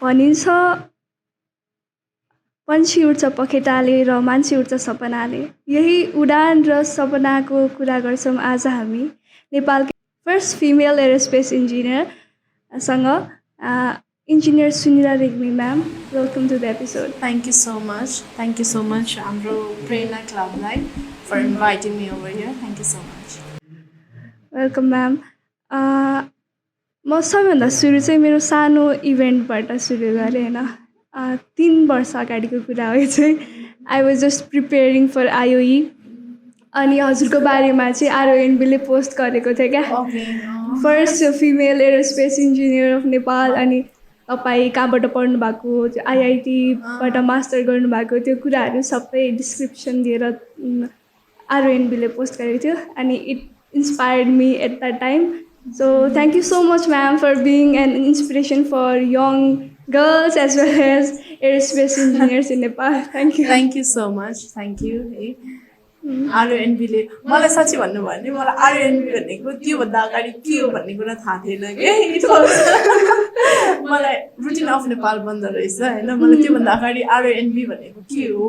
भनिन्छ पन्छी उड्छ पखेटाले र मान्छे उड्छ सपनाले। यही उडान र सपनाको कुरा गर्छौँ आज हामी नेपालकै फर्स्ट फिमेल एरोस्पेस इन्जिनियरसँग engineer Sunila Regmi ma'am. Welcome to the episode. Thank you so much. Thank you so much, Amro Prerna Club Live, for inviting me over here. Thank you so much. Welcome ma'am. म सबैभन्दा सुरु चाहिँ मेरो सानो इभेन्टबाट सुरु गरेँ होइन। 3 वर्ष अगाडिको कुरा हो यो चाहिँ। I was just preparing for IOE अनि हजुरको बारेमा चाहिँ आरओएनबीले पोस्ट गरेको थियो क्या, first female aerospace engineer of Nepal. अनि तपाईँ कहाँबाट पढ्नु भएको, त्यो आइआइटीबाट मास्टर गर्नुभएको, त्यो कुराहरू सबै डिस्क्रिप्सन दिएर आरओएनबीले पोस्ट गरेको थियो अनि it inspired me at that time. So thank you so much ma'am for being an inspiration for young girls as well as aerospace engineers in Nepal. Thank you. Thank you so much. Thank you. आरओएनबीले मलाई साँच्चै भन्नु भयो भने मलाई आरओएनबी भनेको त्योभन्दा अगाडि के हो भन्ने कुरा थाहा थिएन कि। मलाई रुटिन अफ नेपाल बन्द रहेछ होइन। मलाई त्योभन्दा अगाडि आरओएनबी भनेको के हो,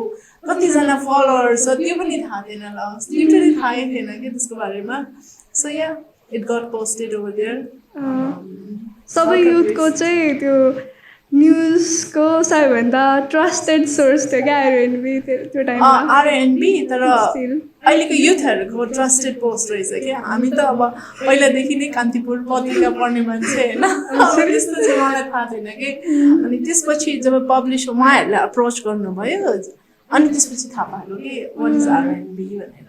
कतिजना फलोवर्स छ त्यो पनि थाहा थिएन ल, लिटरली थाहै थिएन कि त्यसको बारेमा। So yeah it got posted over there. सबै युथको चाहिँ त्यो न्युजको सबैभन्दा ट्रस्टेड सोर्स थियो क्या आरओएनबी त्यो टाइममा। आरओएनबी तर अहिलेको युथहरूको ट्रस्टेड पोस्ट रहेछ क्या। हामी त अब पहिलादेखि नै कान्तिपुर पत्रिका पढ्ने मान्छे होइन, त्यस्तो चाहिँ मलाई थाहा थिएन कि। अनि त्यसपछि जब पब्लिस उहाँहरूले अप्रोच गर्नुभयो अनि त्यसपछि थाहा पाएको कि वाट इज आरओएनबी भनेर।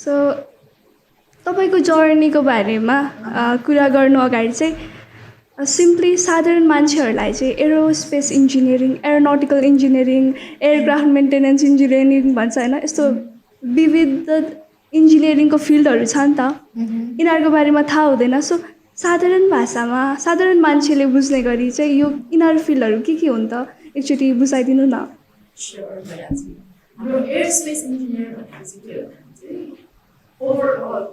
सो तपाईँको जर्नीको बारेमा कुरा गर्नु अगाडि चाहिँ सिम्पली साधारण मान्छेहरूलाई चाहिँ aerospace engineering, aeronautical engineering, aircraft maintenance engineering भन्छ होइन, यस्तो विविध इन्जिनियरिङको फिल्डहरू छ नि त, यिनीहरूको बारेमा थाहा हुँदैन। सो साधारण भाषामा साधारण मान्छेले बुझ्ने गरी चाहिँ यो यिनीहरू फिल्डहरू के हुन् त एकचोटि बुझाइदिनु न। हाम्रो एरोस्पेस इन्जिनियर भनेको चाहिँ के हो भने ओभरअल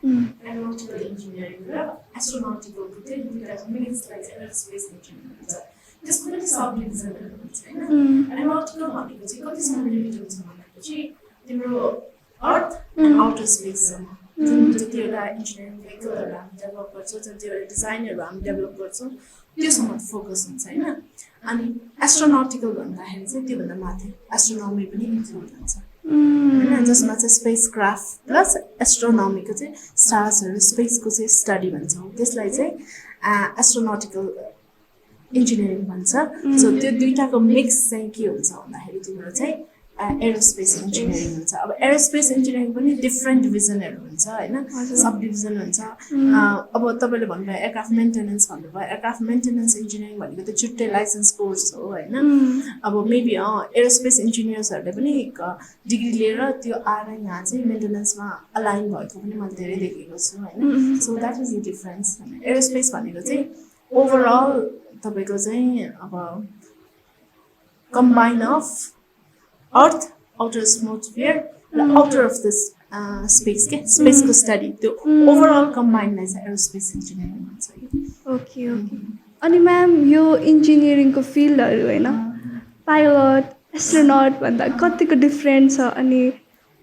एरोनोटिकल इन्जिनियरिङ र एस्ट्रोनोटिकलको चाहिँ दुईवटा मिक्सलाई चाहिँ एरोस्पेस इन्जिनियरिङ भन्छ। त्यसको पनि सब डिभिजनहरू हुन्छ होइन। एरोनोटिकल भनेको चाहिँ कतिसम्म लिमिट हुन्छ भनेपछि तिम्रो अर्थ एन्ड आउटर स्पेससम्म जुन जतिवटा इन्जिनियरिङ भेहिकलहरू हामी डेभलप गर्छौँ, जतिवटा डिजाइनहरू हामी डेभलप गर्छौँ त्योसम्म फोकस हुन्छ होइन। अनि एस्ट्रोनोटिकल भन्दाखेरि चाहिँ त्योभन्दा माथि एस्ट्रोनोमी पनि इन्क्लुड हुन्छ होइन, जसमा चाहिँ स्पेस क्राफ्ट प्लस एस्ट्रोनोमीको चाहिँ स्टार्सहरू स्पेसको चाहिँ स्टडी भन्छौँ, त्यसलाई चाहिँ एस्ट्रोनोटिकल इन्जिनियरिङ भन्छ। सो त्यो दुईटाको मिक्स चाहिँ के हुन्छ भन्दाखेरि तिम्रो चाहिँ एरोस्पेस इन्जिनियरिङ हुन्छ। अब एरोस्पेस इन्जिनियरिङ पनि डिफ्रेन्ट डिभिजनहरू हुन्छ होइन, सब डिभिजन हुन्छ। अब तपाईँले भन्नुभयो एयरक्राफ्ट मेन्टेनेन्स भन्नुभयो, एयरक्राफ्ट मेन्टेनेन्स इन्जिनियरिङ भनेको त छुट्टै लाइसेन्स कोर्स हो होइन। अब मेबी एरोस्पेस इन्जिनियर्सहरूले पनि डिग्री लिएर त्यो आएर यहाँ चाहिँ मेन्टेनेन्समा अलाइन भएको पनि मैले धेरै देखेको छु होइन। So that is the difference. Aerospace भनेको चाहिँ ओभरअल तपाईँको चाहिँ अब combine of earth, outer atmosphere र आउटर अफ दिस स्पेस के स्पेसको स्टडी, त्यो ओभरअल कम्बाइनलाई चाहिँ एरोस्पेस इन्जिनियरिङ भन्छ। Okay okay. अनि म्याम यो इन्जिनियरिङको फिल्डहरू होइन, पाइलट एस्ट्रोनट भन्दा कतिको डिफ्रेन्ट छ अनि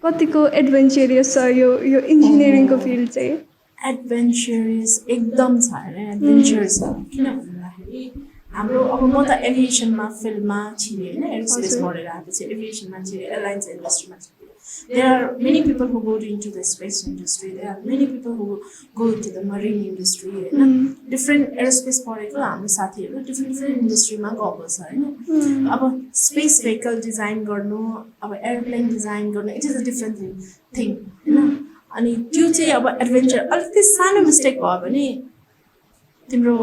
कतिको एडभेन्चरियस छ यो इन्जिनियरिङको फिल्ड चाहिँ? एडभेन्चरस एकदम छ अरे, एडभेन्चर छ। किन भन्दाखेरि हाम्रो अब म त एभिएसनमा फिल्डमा छिरेँ होइन, एरोस्पेस पढेर आएको चाहिँ एभिएसनमा छिरेँ, एयरलाइन्स इन्डस्ट्रीमा छिरेँ। There are many people who go into the space industry. There are many people who go into the marine industry. Different aerospace पढेको हाम्रो साथीहरू डिफ्रेन्ट इन्डस्ट्रीमा गएको छ होइन। अब स्पेस भेहिकल डिजाइन गर्नु, अब एयरप्लेन डिजाइन गर्नु, it is a different thing होइन। अनि त्यो चाहिँ अब एडभेन्चर अलिकति सानो मिस्टेक भयो भने तिम्रो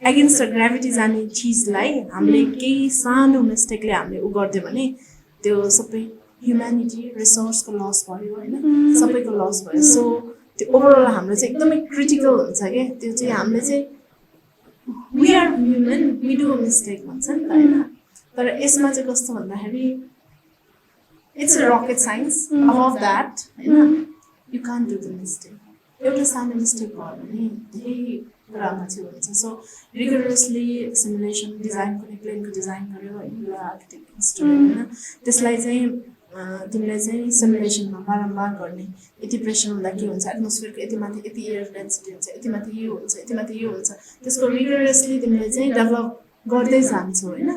एगेन्स्ट ग्राभिटी जाने चिजलाई हामीले केही सानो मिस्टेकले हामीले उ गरिदियो भने त्यो सबै ह्युम्यानिटी रिसोर्सको लस भयो होइन, सबैको लस भयो। सो त्यो ओभरअल हाम्रो चाहिँ एकदमै क्रिटिकल हुन्छ क्या। त्यो चाहिँ हामीले चाहिँ we are human, we do mistake भन्छ नि त होइन। तर यसमा चाहिँ कस्तो भन्दाखेरि इट्स अ रकेट साइन्स, अबभ द्याट होइन, you can't do the mistake. एउटा सानो मिस्टेक भयो भने धेरै कुरामा चाहिँ हुन्छ सो रिगरसली सिमुलेसन डिजाइन कुनै प्लेनको डिजाइन गर्यो होइन आर्किटेक्ट स्टुडेन्ट होइन त्यसलाई चाहिँ तिमीले चाहिँ सिमुलेसनमा बारम्बार गर्ने यति प्रेसर हुँदा के हुन्छ एटमोस्फियरको यति माथि यति एयर डेन्सिटी हुन्छ यति माथि यो हुन्छ यति माथि यो हुन्छ त्यसको रिगरसली तिमीले चाहिँ डेभलप गर्दै जान्छौ होइन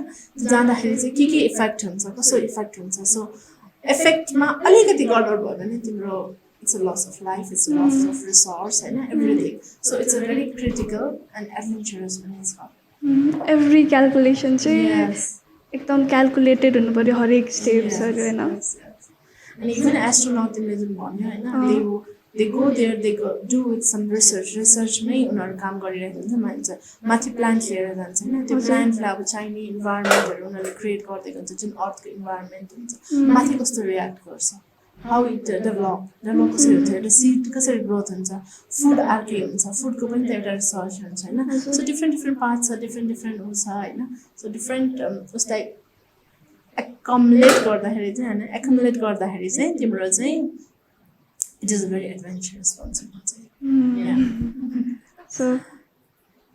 जाँदाखेरि चाहिँ के इफेक्ट हुन्छ कसो इफेक्ट हुन्छ सो इफेक्टमा अलिकति गडबड भयो भने तिम्रो it's a loss of life, it's a loss of resource and everything. So it's a very critical and adventurous one as well. Every calculation Yes. एकदम क्याल्कुलेटेड हुनु पर्यो हरेक स्टेप्सहरु हैन And even astronaut तिमीले जुन भन्यो हैन they go there they do with some research मै उनीहरु काम गरिरहेको हुन्छ मान्छ माथि प्लान्ट लिएर जान्छ हैन त्यो प्लान्टलाई अब चाहिने इन्भाइरोमेन्टहरु उनीहरुले क्रिएट गर्दै हुन्छ जुन अर्थको इन्भाइरोमेन्ट हुन्छ माथि कस्तो रियाक्ट गर्छ how it develop कसरी हुन्छ एउटा सीड कसरी ग्रोथ हुन्छ फुड अर्कै हुन्छ फुडको पनि त एउटा रिसर्च हुन्छ हैन सो डिफ्रेन्ट पार्ट्स छ डिफ्रेन्ट हुन्छ हैन सो डिफ्रेन्ट उसलाई एक्युमुलेट गर्दाखेरि चाहिँ तिम्रो चाहिँ it is a very adventurous भन्छ म चाहिँ सो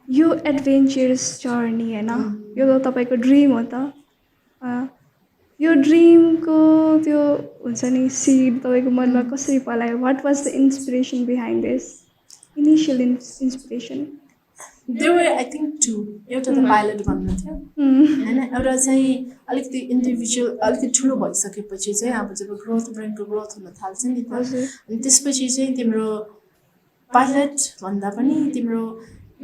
यो एडभेन्चरस जर्नी हैन यो त तपाईको ड्रीम हो त यो ड्रीमको त्यो हुन्छ नि सीड तपाईको मनमा कसरी पलायो what was the inspiration behind this initial inspiration there were I think to एउटा त पाइलट भन्नु थियो हैन एउटा चाहिँ अलिकति इन्डिभिजुअल अलिकति ठुलो भइसकेपछि चाहिँ अब जब ब्रेनको ग्रोथ हुन थाल्छ नि त अनि त्यसपछि चाहिँ तिम्रो पाइलट भन्दा पनि तिम्रो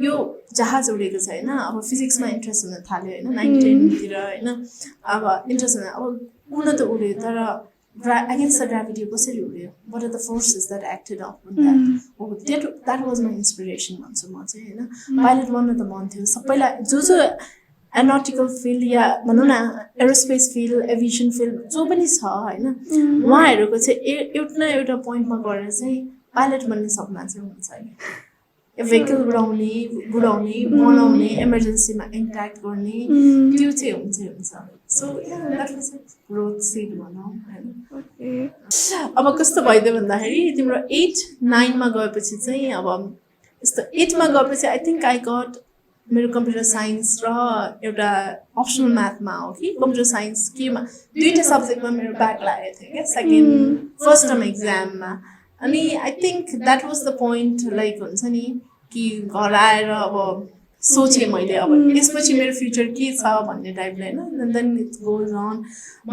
यो जहाज उडेको छ हैन अब फिजिक्समा इन्ट्रेस्ट हुन थाल्यो हैन 9 10 तिर हैन अब इन्ट्रेस्ट हुन अब उड्न त उड्यो तर against the gravity कसरी उड्यो what are the forces that acted on that was my inspiration भन्छु म चाहिँ हैन पाइलट बन्न त मन थियो सबैलाई जो एरोनॉटिकल फिल्ड या भनौं न एरोस्पेस फिल्ड एभिएसन फिल्ड जो पनि छ हैन उहाँहरुको चाहिँ एउटा पोइन्टमा गएर चाहिँ पाइलट बन्ने सपना चाहिँ हुन्छ हैन भेहिकल उडाउने बनाउने इमर्जेन्सीमा इन्ट्याक्ट गर्ने त्यो चाहिँ हुन्छ so that was growth seed भनौँ हैन अब कस्तो भइदियो भन्दाखेरि तिम्रो 8 9 मा गएपछि चाहिँ अब यस्तो 8 मा गएपछि आई थिंक आई गट मेरो कम्प्युटर साइन्स र एउटा अप्सनल म्याथमा हो कि कम्प्युटर साइन्स केमा दुईटा सब्जेक्टमा मेरो ब्याक लागेको थियो के सेकेन्ड फर्स्ट टर्म एक्जाममा अनि I think that was the point like हुन्छ नि कि घर आएर अब सोचे मैले अब यसपछि मेरो फ्युचर के छ भन्ने टाइपले हैन and then it goes on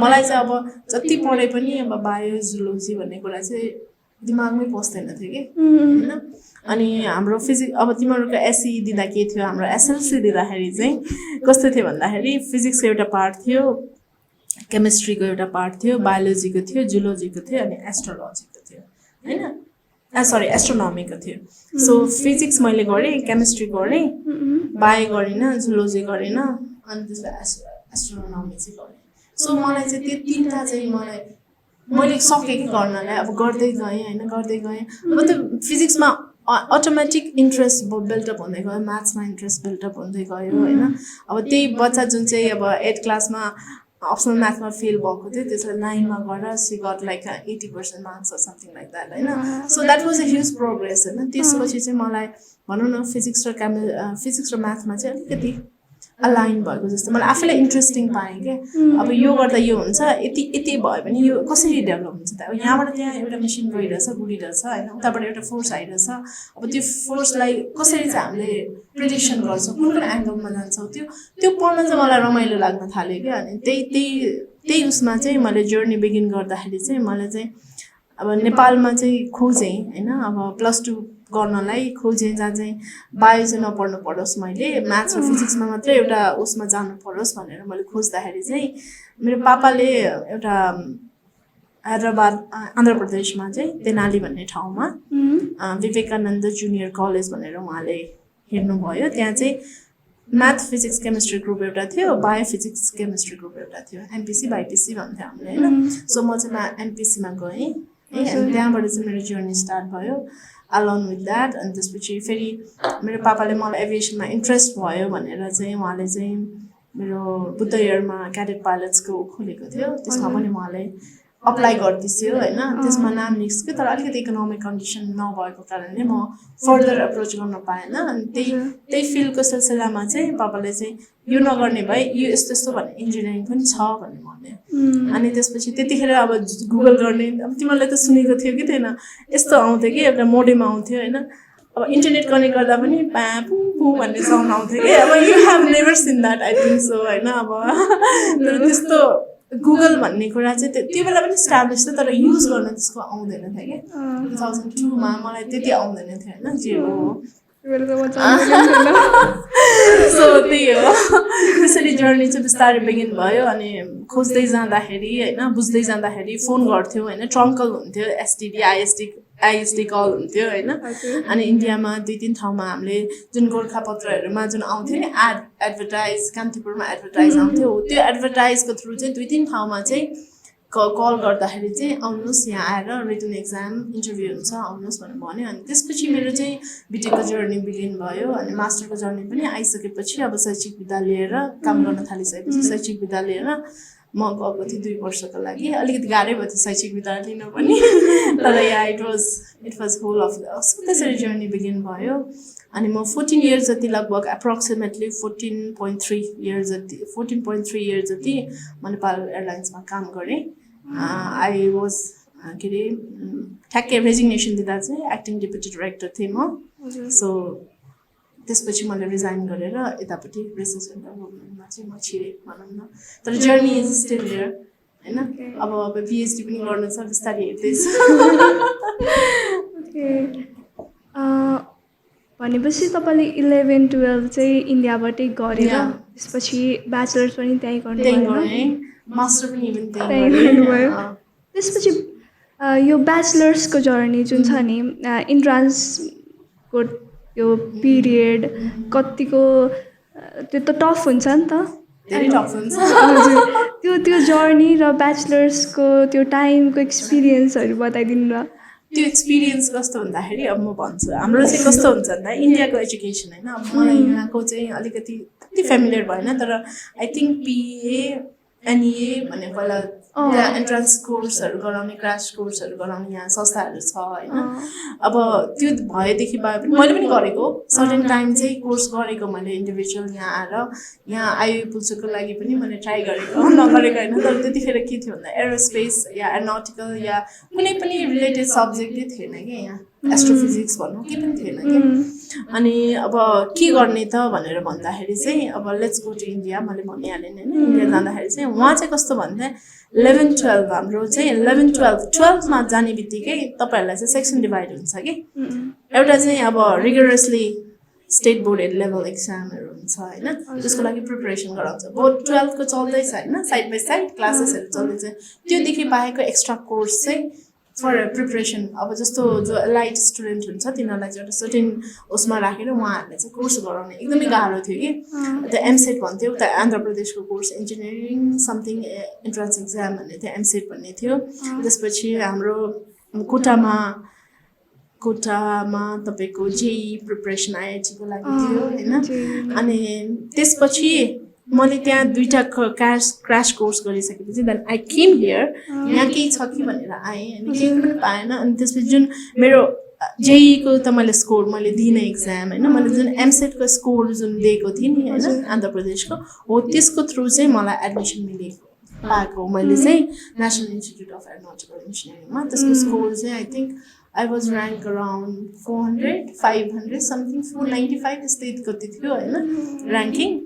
मलाई चाहिँ अब जति पढे पनि अब बायो जुलोजी भन्ने कुरा चाहिँ दिमागमै पस्दैन थियो के हैन अनि हाम्रो फिजिक्स अब तिमीहरुको एसई दिँदा के थियो हाम्रो एसएलसी दिँदाखेरि चाहिँ कस्तो थियो भन्दाखेरि फिजिक्सको एउटा पार्ट थियो केमिस्ट्रीको एउटा पार्ट थियो बायोलोजीको थियो जुलोजीको थियो अनि एस्ट्रोलोजीको थियो हैन सरी एस्ट्रोनोमीको थियो सो फिजिक्स मैले गरेँ केमिस्ट्री गरेँ बायो गरिन जुलोजी गरिन अनि त्यसपछि एस्ट्रोनोमी चाहिँ गरेँ सो मलाई चाहिँ त्यो तीनटा चाहिँ मैले सकेँ कि गर्नलाई अब गर्दै गएँ हैन गर्दै गएँ मतलब फिजिक्समा अटोमेटिक इन्ट्रेस्ट बिल्डअप हुँदै गयो म्याथ्समा इन्ट्रेस्ट बिल्डअप हुँदै गयो हैन अब त्यही बच्चा जुन चाहिँ अब 8 क्लासमा अप्सनल म्याथमा फेल भएको थियो त्यसलाई 9 मा गएर she got like 80% marks or something like that हैन so that was a huge progress हैन त्यसपछि चाहिँ मलाई भनौं न फिजिक्स र म्याथमा चाहिँ अलिकति अलाइन भएको जस्तो मलाई आफैलाई इन्ट्रेस्टिङ पाएँ के अब यो गर्दा यो हुन्छ यति भयो भने यो कसरी डेभलप हुन्छ त अब यहाँबाट त्यहाँ एउटा मेसिन गइरहेछ गुडिरहेछ हैन उताबाट एउटा फोर्स आइरहेछ अब त्यो फोर्सलाई कसरी चाहिँ हामीले प्रेडिक्सन गर्छौं कुन एंगलमा जान्छौं त्यो पढ्न चाहिँ मलाई रमाइलो लाग्न थाल्यो के अनि त्यही उसमा चाहिँ मैले जर्नी बिगिन गर्दाखेरि चाहिँ मलाई चाहिँ अब नेपालमा चाहिँ खोजेँ हैन अब +2 गर्नलाई खोजेँ जहाँ चाहिँ बायो चाहिँ नपढ्नु परोस् मैले म्याथ्स र फिजिक्समा मात्रै एउटा उसमा जानु परोस् भनेर मैले खोज्दाखेरि चाहिँ मेरो पापाले एउटा हैदराबाद आन्ध्र प्रदेशमा चाहिँ तेनाली भन्ने ठाउँमा विवेकानन्द जुनियर कलेज भनेर उहाँले हेर्नुभयो त्यहाँ चाहिँ म्याथ फिजिक्स केमिस्ट्री ग्रुप एउटा थियो बायो फिजिक्स केमिस्ट्री ग्रुप एउटा थियो एमपीसी बाइपीसी भन्थ्यो हामीले हैन सो म चाहिँ एमपीसीमा गएँ अनि त्यहाँबाट चाहिँ मेरो जर्नी स्टार्ट भयो along with that and त्यसपछि फेरि मेरो पापाले मलाई एभिएसनमा इन्ट्रेस्ट भयो भनेर चाहिँ उहाँले चाहिँ मेरो बुद्ध इयरमा क्याडेट पाइलट्सको खोलेको थियो त्यसमा पनि उहाँले अप्लाई गर्दैछु होइन त्यसमा नाम लेख्छु तर अलिकति इकोनोमिक कन्डिसन नभएको कारणले म फर्दर अप्रोच गर्न पाएन अनि त्यही फिल्डको सिलसिलामा चाहिँ पापाले चाहिँ यो नगर्ने भए यो यस्तो यस्तो भन्ने इन्जिनियरिङ पनि छ भन्ने भन्यो अनि त्यसपछि त्यतिखेर अब गुगल गर्ने अब तिमीहरूले त सुनेको थियो कि थिएन यस्तो आउँथ्यो कि एउटा मोडेम आउँथ्यो होइन अब इन्टरनेट कनेक्ट गर्दा पनि पा पु पु भन्ने साउन्ड आउँथ्यो कि अब you have never seen that I think so होइन अब तर त्यस्तो गुगल भन्ने कुरा चाहिँ त्यो बेला पनि इस्टाब्लिस थियो तर युज गर्न त्यसको आउँदैन थियो कि 2002मा मलाई त्यति आउँदैन थियो होइन जे हो सो त्यही हो त्यसरी जर्नी चाहिँ बिस्तारै बिगिन भयो अनि खोज्दै जाँदाखेरि होइन बुझ्दै जाँदाखेरि फोन गर्थ्यौँ होइन ट्रङ्कल हुन्थ्यो एसटिडी आइएसडी कल हुन्थ्यो होइन अनि इन्डियामा 2-3 ठाउँमा हामीले जुन गोर्खापत्रहरूमा जुन आउँथ्यो नि एडभर्टाइज कान्तिपुरमा एडभर्टाइज आउँथ्यो त्यो एडभर्टाइजको थ्रु चाहिँ 2-3 ठाउँमा चाहिँ कल गर्दाखेरि चाहिँ आउनुहोस् यहाँ आएर रिटन एक्जाम इन्टरभ्यू हुन्छ आउनुहोस् भनेर भन्यो अनि त्यसपछि मेरो चाहिँ बिटेकको जर्नी बिगिन भयो अनि मास्टरको जर्नी पनि आइसकेपछि अब शैक्षिक विधा लिएर काम गर्न थालिसकेपछि शैक्षिक विधा लिएर म गएको थिएँ 2 वर्षको लागि अलिकति गाह्रै भयो थियो शैक्षिक विधा लिन पनि तर या इट वाज होल अफ त्यसरी जर्नी बिगिन भयो अनि म 14 इयर्स जति लगभग एप्रोक्सिमेटली 14.3 इयर्स जति म नेपाल एयरलाइन्समा काम गरेँ आई वाज के अरे ठ्याक्कै रेजिग्नेसन दिँदा चाहिँ एक्टिङ डेपुटी डाइरेक्टर थिएँ म सो त्यसपछि मैले रिजाइन गरेर यतापट्टि रिसर्च डेभलपमेन्टमा चाहिँ म छिरेँ भनौँ न तर जर्नी इज स्टिल हियर होइन अब पिएचडी पनि गर्नु छ बिस्तारै हेर्दैछु भनेपछि तपाईँले 11-12 चाहिँ इन्डियाबाटै गरेर त्यसपछि ब्याचलर्स पनि त्यहीँ गर्नुभयो मास्टर पनि इभन त्यहीँ गर्नुभयो त्यसपछि यो ब्याचलर्सको जर्नी जुन छ नि इन्ट्रान्सको यो पिरियड कतिको त्यो त टफ हुन्छ नि त धेरै टफ हुन्छ हजुर त्यो जर्नी र ब्याचलर्सको त्यो टाइमको एक्सपिरियन्सहरू बताइदिनु न त्यो एक्सपिरियन्स कस्तो भन्दाखेरि अब म भन्छु हाम्रो चाहिँ कस्तो हुन्छ भन्दा इन्डियाको एजुकेसन होइन अब मलाई यहाँको चाहिँ अलिकति त्यति फेमिलियर भएन तर आई थिङ्क पिए एनइए भन्ने पहिला त्यहाँ एन्ट्रान्स कोर्सहरू गराउने क्रास कोर्सहरू गराउने यहाँ संस्थाहरू छ होइन अब त्यो भएदेखि भए पनि मैले पनि गरेको सर्टेन टाइम चाहिँ कोर्स गरेको मैले इन्डिभिजुअल यहाँ आएर यहाँ आइपुग्छको लागि पनि मैले ट्राई गरेको नगरेको होइन तर त्यतिखेर के थियो भन्दा एरोस्पेस या एरोनटिकल या कुनै पनि रिलेटेड सब्जेक्टै थिएन कि यहाँ एस्ट्रोफिजिक्स भनौँ के पनि थिएन कि अनि अब के गर्ने त भनेर भन्दाखेरि चाहिँ अब लेट्स गो टु इन्डिया मैले भनिहालेँ होइन इन्डिया जाँदाखेरि चाहिँ उहाँ चाहिँ कस्तो भन्दा 11-12 हाम्रो चाहिँ 11-12मा जाने बित्तिकै तपाईँहरूलाई चाहिँ सेक्सन डिभाइड हुन्छ कि एउटा चाहिँ अब रिगरसली स्टेट बोर्ड लेभल एक्जामहरू हुन्छ होइन त्यसको लागि प्रिपरेसन गराउँछ बोर्ड 12को चल्दैछ होइन साइड बाई साइड क्लासेसहरू चल्दैछ त्योदेखि बाहेकको एक्स्ट्रा कोर्स चाहिँ फर प्रिपरेसन अब जस्तो जो लाइट स्टुडेन्ट हुन्छ तिनीहरूलाई चाहिँ एउटा सर्टेन उसमा राखेर उहाँहरूले चाहिँ कोर्स गराउने एकदमै गाह्रो थियो कि त्यो एमसेट भन्थ्यो उता आन्ध्र प्रदेशको course engineering something entrance exam भन्ने थियो एमसेट भन्ने थियो त्यसपछि हाम्रो कोटामा तपाईँको जेई प्रिपरेसन आइआइटीको लागि थियो होइन अनि त्यसपछि मैले त्यहाँ 2टा क्रास कोर्स गरिसकेपछि देन आई केम हियर यहाँ केही छ कि भनेर आएँ अनि केही पनि पाएन अनि त्यसपछि जुन मेरो जेईको त मैले स्कोर मैले दिइनँ एक्जाम होइन मैले जुन एमसेटको स्कोर जुन दिएको थिएँ नि होइन आन्ध्र प्रदेशको हो त्यसको थ्रु चाहिँ मलाई एडमिसन पाएको मैले चाहिँ नेसनल इन्स्टिट्युट अफ एरोनटिकल इन्जिनियरिङमा त्यसको स्कोर चाहिँ I think I was ranked around 400, 500, something 495 त्यस्तै कति थियो होइन ऱ्याङ्किङ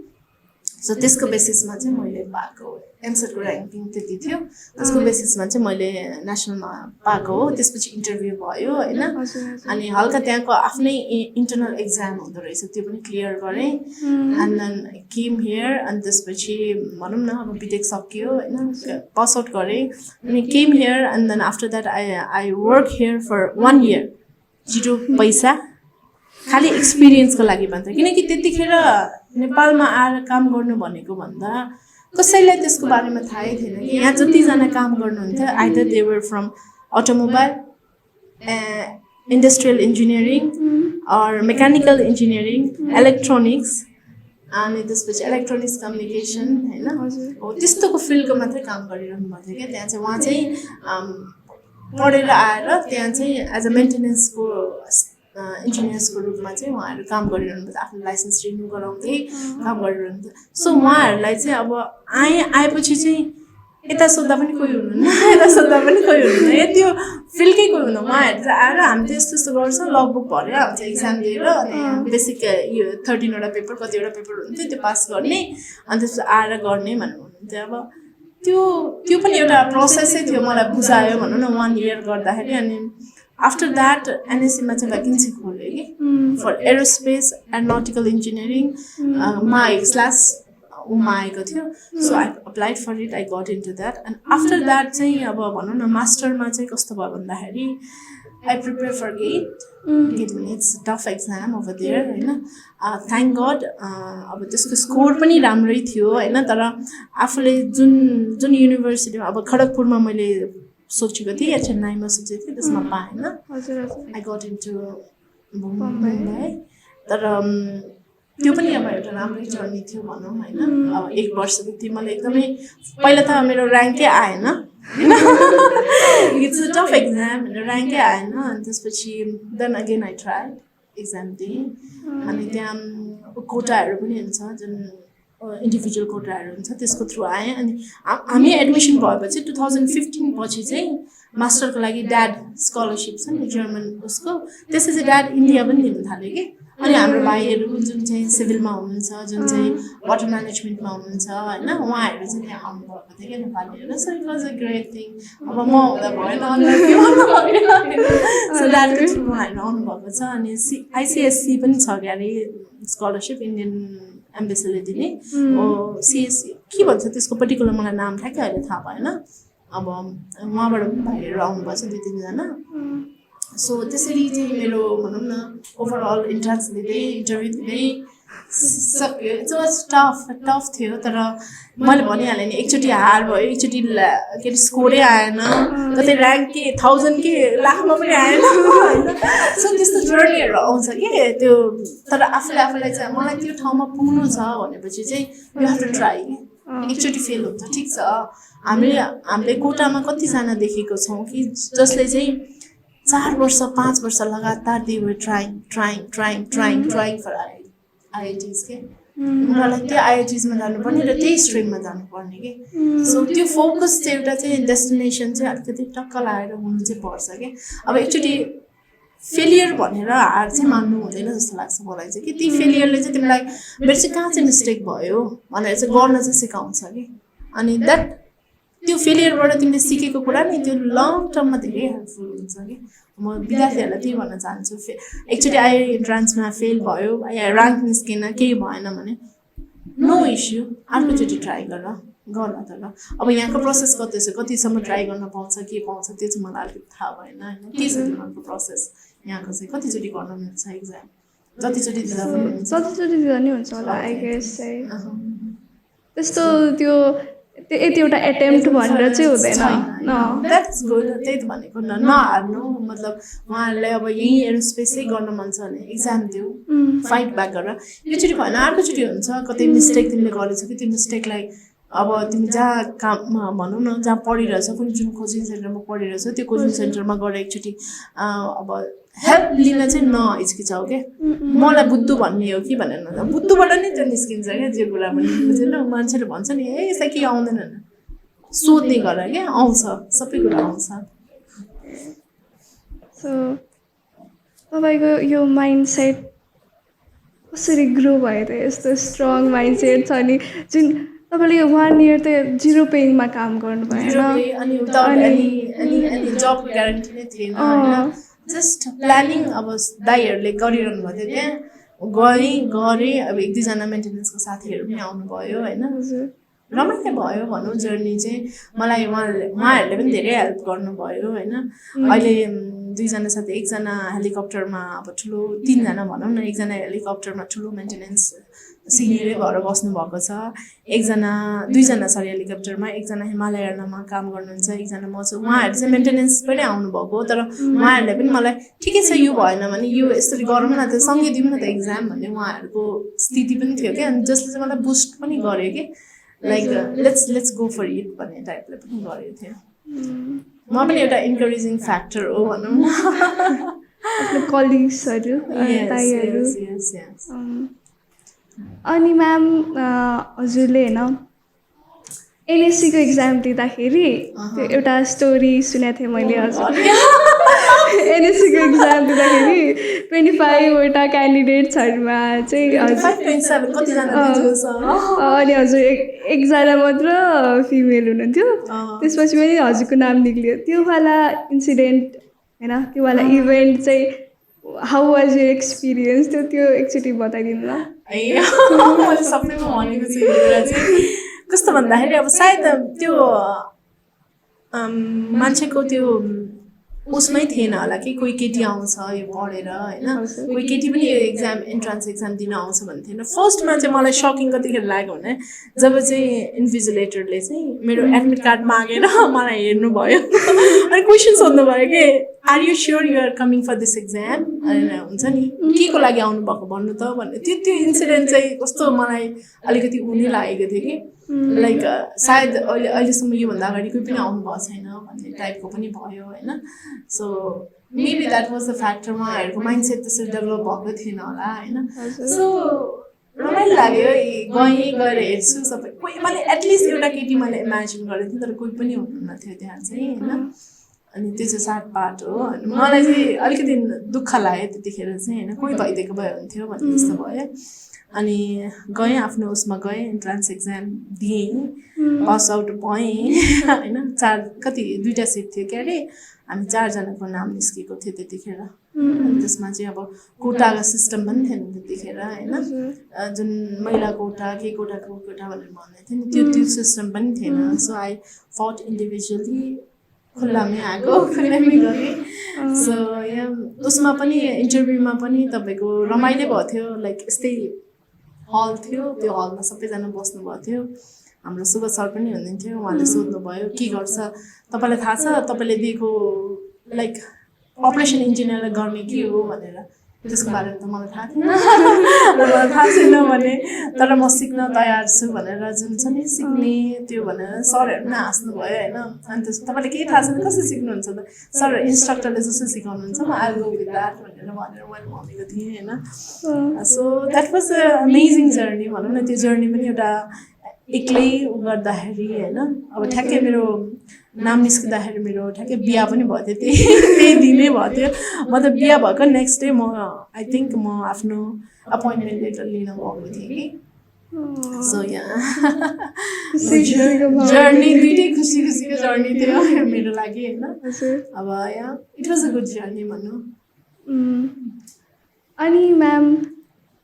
सो त्यसको बेसिसमा चाहिँ मैले पाएको एमसेटको ऱ्याङ्किङ त्यति थियो त्यसको बेसिसमा चाहिँ मैले नेसनलमा पाएको हो त्यसपछि इन्टरभ्यू भयो होइन अनि हल्का त्यहाँको आफ्नै इन्टरनल एक्जाम हुँदो रहेछ त्यो पनि क्लियर गरेँ एन्ड देन केम हियर अनि त्यसपछि भनौँ न अब बिटेक सकियो होइन पास आउट गरेँ अनि came here and then after that I work here for 1 year 0 पैसा खालि एक्सपिरियन्सको लागि भन्छ किनकि त्यतिखेर नेपालमा आएर काम गर्नु भनेको भन्दा कसैलाई त्यसको बारेमा थाहै थिएन कि यहाँ जतिजना काम गर्नुहुन्थ्यो either they were from automobile industrial engineering or mechanical engineering electronics अनि त्यसपछि इलेक्ट्रोनिक्स कम्युनिकेसन होइन हजुर हो त्यस्तोको फिल्डको मात्रै काम गरिरहनु भएको थियो क्या त्यहाँ चाहिँ उहाँ चाहिँ पढेर आएर त्यहाँ चाहिँ एज अ मेन्टेनेन्सको इन्जिनियर्सको रूपमा चाहिँ उहाँहरू काम गरिरहनु भएको आफ्नो लाइसेन्स रिन्यू गराउँदै काम गरिरहनु थियो सो उहाँहरूलाई चाहिँ अब आएपछि चाहिँ यता सोद्धा पनि कोही हुनुहुन्न यता सोद्धा पनि कोही हुनुहुन्न त्यो फिल्डकै कोही हुनुहुन्न उहाँहरू चाहिँ आएर हामी चाहिँ यस्तो यस्तो गर्छ लगबुक भरेर आउँछ इक्जाम दिएर अनि बेसिक यो 13वटा पेपर कतिवटा पेपर हुन्थ्यो त्यो पास गर्ने अनि त्यसपछि आएर गर्ने भनेर हुनुहुन्थ्यो अब त्यो पनि एउटा प्रोसेसै थियो मलाई बुझायो भनौँ न 1 इयर गर्दाखेरि अनि आफ्टर द्याट एनएससीमा चाहिँ भ्याकेन्सी खोल्यो कि फर एरोस्पेस एरोनटिकल इन्जिनियरिङ मा उमा आएको थियो so I applied for it I got into that and after that चाहिँ अब भनौँ न मास्टरमा चाहिँ कस्तो भयो भन्दाखेरि आई प्रिपेयर फर गेट भने it's tough exam over there होइन थ्याङ्क गड अब त्यसको स्कोर पनि राम्रै थियो होइन तर आफूले जुन युनिभर्सिटीमा अब खडगपुरमा मैले सोचेको थिएँ या चेन्नाईमा सोचेको थिएँ त्यसमा पाएन आई गट इन्टु मुम्बई तर त्यो पनि अब एउटा राम्रै जर्नी थियो भनौँ होइन अब 1 वर्ष बित्यो मलाई एकदमै पहिला त मेरो ऱ्याङ्कै आएन होइन इट्स अ टफ एक्जाम ऱ्याङ्कै आएन अनि त्यसपछि then again I try exam दिएँ अनि त्यहाँ कोटाहरू पनि हुन्छ जुन इन्डिभिजुअल कोटाहरू हुन्छ त्यसको थ्रु आएँ अनि हामी एडमिसन भएपछि 2015 पछि चाहिँ मास्टरको लागि ड्याड स्कलरसिप छ नि जर्मन उसको त्यसपछि ड्याड इन्डिया पनि दिनु थाल्यो कि अनि हाम्रो भाइहरू जुन चाहिँ सिभिलमा हुनुहुन्छ जुन चाहिँ वाटर म्यानेजमेन्टमा हुनुहुन्छ होइन उहाँहरू चाहिँ त्यहाँ आउनुभएको थियो क्या नेपालीहरू so it was a great thing अब म हुँदा भएन सो ड्याडको थ्रु उहाँहरू आउनुभएको छ अनि आइसिएससी पनि छ क्यारे स्कलरसिप इन्डियन एम्बेसीले दिने सिएससी के भन्छ त्यसको पर्टिकुलर मलाई नाम ठ्याक्कै अहिले थाहा भएन अब उहाँबाट पनि भाइहरू आउनुभएको छ 2-3 जना सो त्यसरी चाहिँ मेरो भनौँ न ओभरअल इन्ट्रान्स दिँदै इन्टरभ्यू दिँदै सक्यो इट्स वाज टफ थियो तर मैले भनिहालेँ नि एकचोटि हार भयो एकचोटि के अरे स्कोरै आएन कतै ऱ्याङ्क के 1000 के लाखमा पनि आएन होइन सो त्यस्तो जर्नीहरू आउँछ कि त्यो तर आफूलाई चाहिँ मलाई त्यो ठाउँमा पुग्नु छ भनेपछि चाहिँ यु हेभ टु ट्राई एकचोटि फेल हुन्छ ठिक छ हामीले कोटामा कतिजना देखेको छौँ कि जसले चाहिँ 4 वर्ष 5 वर्ष लगातार दे वर ट्राइङ फर आइआइटिज के उनीहरूलाई त्यो आइआइटिजमा जानुपर्ने र त्यही स्ट्रिममा जानुपर्ने कि सो त्यो फोकस चाहिँ एउटा चाहिँ डेस्टिनेसन चाहिँ अलिकति टक्क लगाएर हुनु चाहिँ पर्छ कि अब एकचोटि फेलियर भनेर हार चाहिँ मान्नु हुँदैन जस्तो लाग्छ मलाई चाहिँ कि ती फेलियरले चाहिँ तिमीलाई मेरो चाहिँ कहाँ चाहिँ मिस्टेक भयो भनेर चाहिँ गर्न चाहिँ सिकाउँछ कि अनि द्याट त्यो फेलियरबाट तिमीले सिकेको कुरा नि त्यो लङ टर्ममा धेरै हेल्पफुल हुन्छ कि म विद्यार्थीहरूलाई त्यही भन्न चाहन्छु एकचोटि आइआई इन्ट्रान्समा फेल भयो या ऱ्याङ्क निस्केन केही भएन भने नो इस्यु अर्कोचोटि ट्राई गर तर अब यहाँको प्रोसेस कति छ कतिसम्म ट्राई गर्न पाउँछ के पाउँछ त्यो चाहिँ मलाई अलिकति थाहा भएन होइन के छ तिमीहरूको प्रोसेस यहाँको चाहिँ कतिचोटि गर्न मिल्छ एक्जाम जतिचोटि दिँदा पनि हुन्छ नि हुन्छ होला आई गेस चाहिँ त्यस्तो त्यो यति एउटा एटेम्प्ट भनेर चाहिँ हुँदैन द्याट्स गुड त्यही त भनेको नहार्नु मतलब उहाँहरूलाई अब यहीँ एरोस्पेसै गर्न मन छ भने एक्जाम दिऊ फाइट ब्याक गर योचोटि भएन अर्कोचोटि हुन्छ कतै मिस्टेक तिमीले गरेछौ कि त्यो मिस्टेकलाई अब तिमी जहाँ काममा भनौँ न जहाँ पढिरहेछौ कुनै जुन कोचिङ सेन्टरमा पढिरहेछौ त्यो कोचिङ सेन्टरमा गएर एकचोटि अब हेल्प लिन चाहिँ नहिचकिचाऊ क्या मलाई बुद्धु भन्ने हो कि भनेर बुद्धुबाट नै त्यो निस्किन्छ क्या त्यो कुरा पनि बुझेन मान्छेले भन्छ नि ए यसलाई के आउँदैन सोध्ने गर क्या आउँछ सबै कुरा आउँछ सो तपाईँको यो माइन्डसेट कसरी ग्रो भयो त यस्तो स्ट्रङ माइन्डसेट छ नि जुन तपाईँले यो 1 इयर त 0 पेइङमा काम गर्नुभयो अनि जब ग्यारेन्टी नै थिएन होइन जस्ट प्लानिङ अब दाइहरूले गरिरहनु भएको थियो त्यहाँ गरेँ अब 1-2 जना मेन्टेनेन्सको साथीहरू पनि आउनुभयो होइन रमाइलो भयो भनौँ जर्नी चाहिँ मलाई उहाँहरूले पनि धेरै हेल्प गर्नुभयो होइन अहिले 2 जना साथी 1 जना हेलिकप्टरमा अब ठुलो 3 जना भनौँ न 1 जना हेलिकप्टरमा ठुलो मेन्टेनेन्स सिनियरै भएर बस्नुभएको छ, दुईजना सरी हेलिकप्टरमा, एकजना हिमालय एयरलाइनमा काम गर्नुहुन्छ, एकजना म छु। उहाँहरू चाहिँ मेन्टेनेन्स पनि आउनुभएको, तर उहाँहरूले पनि मलाई ठिकै छ यो भएन भने यो यसरी गरौँ न त, सँगै दिउँ न त एक्जाम भन्ने उहाँहरूको स्थिति पनि थियो क्या। अनि जसले चाहिँ मलाई बुस्ट पनि गर्यो कि like let's go for it भन्ने टाइपले पनि गरेको थियो। म पनि एउटा इन्करेजिङ फ्याक्टर हो भनौँ न। आफ्नो कलिग्सहरू दाइहरू। yes. अनि म्याम हजुरले होइन एनएससीको एक्जाम दिँदाखेरि त्यो एउटा स्टोरी सुनेको थिएँ मैले हजुर। एनएससीको एक्जाम दिँदाखेरि 25वटा क्यान्डिडेट्सहरूमा चाहिँ अनि हजुर एकजना मात्र फिमेल हुनुहुन्थ्यो। त्यसपछि पनि हजुरको नाम निक्लियो। त्यो वाला इन्सिडेन्ट होइन, त्यो वाला इभेन्ट चाहिँ हाउ वाज यर एक्सपिरियन्स, त्यो एकचोटि बताइदिनु ल। मैले सबैमा भनेको छु यो कुरा चाहिँ। कस्तो भन्दाखेरि अब सायद त्यो मान्छेको त्यो उसमै थिएन होला कि कोही केटी आउँछ यो पढेर होइन, कोही केटी पनि यो इन्ट्रान्स एक्जाम दिन आउँछ भन्ने थिएन। फर्स्टमा चाहिँ मलाई सकिङ कतिखेर लाग्यो भने जब चाहिँ इन्भिजिलेटरले चाहिँ मेरो एडमिट कार्ड मागेर मलाई हेर्नुभयो अनि क्वेसन सोध्नुभयो कि are you sure you are coming for this exam, हुन्छ नि के को लागि आउनुभएको भन्नु त भन्ने। त्यो इन्सिडेन्ट चाहिँ कस्तो मलाई अलिकति उनी लागेको थियो कि लाइक सायद अहिलेसम्म योभन्दा अगाडि कोही पनि आउनुभएको छैन भन्ने टाइपको पनि भयो होइन। So maybe that was the factor, उहाँहरूको माइन्डसेट त्यसरी डेभलप भएको थिएन होला होइन। सो रमाइलो लाग्यो, गएर हेर्छु सबै कोही, मैले एटलिस्ट एउटा केटी मैले इमेजिन गरेको थिएँ तर कोही पनि हुनुहुन्न थियो त्यहाँ चाहिँ होइन। अनि त्यो चाहिँ साड पार्ट हो। अनि मलाई चाहिँ अलिकति दुःख लाग्यो त्यतिखेर चाहिँ होइन, कोही भइदिएको भए हुन्थ्यो भन्ने जस्तो भयो। अनि गएँ आफ्नो उसमा गएँ, इन्ट्रान्स एक्जाम दिएँ, पास आउट भएँ होइन। दुईवटा सिट थियो क्या अरे, हामी 4जनाको नाम निस्केको थियो त्यतिखेर। अनि त्यसमा चाहिँ अब कोटाको सिस्टम पनि थिएन त्यतिखेर होइन, जुन महिला कोटा के कोटाको कोटा भनेर भन्दै थियो नि, त्यो सिस्टम पनि थिएन। सो आई फट इन्डिभिजुअली, खुल्लामै आएको खुल्लामै गरेँ। सो यहाँ उसमा पनि इन्टरभ्यूमा पनि तपाईँको रमाइलो भएको थियो। लाइक यस्तै हल थियो, त्यो हलमा सबैजना बस्नुभएको थियो। हाम्रो सुभाष सर पनि हुनुहुन्थ्यो, उहाँले सोध्नुभयो के गर्छ तपाईँलाई थाहा छ, तपाईँले दिएको लाइक अपरेसन इन्जिनियरलाई गर्ने के हो भनेर। त्यसको बारेमा त मलाई थाहा थिएन, मलाई थाहा छैन भने, तर म सिक्न तयार छु भनेर जुन छ नि सिक्ने त्यो भनेर सरहरू पनि हाँस्नुभयो होइन। अनि त्यस तपाईँले केही थाहा छैन कसरी सिक्नुहुन्छ त, सर इन्स्ट्रक्टरले जसरी सिकाउनुहुन्छ म आई गो विथ द्याट भनेर मैले भनेको थिएँ होइन। So that was a amazing journey भनौँ न। त्यो जर्नी पनि एउटा एक्लै गर्दाखेरि होइन, अब ठ्याक्कै मेरो नाम निस्किँदाखेरि मेरो ठ्याक्कै बिहा पनि भएको थियो, त्यही दिनै भएको थियो। म त बिहा भएको नेक्स्ट डे आई थिङ्क म आफ्नो अपोइन्टमेन्ट लेटर लिन गएको थिएँ कि। सो यहाँ जर्नी दुइटै खुसी खुसीको जर्नी थियो मेरो लागि होइन। अब यहाँ it was a good journey भनौँ। अनि म्याम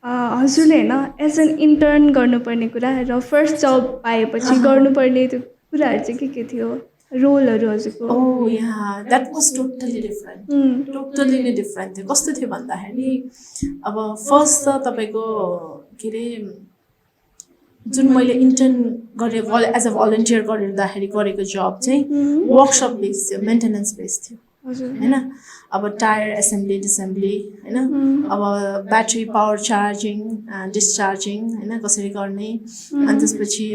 हजुरले होइन एज एन इन्टर्न गर्नुपर्ने कुरा र फर्स्ट जब पाएपछि गर्नुपर्ने त्यो कुराहरू चाहिँ के थियो, रोलहरू हजुरको? ओ यहाँ that was totally different, totally नै डिफ्रेन्ट थियो। कस्तो थियो भन्दाखेरि अब फर्स्ट त तपाईँको के अरे जुन मैले इन्टर्न गरेँ एज अ भलन्टियर गर्दाखेरि गरेको जब चाहिँ वर्कसप बेस थियो, मेन्टेनेन्स बेस थियो होइन। अब टायर एसेम्ब्ली डिसेम्ब्ली होइन, अब ब्याट्री पावर चार्जिङ डिस्चार्जिङ होइन कसरी गर्ने। अनि त्यसपछि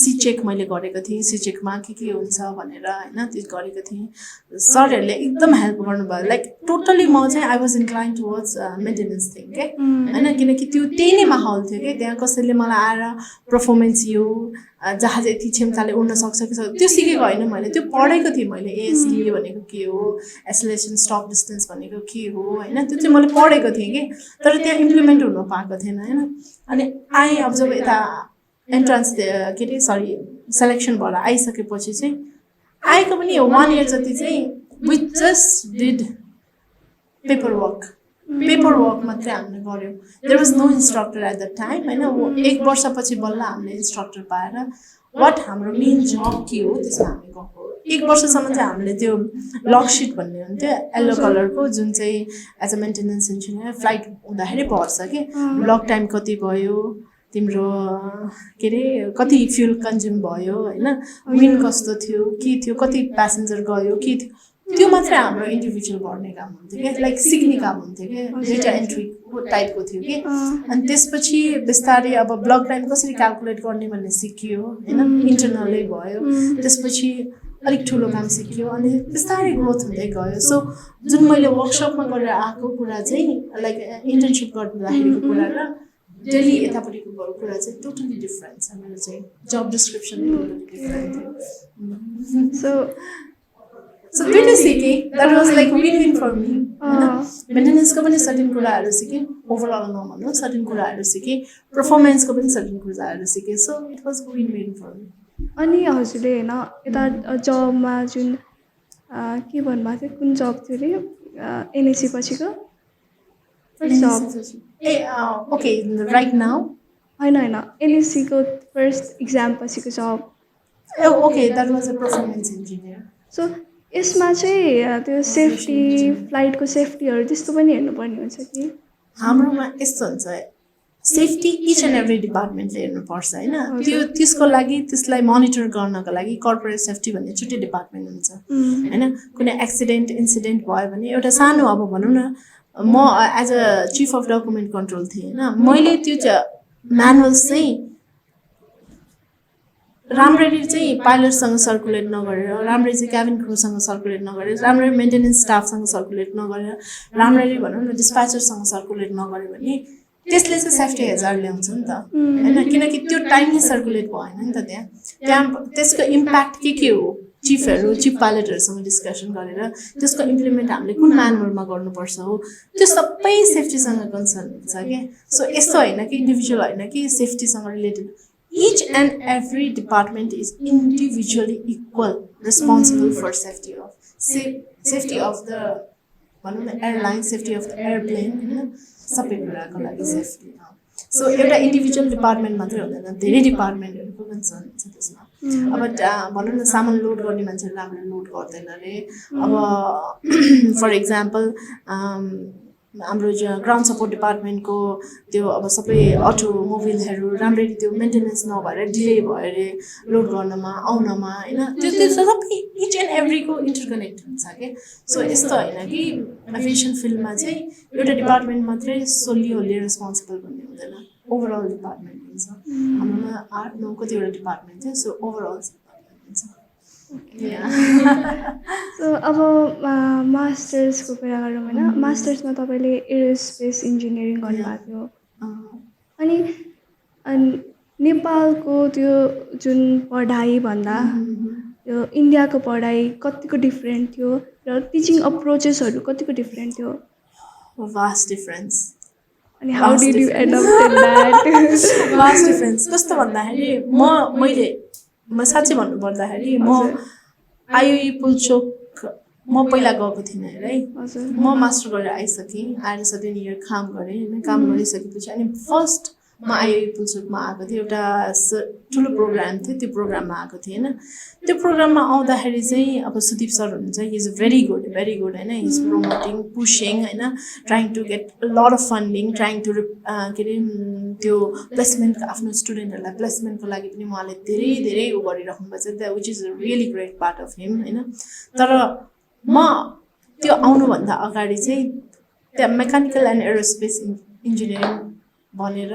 सी चेक मैले गरेको थिएँ, सी चेकमा के हुन्छ भनेर होइन त्यो गरेको थिएँ। सरहरूले एकदम हेल्प गर्नुभयो। लाइक टोटली म चाहिँ I was incline towards maintenance thing के होइन, किनकि त्यो त्यही नै माहौल थियो कि त्यहाँ कसैले मलाई आएर पर्फर्मेन्स यो जहाज यति क्षमताले उड्न सक्छ कि त्यो सिकेको होइन मैले, त्यो पढेको थिएँ मैले। एएसडी भनेको के हो, एसलेसन स्टप डिस्टेन्स भनेको के हो होइन, त्यो चाहिँ मैले पढेको थिएँ कि तर त्यहाँ इम्प्लिमेन्ट हुन पाएको थिएन होइन। अनि अब जब यता एन्ट्रान्स के अरे सरी सेलेक्सन भएर आइसकेपछि चाहिँ आएको पनि 1 इयर जति चाहिँ we just did paper work मात्रै हामीले गऱ्यौँ। There was no instructor at the time होइन। 1 वर्षपछि बल्ल हामीले इन्स्ट्रक्टर पाएर वाट हाम्रो मेन जब के हो त्यसमा हामी गएको। 1 वर्षसम्म चाहिँ हामीले त्यो लक सिट भन्ने हुन्थ्यो येल्लो कलरको, जुन चाहिँ as a maintenance engineer flight हुँदाखेरि पर्छ कि ब्लक टाइम कति भयो तिम्रो के अरे कति फ्युल कन्ज्युम भयो होइन विन्ड कस्तो थियो के थियो कति प्यासेन्जर गयो के थियो त्यो मात्रै हाम्रो इन्डिभिजुअल गर्ने काम हुन्थ्यो क्या लाइक सिक्ने काम हुन्थ्यो क्या डेटा एन्ट्री टाइपको थियो कि अनि त्यसपछि बिस्तारै अब ब्लक टाइम कसरी क्यालकुलेट गर्ने भन्ने सिकियो होइन इन्टरनलै भयो त्यसपछि अलिक ठुलो काम सिक्यो अनि बिस्तारै ग्रोथ हुँदै गयो सो जुन मैले वर्कसपमा गरेर आएको कुरा चाहिँ लाइक इन्टर्नसिप गर्दाखेरिको कुरा र डेली यतापट्टिको कुरा चाहिँ टोटली डिफ्रेन्ट छ मेरो चाहिँ जब डिस्क्रिप्सन टोटली डिफ्रेन्ट थियो सो दुईटै सिकेँ that was like win win for me होइन मेन्टेनेन्सको पनि सर्टेन कुराहरू सिकेँ ओभरअल नभनौँ सर्टेन कुराहरू सिकेँ पर्फर्मेन्सको पनि सर्टेन कुराहरू सिकेँ so it was win win for me अनि हजुरले होइन यता जबमा जुन के भन्नुभएको थियो कुन जब थियो अरे एनएससी पछिको जब ए ओके राइट नाउ होइन एनएससीको फर्स्ट इक्जाम पछिको जब okay that was a performance engineer so यसमा चाहिँ त्यो सेफ्टी फ्लाइटको सेफ्टीहरू त्यस्तो पनि हेर्नुपर्ने हुन्छ कि हाम्रोमा यस्तो हुन्छ सेफ्टी इच एन्ड एभ्री डिपार्टमेन्टले हेर्नुपर्छ होइन त्यो त्यसको लागि त्यसलाई मोनिटर गर्नको लागि कर्पोरेट सेफ्टी भन्ने छुट्टै डिपार्टमेन्ट हुन्छ होइन कुनै एक्सिडेन्ट इन्सिडेन्ट भयो भने एउटा सानो अब भनौँ न म as a chief of document control थिएँ होइन मैले त्यो म्यानुअल्स चाहिँ राम्ररी चाहिँ पाइलटसँग सर्कुलेट नगरेर राम्ररी चाहिँ क्याबिन क्रुसँग सर्कुलेट नगरेर राम्ररी मेन्टेनेन्स स्टाफसँग सर्कुलेट नगरेर राम्ररी भनौँ न डिस्प्याचरसँग सर्कुलेट नगऱ्यो भने त्यसले चाहिँ सेफ्टी हेजार्ड ल्याउँछ नि त होइन किनकि त्यो टाइमली सर्कुलेट भएन नि त त्यहाँ त्यसको इम्प्याक्ट के हो चिफ पाइलटहरूसँग डिस्कसन गरेर त्यसको इम्प्लिमेन्ट हामीले कुन म्यानरमा गर्नुपर्छ हो त्यो सबै सेफ्टीसँग कन्सर्न हुन्छ क्या सो यस्तो होइन कि इन्डिभिजुअल होइन कि सेफ्टीसँग related each and every department is individually equal responsible for safety of the airline safety of the airplane सबै कुराको लागि सेफ्टी सो एउटा इन्डिभिजुअल डिपार्टमेन्ट मात्रै हुँदैन धेरै डिपार्टमेन्टहरूको कन्सर्न हुन्छ त्यसमा अब भनौँ न सामान लोड गर्ने मान्छेले राम्ररी लोड गर्दैन अरे अब फर इक्जाम्पल हाम्रो ग्राउन्ड सपोर्ट डिपार्टमेन्टको त्यो अब सबै अटोमोबिलहरू राम्ररी त्यो मेन्टेनेन्स नभएर डिले भयो अरे लोड गर्नमा आउनमा होइन त्यो सबै इच एन्ड एभ्रीको इन्टरकनेक्ट हुन्छ क्या सो यस्तो होइन कि एभिएसन फिल्डमा चाहिँ एउटा डिपार्टमेन्ट मात्रै सोल्ली रेस्पोन्सिबल भन्ने हुँदैन ओभरअल डिपार्टमेन्ट हुन्छ हाम्रोमा 8-9 कतिवटा डिपार्टमेन्ट थियो सो ओभरअल डिपार्टमेन्ट हुन्छ सो अब मास्टर्सको कुरा गरौँ होइन मास्टर्समा तपाईँले एरोस्पेस इन्जिनियरिङ गर्नुभएको थियो अनि नेपालको त्यो जुन पढाइ भन्दा त्यो इन्डियाको पढाइ कतिको डिफ्रेन्ट थियो र टिचिङ अप्रोचेसहरू कतिको डिफ्रेन्ट थियो वास्ट डिफरेन्स अनि how did you adapted that vast difference कस्तो भन्दाखेरि म साँच्चै भन्नुपर्दाखेरि म आइओई पुल्चोक म पहिला गएको थिइनँ है म मास्टर गरेर आइसकेँ आएर सर्टेन इयर काम गरेँ होइन काम गरिसकेपछि अनि फर्स्ट म आइओई पुल्चोकमा आएको थिएँ एउटा ठुलो प्रोग्राम थियो त्यो प्रोग्राममा आएको थिएँ होइन त्यो प्रोग्राममा आउँदाखेरि चाहिँ अब सुदीप सर हुनुहुन्छ हि इज भेरी गुड होइन हि इज प्रमोटिङ पुसिङ होइन trying to get lot of funding trying to के अरे त्यो प्लेसमेन्टको आफ्नो स्टुडेन्टहरूलाई प्लेसमेन्टको लागि पनि उहाँले धेरै उ गरिराख्नु भएको छ which is a really great part of him होइन तर म त्यो आउनुभन्दा अगाडि चाहिँ त्यहाँ मेकानिकल एन्ड एरोस्पेस इन्जिनियरिङ भनेर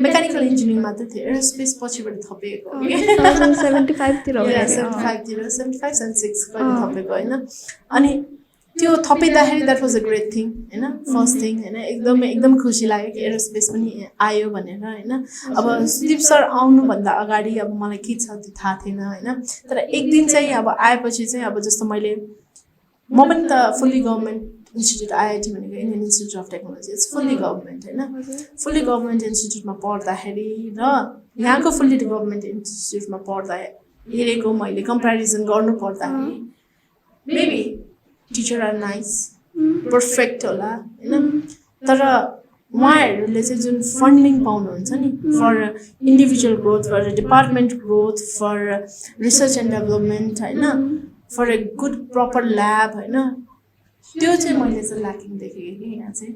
मेकानिकल इन्जिनियरिङ मात्रै थियो एरोस्पेस पछिबाट थपिएको 75 तिर 76 कहिले थपेको होइन अनि त्यो थपिँदाखेरि that was a great thing होइन फर्स्ट थिङ होइन एकदम खुसी लाग्यो कि एरोस्पेस पनि आयो भनेर होइन अब सुदीप सर आउनुभन्दा अगाडि अब मलाई के छ त्यो थाहा थिएन होइन तर एक दिन चाहिँ अब आएपछि चाहिँ अब जस्तो म पनि त फुल्ली गभर्मेन्ट इन्स्टिट्युट आइआइटी भनेको Indian institute of technology it's fully government होइन फुल्ली गभर्मेन्ट इन्स्टिट्युटमा पढ्दाखेरि र यहाँको फुल्ली गभर्मेन्ट इन्स्टिट्युटमा पढ्दा हेरेको मैले कम्पेरिजन गर्नु पर्दाखेरि maybe teacher are nice perfect होला होइन तर उहाँहरूले चाहिँ जुन फन्डिङ पाउनुहुन्छ नि for individual growth for department growth for research and development होइन for a good proper lab होइन त्यो चाहिँ मैले चाहिँ ल्याकिङ देखेँ कि यहाँ चाहिँ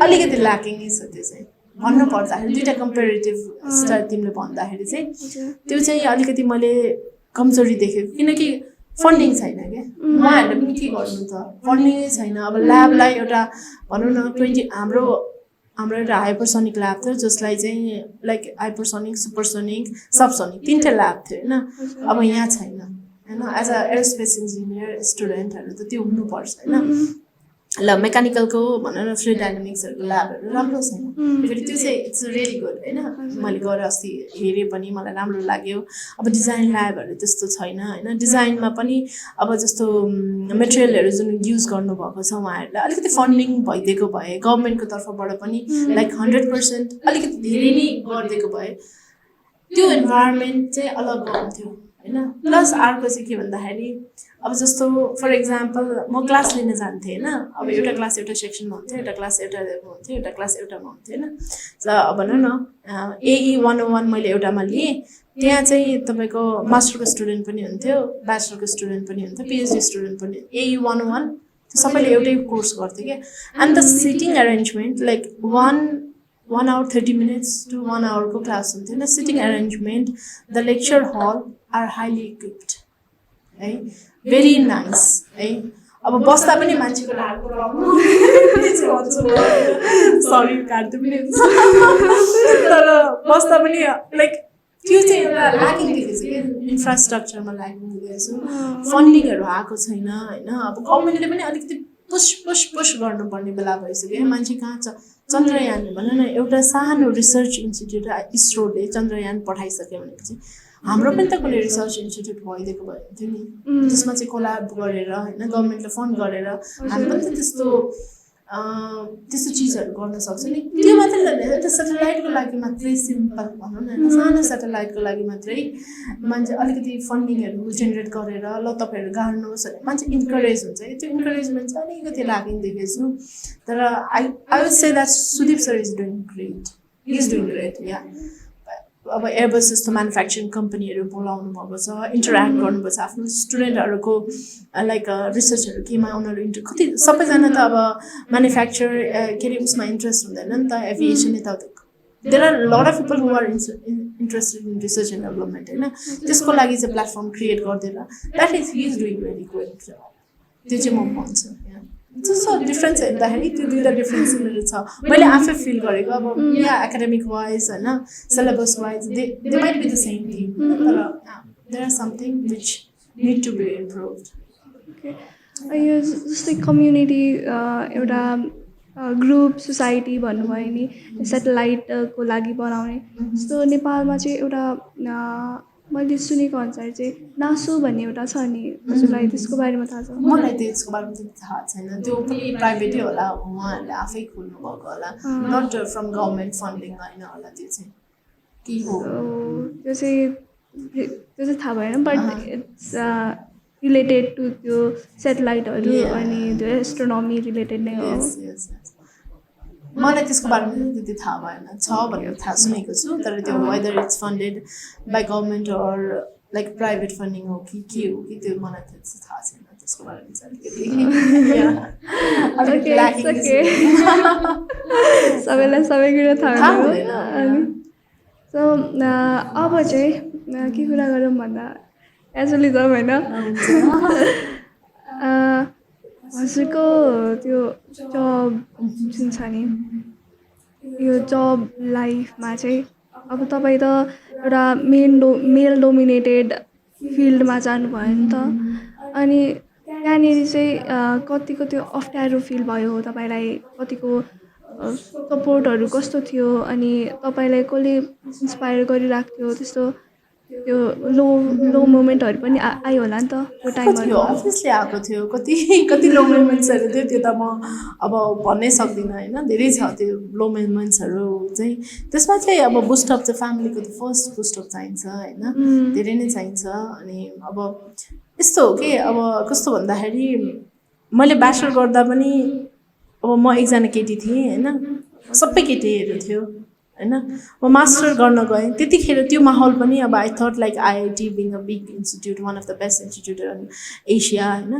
अलिकति ल्याकिङै छ त्यो चाहिँ भन्नु पर्दाखेरि दुईटा कम्पेरिटिभ स्टाइल तिमीले भन्दाखेरि चाहिँ त्यो चाहिँ अलिकति मैले कमजोरी देखेको किनकि फन्डिङ छैन क्या उहाँहरूले पनि के गर्नु त फन्डिङै छैन अब ल्याबलाई एउटा भनौँ न 20 हाम्रो एउटा हाइपरसोनिक ल्याब थियो जसलाई चाहिँ लाइक हाइपरसोनिक सुपरसोनिक सबसोनिक 3टा ल्याब थियो होइन अब यहाँ छैन होइन एज अ एरोस्पेस इन्जिनियर स्टुडेन्टहरू त त्यो हुनुपर्छ होइन ल मेकानिकलको भनौँ न फ्लुइड डाइनामिक्सहरूको ल्याबहरू राम्रो छैन फेरि त्यो चाहिँ इट्स रियली गुड होइन मैले गएर अस्ति हेरेँ पनि मलाई राम्रो लाग्यो अब डिजाइन ल्याबहरू त्यस्तो छैन होइन डिजाइनमा पनि अब जस्तो मेटेरियलहरू जुन युज गर्नुभएको छ उहाँहरूलाई अलिकति फन्डिङ भइदिएको भए गभर्मेन्टको तर्फबाट पनि लाइक 100% अलिकति धेरै नै गरिदिएको भए त्यो इन्भाइरोमेन्ट चाहिँ अलग हुन्थ्यो होइन प्लस अर्को चाहिँ के भन्दाखेरि अब जस्तो फर इक्जाम्पल म क्लास लिन जान्थेँ होइन अब एउटा क्लास एउटा सेक्सनमा हुन्थ्यो एउटा क्लास एउटामा हुन्थ्यो एउटा क्लास एउटामा हुन्थ्यो होइन अब भनौँ न AE 101 मैले एउटामा लिएँ त्यहाँ चाहिँ तपाईँको मास्टरको स्टुडेन्ट पनि हुन्थ्यो ब्याचलरको स्टुडेन्ट पनि हुन्थ्यो PhD स्टुडेन्ट पनि AE 101 त्यो सबैले एउटै कोर्स गर्थ्यो क्या and the sitting arrangement like 1 hour 30 minutes to 1 hour को क्लास हुन्थ्यो होइन sitting arrangement the lecture hall are highly equipped है भेरी नाइस है अब बस्दा पनि मान्छेको सरी काट्दै पनि तर बस्दा पनि लाइक त्यो चाहिँ एउटा ल्याकिङ देखेको छ क्या इन्फ्रास्ट्रक्चरमा ल्याकिङ देखेको छु फन्डिङहरू आएको छैन होइन अब गभर्मेन्टले पनि अलिकति पुस गर्नुपर्ने बेला भइसक्यो मान्छे कहाँ छ चन्द्रयान भनौँ न एउटा सानो रिसर्च इन्स्टिट्युट इसरोले चन्द्रयान पठाइसक्यो भनेपछि हाम्रो पनि त कुनै रिसर्च इन्स्टिट्युट भइदिएको भयो हुन्थ्यो नि त्यसमा चाहिँ कोलाब गरेर होइन गभर्मेन्टले फन्ड गरेर हामी पनि त त्यस्तो चिजहरू गर्न सक्छ नि त्यो मात्रै होइन त्यो सेटेलाइटको लागि मात्रै सिम्पल भनौँ न सानो सेटेलाइटको लागि मात्रै मान्छे अलिकति फन्डिङहरू जेनेरेट गरेर ल तपाईँहरू गाड्नुहोस् भने मान्छे इन्करेज हुन्छ त्यो इन्करेजमेन्ट चाहिँ अलिकति ल्याकिङ देखेको छु तर I would say that Sudeep sir is doing great yeah अब एयरबस जस्तो म्यानुफ्याक्चरिङ कम्पनीहरू बोलाउनु भएको छ इन्टरेक्ट गर्नुपर्छ आफ्नो स्टुडेन्टहरूको लाइक रिसर्चहरू केमा उनीहरू कति सबैजना त अब म्यानुफ्याक्चर के अरे उसमा इन्ट्रेस्ट हुँदैन नि त एभिएसन यताउता there are lot of people who are interested in research and development होइन त्यसको लागि चाहिँ प्लेटफर्म क्रिएट गरिदिएर that is he is doing very good त्यो चाहिँ म भन्छु जस्तो डिफ्रेन्स हेर्दाखेरि त्यो दुईवटा डिफ्रेन्सहरू छ मैले आफै फिल गरेको अब यहाँ एकाडेमिक वाइज होइन syllabus wise they might be the same thing तर there are something which need to be improved यो जस्तै कम्युनिटी एउटा ग्रुप सोसाइटी भन्नुभयो नि सेटेलाइटको लागि बनाउने जस्तो नेपालमा चाहिँ एउटा मैले सुनेको अनुसार चाहिँ नासो भन्ने एउटा छ नि हजुरलाई त्यसको बारेमा थाहा छ मलाई त्यसको बारेमा चाहिँ थाहा छैन त्यो पनि प्राइभेटै होला उहाँहरूले आफै खोल्नु भएको होला नट फ्रम गभर्मेन्ट फन्डिङ होइन होला त्यो चाहिँ के हो त्यो चाहिँ थाहा भएन बट इट्स रिलेटेड टु त्यो सेटेलाइटहरू अनि त्यो एस्ट्रोनोमी रिलेटेड नै हो मलाई त्यसको बारेमा त्यति थाहा भएन छ भनेर थाहा सुनेको छु तर त्यो whether it's funded by government or like private funding हो कि के हो कि त्यो मलाई त्यति थाहा छैन त्यसको बारेमा चाहिँ सबैलाई सबै कुरा थाहा हुँदैन सो अब चाहिँ के कुरा गरौँ भन्दा एजुअलिजम होइन हजुरको त्यो जब जुन छ नि यो जब लाइफमा चाहिँ अब तपाईँ त एउटा मेल डोमिनेटेड फिल्डमा जानुभयो नि त अनि त्यहाँनिर चाहिँ कतिको त्यो अप्ठ्यारो फिल भयो तपाईँलाई कतिको सपोर्टहरू कस्तो थियो अनि तपाईँलाई कसले इन्सपायर गरिरहेको थियो त्यस्तो त्यो लो मोमेन्टहरू पनि आयो होला नि त त्यो टाइमहरू अभियसली आएको थियो कति लो मोमेन्ट्सहरू थियो त्यो त म अब भन्नै सक्दिनँ होइन धेरै छ त्यो लो मोमेन्ट्सहरू चाहिँ त्यसमा चाहिँ अब बुस्टअप चाहिँ फ्यामिलीको त फर्स्ट बुस्टअप चाहिन्छ होइन धेरै नै चाहिन्छ अनि अब यस्तो हो कि अब कस्तो भन्दाखेरि मैले ब्याचलर गर्दा पनि अब म एकजना केटी थिएँ होइन सबै केटीहरू थियो होइन म मास्टर गर्न गएँ त्यतिखेर त्यो माहौल पनि अब I thought like IIT being a big institute one of the best institute in Asia होइन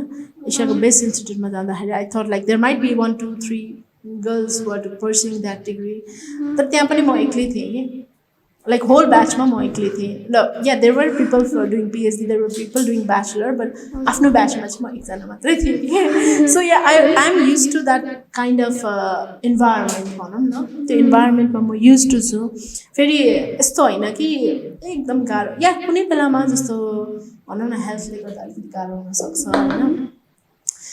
एसियाको बेस्ट इन्स्टिट्युटमा जाँदाखेरि I thought like there might be 1 2 3 girls who are pursuing that degree. तर त्यहाँ पनि म एक्लै थिएँ कि लाइक होल ब्याचमा म एक्लै थिएँ ल yeah there were people for doing PhD there were people doing bachelor but आफ्नो ब्याचमा चाहिँ म एकजना मात्रै थिएँ कि so yeah I am use to that kind of environment भनौँ न त्यो इन्भाइरोमेन्टमा म युज टु छु फेरि यस्तो होइन कि एकदम गाह्रो या कुनै बेलामा जस्तो भनौँ न हेल्थले गर्दा अलिकति गाह्रो हुनसक्छ होइन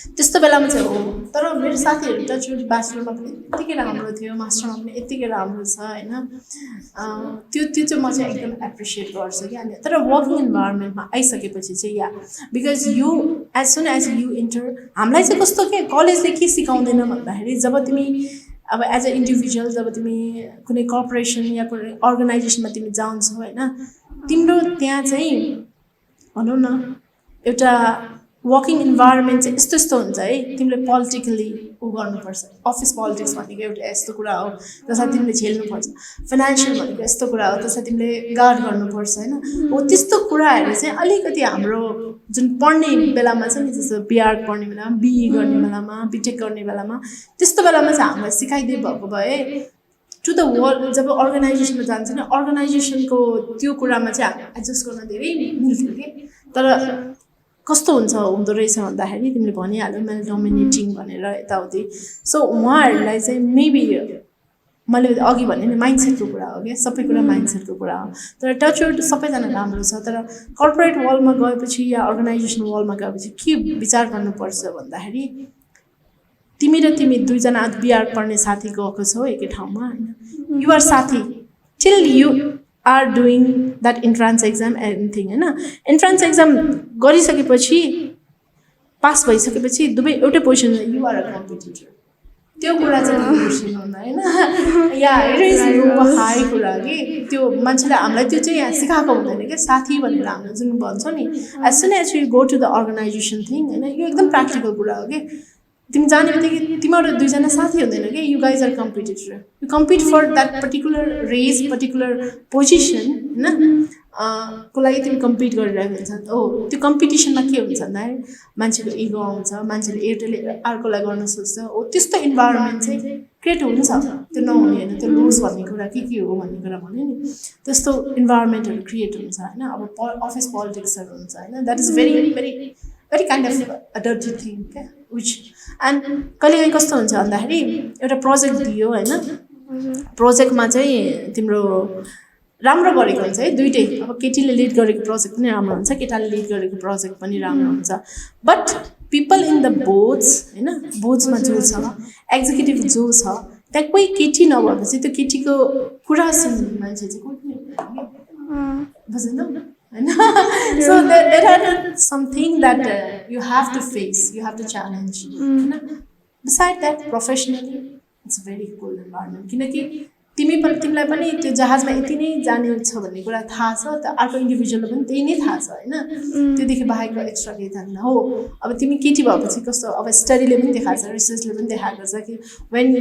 त्यस्तो बेलामा चाहिँ हो तर मेरो साथीहरू टचवुड ब्याचलरमा पनि यत्तिकै राम्रो थियो मास्टरमा पनि यत्तिकै राम्रो छ होइन त्यो त्यो चाहिँ म चाहिँ एकदम एप्रिसिएट गर्छु कि अनि तर वर्किङ इन्भाइरोमेन्टमा आइसकेपछि चाहिँ yeah because you as soon as you enter हामीलाई चाहिँ कस्तो के कलेजले के सिकाउँदैन भन्दाखेरि जब तिमी अब एज अ इन्डिभिजुअल जब तिमी कुनै कर्पोरेसन या कुनै अर्गनाइजेसनमा तिमी जान्छौ होइन तिम्रो त्यहाँ चाहिँ भनौँ न एउटा वर्किङ इन्भाइरोमेन्ट चाहिँ यस्तो यस्तो हुन्छ है तिमीले पोलिटिकली ऊ गर्नुपर्छ अफिस पोलिटिक्स भनेको एउटा यस्तो कुरा हो जसलाई तिमीले झेल्नुपर्छ फाइनेन्सियल भनेको यस्तो कुरा हो त्यसलाई तिमीले गार्ड गर्नुपर्छ होइन हो त्यस्तो कुराहरू चाहिँ अलिकति हाम्रो जुन पढ्ने बेलामा छ नि जस्तो बिआर पढ्ने बेलामा बिई गर्ने बेलामा बिटेक गर्ने बेलामा त्यस्तो बेलामा चाहिँ हामीलाई सिकाइदिए भएको भए टु द वर्ल्ड जब अर्गनाइजेसनमा जान्छ नि अर्गनाइजेसनको त्यो कुरामा चाहिँ हामी एडजस्ट गर्न धेरै मिल्थ्यो कि तर कस्तो हुँदो रहेछ भन्दाखेरि तिमीले भनिहाल्यौ मेल डोमिनेटिङ भनेर यताउति सो उहाँहरूलाई चाहिँ मेबी मैले अघि भने नि माइन्डसेटको कुरा हो क्या सबै कुरा माइन्डसेटको कुरा हो तर टचवुड सबैजना राम्रो छ तर कर्पोरेट वर्ल्डमा गएपछि या अर्गनाइजेसन वर्ल्डमा गएपछि के विचार गर्नुपर्छ भन्दाखेरि तिमी दुईजना बिआर पढ्ने साथी गएको छौ एकै ठाउँमा होइन युआर साथी till you are doing that entrance exam anything होइन इन्ट्रान्स एक्जाम गरिसकेपछि पास भइसकेपछि दुवै एउटै पोजिसनमा युआर अ कम्पिटिटर त्यो कुरा चाहिँ बिर्सिनुहुन्न होइन या इट इज नो हाई कुरा कि त्यो मान्छेले हामीलाई त्यो चाहिँ यहाँ सिकाएको हुँदैन क्या साथी भनेर हामीले जुन भन्छ नि as soon as you go to the organisation thing होइन यो एकदम प्र्याक्टिकल कुरा हो कि तिमी जाने बित्तिकै तिमीहरू दुईजना साथी हुँदैन कि you guys are competitor you compete for that particular race particular position होइन को लागि तिमी कम्पिट गरिरहेको हुन्छ हो त्यो कम्पिटिसनमा के हुन्छ भन्दाखेरि मान्छेको इगो आउँछ मान्छेले एउटाले अर्कोलाई गर्न सोच्छ हो त्यस्तो इन्भाइरोमेन्ट चाहिँ क्रिएट हुन्छ त्यो नहुने होइन त्यो लुज भन्ने कुरा के हो भन्ने कुरा भन्यो नि त्यस्तो इन्भाइरोमेन्टहरू क्रिएट हुन्छ होइन अब अफिस पोलिटिक्सहरू हुन्छ होइन that is very very very kind of a dirty thing क्या विच एन्ड कहिलेकाहीँ कस्तो हुन्छ भन्दाखेरि एउटा प्रोजेक्ट दियो होइन प्रोजेक्टमा चाहिँ तिम्रो राम्रो गरेको हुन्छ है दुइटै अब केटीले लिड गरेको प्रोजेक्ट पनि राम्रो हुन्छ केटाले लिड गरेको प्रोजेक्ट पनि राम्रो हुन्छ but people in the boards होइन बोर्ड्समा जो छ एक्जिक्युटिभ जो छ त्यहाँ कोही केटी नभएपछि त्यो केटीको कुरा सुन्ने मान्छे चाहिँ कोही पनि बुझ्नु होइन so there are something that you have to face you have to challenge होइन beside that professionally it's very cool environment किनकि तिमीलाई पनि त्यो जहाजमा यति नै जाने छ भन्ने कुरा थाहा छ त अर्को इन्डिभिजुअललाई पनि त्यही नै थाहा छ होइन त्योदेखि बाहेकको एक्स्ट्रा केही थाहा छैन हो अब तिमी केटी भएपछि कस्तो अब स्टडीले पनि देखाएको छ रिसर्चले पनि देखाएको छ कि when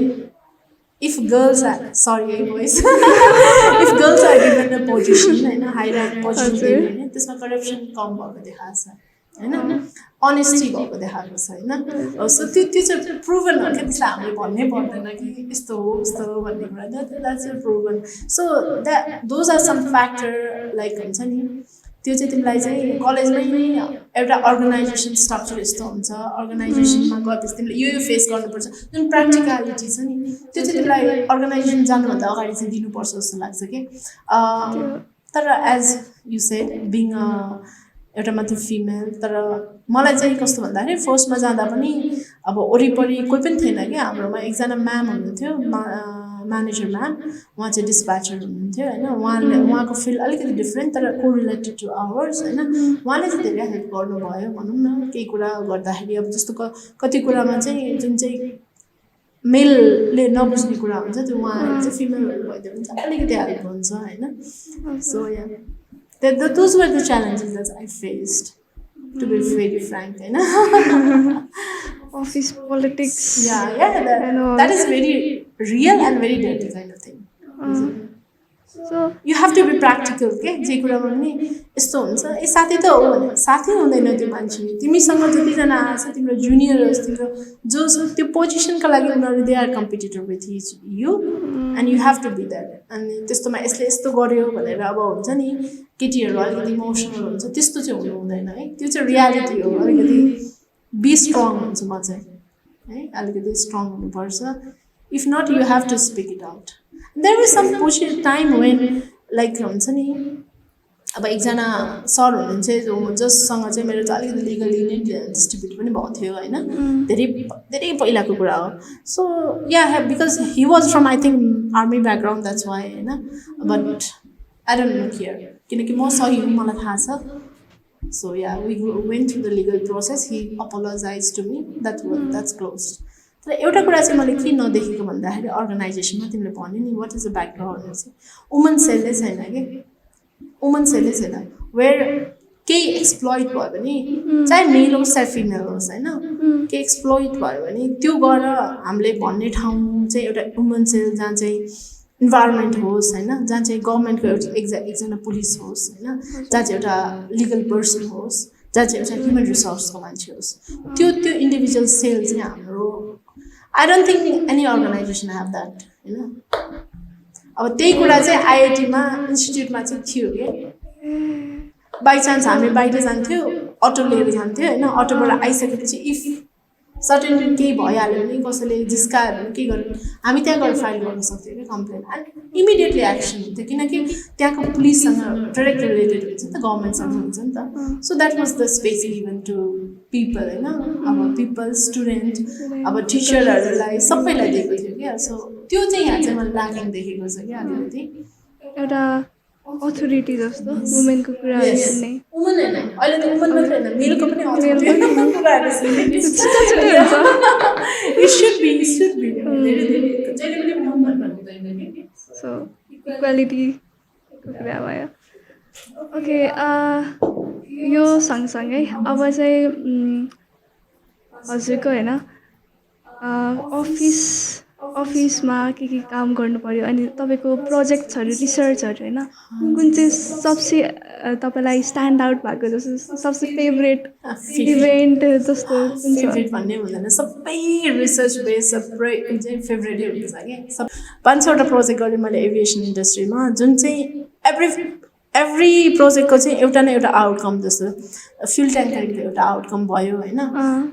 if girls are sorry है boys if girls are given a position होइन हाई ऱ्याङ्क पोजिसन होइन त्यसमा करप्सन कम भएको देखाएको छ होइन अनेस्टी भएको देखाएको छ होइन सो त्यो चाहिँ प्रुभन हो क्या त्यसलाई हामीले भन्नै पर्दैन कि यस्तो हो उस्तो हो भन्ने कुरा that's proven so those are some factor like हुन्छ नि त्यो चाहिँ तिमीलाई चाहिँ कलेजमै नै एउटा अर्गनाइजेसन स्ट्रक्चर यस्तो हुन्छ अर्गनाइजेसनमा गएपछि तिमीले यो फेस गर्नुपर्छ जुन प्र्याक्टिकलिटी छ नि त्यो चाहिँ तिमीलाई अर्गनाइजेसन जानुभन्दा अगाडि चाहिँ दिनुपर्छ जस्तो लाग्छ कि तर एज यु सेड बिङ एउटा मात्र फिमेल तर मलाई चाहिँ कस्तो भन्दाखेरि फर्स्टमा जाँदा पनि अब वरिपरि कोही पनि थिएन कि हाम्रोमा एकजना म्याम हुनुहुन्थ्यो म्यानेजर म्याम उहाँ चाहिँ डिस्प्याचर हुनुहुन्थ्यो होइन उहाँको फिल्ड अलिकति डिफ्रेन्ट तर को रिलेटेड टु आवर्स होइन उहाँले चाहिँ धेरै हेल्प गर्नुभयो भनौँ न केही कुरा गर्दाखेरि अब जस्तो कति कुरामा चाहिँ जुन चाहिँ मेलले नबुझ्ने कुरा हुन्छ त्यो उहाँहरू चाहिँ फिमेलहरू भइदियो भने चाहिँ अलिकति हेल्प हुन्छ होइन so yeah those were the challenges that I faced, to be very frank. Office politics. Yeah, that is very real and very dirty kind of thing. So you have to be practical के जे कुरामा पनि यस्तो हुन्छ ए साथी त हो भने साथी हुँदैन त्यो मान्छे तिमीसँग जतिजना आएछ तिम्रो जुनियर्स तिम्रो जो त्यो पोजिसनका लागि उनीहरू they are competitor with you and you have to be that अनि त्यस्तोमा यसले यस्तो गर्यो भनेर अब हुन्छ नि केटीहरू अलिकति इमोसनल हुन्छ त्यस्तो चाहिँ हुनु हुँदैन है त्यो चाहिँ रियालिटी हो अलिकति बी स्ट्रङ हुन्छ म चाहिँ है अलिकति स्ट्रङ हुनुपर्छ if not you have to speak it out there is some time when like हुन्छ नि अब एकजना सर हुनुहुन्छ जससँग चाहिँ मेरो चाहिँ अलिकति लिगली नै डिस्ट्रिब्युट पनि भएको थियो होइन धेरै धेरै पहिलाको कुरा हो so yeah because he was from I think army background that's why होइन but I don't know care किनकि म सही हुँ मलाई थाहा छ so yeah we went through the legal process he apologize to me that's close तर एउटा कुरा चाहिँ मैले के नदेखेको भन्दाखेरि अर्गनाइजेसनमा तिमीले भन्यो नि वाट इज द ब्याकग्राउन्ड चाहिँ वुमन सेलले छैन कि वुमन सेलले छैन वेयर केही एक्सप्लोइट भयो भने चाहे मेल होस् चाहे फिमेल होस् होइन केही एक्सप्लोइट भयो भने त्यो गएर हामीले भन्ने ठाउँ चाहिँ एउटा वुमन सेल जहाँ चाहिँ इन्भाइरोमेन्ट होस् होइन जहाँ चाहिँ गभर्मेन्टको एउटा एकजना पुलिस होस् होइन जहाँ चाहिँ एउटा लिगल पर्सन होस् जहाँ चाहिँ एउटा ह्युमन रिसोर्सको मान्छे होस् त्यो इन्डिभिजुअल सेल चाहिँ हाम्रो I don't think any organisation have that होइन अब त्यही कुरा चाहिँ आइआइटीमा इन्स्टिट्युटमा चाहिँ थियो कि बाइचान्स हामी बाहिर जान्थ्यो अटो लिएर जान्थ्यो होइन अटोबाट आइसकेपछि इफ सर्टेन केही भइहाल्यो भने कसैले जिस्कायो भने के गर्यो हामी त्यहाँ गएर फाइल गर्न सक्थ्यौँ कि कम्प्लेन एन्ड इमिडिएटली एक्सन हुन्थ्यो किनकि त्यहाँको पुलिससँग डाइरेक्ट रिलेटेड हुन्छ नि त गभर्मेन्टसँग हुन्छ नि त so that was the space given to people होइन अब पिपल स्टुडेन्ट अब टिचरहरूलाई सबैलाई दिएको थियो क्या सो त्यो चाहिँ यहाँ चाहिँ मैले ल्याकिङ देखेको छ क्या अलिकति एउटा अथोरिटी जस्तो वुमेनको कुराहरू सुन्ने वुमन होइन अहिले त वुमन मात्रै होइन मेलको पनि अथोरिटी कुराहरू सुन्ने इट सुड बी धेरै धेरै जहिले पनि वुमन भन्नु हुँदैन कि सो इक्वालिटीको कुरा भयो ओके यो सँगसँगै अब चाहिँ हजुरको होइन अफिसमा के काम गर्नु पर्यो अनि तपाईँको प्रोजेक्ट्सहरू रिसर्चहरू होइन कुन चाहिँ सबसे तपाईँलाई स्ट्यान्ड आउट भएको जस्तो सबसे फेभरेट इभेन्ट जस्तो कुन छ फेभरेट भन्ने हुँदैन सबै रिसर्च बेस सबै चाहिँ फेभरेटै हुन्छ कि सब 5-6वटा प्रोजेक्ट गरेँ मैले एभिएसन इन्डस्ट्रीमा जुन चाहिँ एभ्री प्रोजेक्टको चाहिँ एउटा न एउटा आउटकम जस्तो फ्युल ट्याङ्करिङको एउटा आउटकम भयो होइन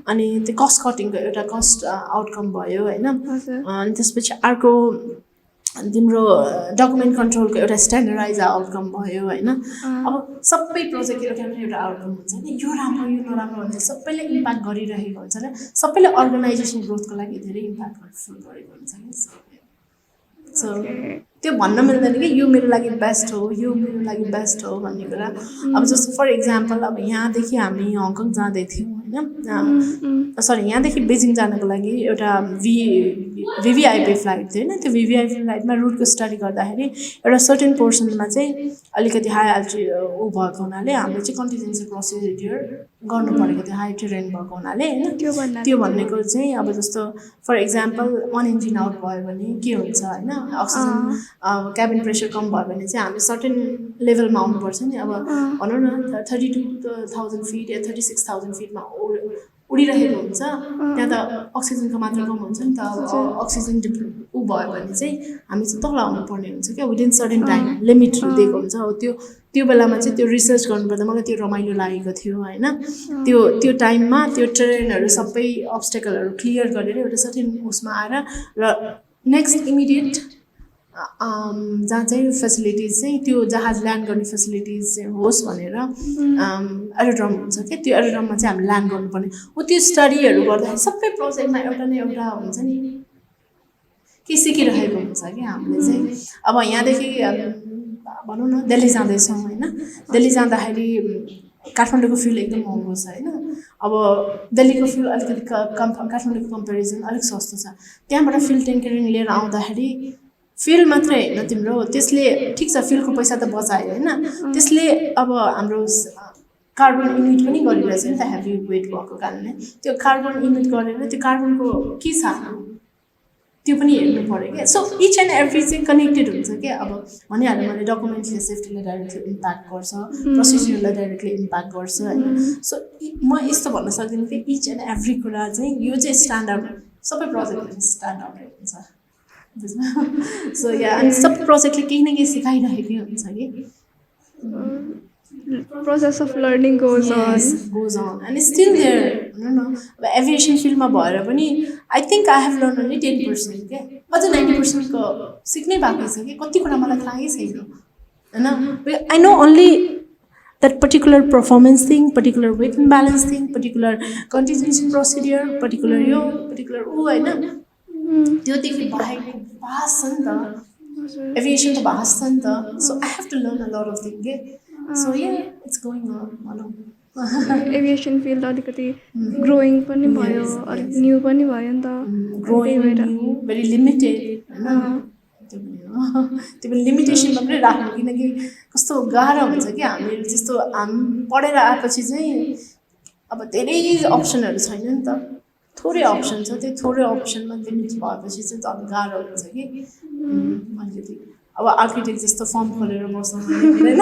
अनि त्यो कस्ट कटिङको एउटा कस्ट आउटकम भयो होइन अनि त्यसपछि अर्को तिम्रो डकुमेन्ट कन्ट्रोलको एउटा स्ट्यान्डर्डाइज आउटकम भयो होइन अब सबै प्रोजेक्ट एउटा न एउटा आउटकम हुन्छ नि यो राम्रो यो नराम्रो भनेर सबैले इम्प्याक्ट गरिरहेको हुन्छ र सबैले अर्गनाइजेसन ग्रोथको लागि धेरै इम्प्याक्ट गरेको हुन्छ नि सो त्यो भन्न मिल्दैन कि यो मेरो लागि बेस्ट हो यो मेरो लागि बेस्ट हो भन्ने कुरा अब जस्तो फर इक्जाम्पल अब यहाँदेखि हामी हङकङ जाँदै थियौँ होइन सरी यहाँदेखि बेजिङ जानको लागि एउटा भिभिआइपी फ्लाइट थियो होइन त्यो भिभिआइपी फ्लाइटमा रुटको स्टडी गर्दाखेरि एउटा सर्टेन पोर्सनमा चाहिँ अलिकति हाई अल्टिट्युड ऊ भएको हुनाले हामीले चाहिँ कन्टिजेन्सी प्रोसिड्युर गर्नु परेको थियो हाई टेरेन भएको हुनाले होइन त्यो भनेको चाहिँ अब जस्तो for example one engine out भयो भने के हुन्छ होइन अक्सिजन क्याबिन प्रेसर कम भयो भने चाहिँ हामी सर्टेन लेभलमा आउनुपर्छ नि अब भनौँ न 32,000 फिट या 36,000 फिटमा उडिरहेको हुन्छ त्यहाँ त अक्सिजनको मात्रा कम हुन्छ नि त अक्सिजन ऊ भयो भने चाहिँ हामी चाहिँ तल आउनु पर्ने हुन्छ क्या विदिन सर्टेन टाइम लिमिटहरू दिएको हुन्छ हो त्यो बेलामा चाहिँ त्यो रिसर्च गर्नुपर्दा मलाई त्यो रमाइलो लागेको थियो होइन त्यो टाइममा त्यो ट्रेनहरू सबै अब्स्टेकलहरू क्लियर गरेर एउटा सर्टेन उसमा आएर र नेक्स्ट इमिडिएट जहाँ चाहिँ फेसिलिटिज चाहिँ त्यो जहाज ल्यान्ड गर्ने फेसिलिटिज चाहिँ होस् भनेर एरोड्रम हुन्छ क्या त्यो एरोड्रममा चाहिँ हामी ल्यान्ड गर्नुपर्ने हो त्यो स्टडीहरू गर्दाखेरि सबै प्रोजेक्टमा एउटा न एउटा हुन्छ नि के सिकिरहेको हुन्छ कि हामीले चाहिँ अब यहाँदेखि भनौँ न दिल्ली जाँदैछौँ होइन दिल्ली जाँदाखेरि काठमाडौँको फ्युल एकदम महँगो छ होइन अब दिल्लीको फ्युल अलिकति काठमाडौँको कम्पेरिजन अलिक सस्तो छ त्यहाँबाट फ्युल ट्याङ्करिङ लिएर आउँदाखेरि फ्युल मात्रै होइन तिम्रो त्यसले ठिक छ फ्युलको पैसा त बचायो होइन त्यसले अब हाम्रो कार्बन इमिट पनि गरिरहेछ नि त हेभी वेट भएको कारणले त्यो कार्बन इमिट गरेर त्यो कार्बनको के छ त्यो पनि हेर्नु पऱ्यो क्या सो इच एन्ड एभ्री चाहिँ कनेक्टेड हुन्छ क्या अब भनिहालेँ मैले डकुमेन्टले सेफ्टीलाई डाइरेक्टली इम्प्याक्ट गर्छ प्रोसिजरलाई डाइरेक्टली इम्प्याक्ट गर्छ होइन सो म यस्तो भन्न सक्दिनँ कि इच एन्ड एभ्री कुरा चाहिँ यो चाहिँ स्ट्यान्डर्ड सबै प्रोजेक्टले स्ट्यान्डर्ड हुन्छ बुझ्नु सो या अनि सबै प्रोजेक्टले केही न केही सिकाइरहेकै हुन्छ कि process of learning goes on. goes on and it's still there भनौँ न अब एभिएसन फिल्डमा भएर पनि I think I have learn only 10% क्या अझ 90% को सिक्नै बाँकी छ कि कति कुरा मलाई थाहै छैन होइन I know only that particular performance thing, particular weight and balance thing, particular contingency procedure, particular particular होइन त्योदेखि बाहेक भाष छ नि त एभिएसन त भाष छ नि त so I have to learn a lot of thing के सो इट्स गोइङ अन भनौँ एभिएसन फिल्ड अलिकति ग्रोइङ पनि भयो अलिक न्यू पनि भयो नि त ग्रोइङ भेरी लिमिटेड होइन त्यो पनि लिमिटेसनमा पनि राख्नु किनकि कस्तो गाह्रो हुन्छ कि हामीहरू जस्तो हामी पढेर आएपछि चाहिँ अब धेरै अप्सनहरू छैन नि त थोरै अप्सन छ त्यो थोरै अप्सनमा लिमिट भएपछि चाहिँ झन् गाह्रो हुन्छ कि अलिकति अब आर्किटेक्ट जस्तो फर्म खोलेर बस्नु हुँदैन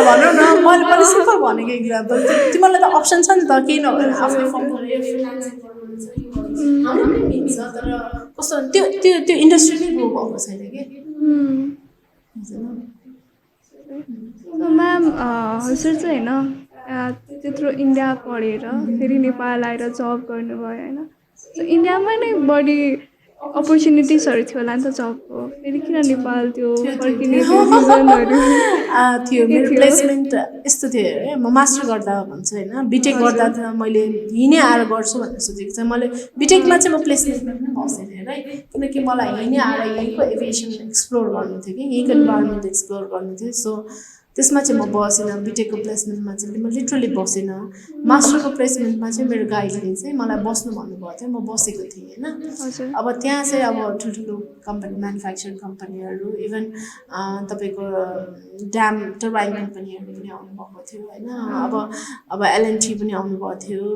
भनौँ न मैले सिम्पल भनेको इक्जाम्पल तिमीलाई त अप्सन छ नि त केही नभएर आफ्नै फर्म खोलेर हाम्रो पनि मिल्छ तर कस्तो त्यो त्यो त्यो इन्डस्ट्री नै ग्रो भएको छैन कि म्याम हजुर चाहिँ होइन त्यत्रो इन्डिया पढेर फेरि नेपाल आएर जब गर्नुभयो होइन सो इन्डियामा नै बढी अपर्च्युनिटिजहरू थियो होला नि त जबको फेरि किन नेपाल त्यो फर्किने रिजनहरू थियो मेरो प्लेसमेन्ट यस्तो थियो अरे म मास्टर गर्दा भन्छु होइन बिटेक गर्दा त मैले यहीँ नै आएर गर्छु भनेर सोचेको चाहिँ मैले बिटेकमा चाहिँ म प्लेसमेन्टमा पनि बसेँ है किनकि मलाई यहीँ नै आएर यहीँको एभिएसन एक्सप्लोर गर्नु थियो कि यहीँको इन्भाइरोमेन्ट एक्सप्लोर गर्नु थियो सो त्यसमा चाहिँ म बसिनँ बिटेकको प्लेसमेन्टमा चाहिँ म लिटरली बसिनँ मास्टरको प्लेसमेन्टमा चाहिँ मेरो गाइडले चाहिँ मलाई बस्नु भन्नुभएको थियो म बसेको थिएँ होइन अब त्यहाँ चाहिँ अब ठुल्ठुलो कम्पनी म्यानुफ्याक्चरिङ कम्पनीहरू इभन तपाईँको ड्याम टर्बाइन कम्पनीहरू पनि आउनुभएको थियो होइन अब एलएनटी पनि आउनुभएको थियो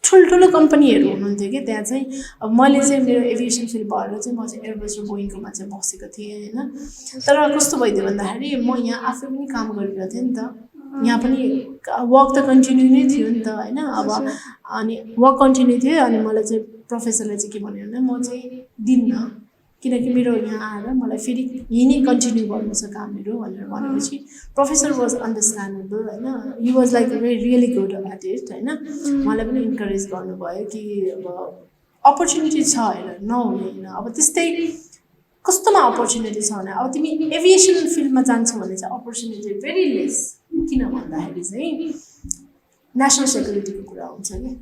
ठुल्ठुलो कम्पनीहरू हुनुहुन्थ्यो कि त्यहाँ चाहिँ अब मैले चाहिँ मेरो एभिएसन फिल्ड भएर चाहिँ म चाहिँ एयरबस र बोइङकोमा चाहिँ बसेको थिएँ होइन तर कस्तो भइदियो भन्दाखेरि म यहाँ आफै पनि काम गरिरहेको थिएँ नि त यहाँ पनि वर्क त कन्टिन्यू नै थियो नि त होइन अब अनि वर्क कन्टिन्यू थियो अनि मलाई चाहिँ प्रोफेसरले चाहिँ के भन्यो भने म चाहिँ दिन्न किनकि मेरो यहाँ आएर मलाई फेरि यहीँ नै कन्टिन्यू गर्नु छ कामहरू भनेर भनेपछि प्रोफेसर वाज अन्डरस्ट्यान्डेबल होइन he was like really good at it होइन मलाई पनि इन्करेज गर्नुभयो कि अब अपर्च्युनिटी छ होइन नहुने होइन अब त्यस्तै कस्तोमा अपर्च्युनिटी छ भने अब तिमी एभिएसन फिल्डमा जान्छौ भने चाहिँ अपर्च्युनिटी भेरी लेस किन भन्दाखेरि चाहिँ नेसनल सेक्युरिटीको कुरा हुन्छ कि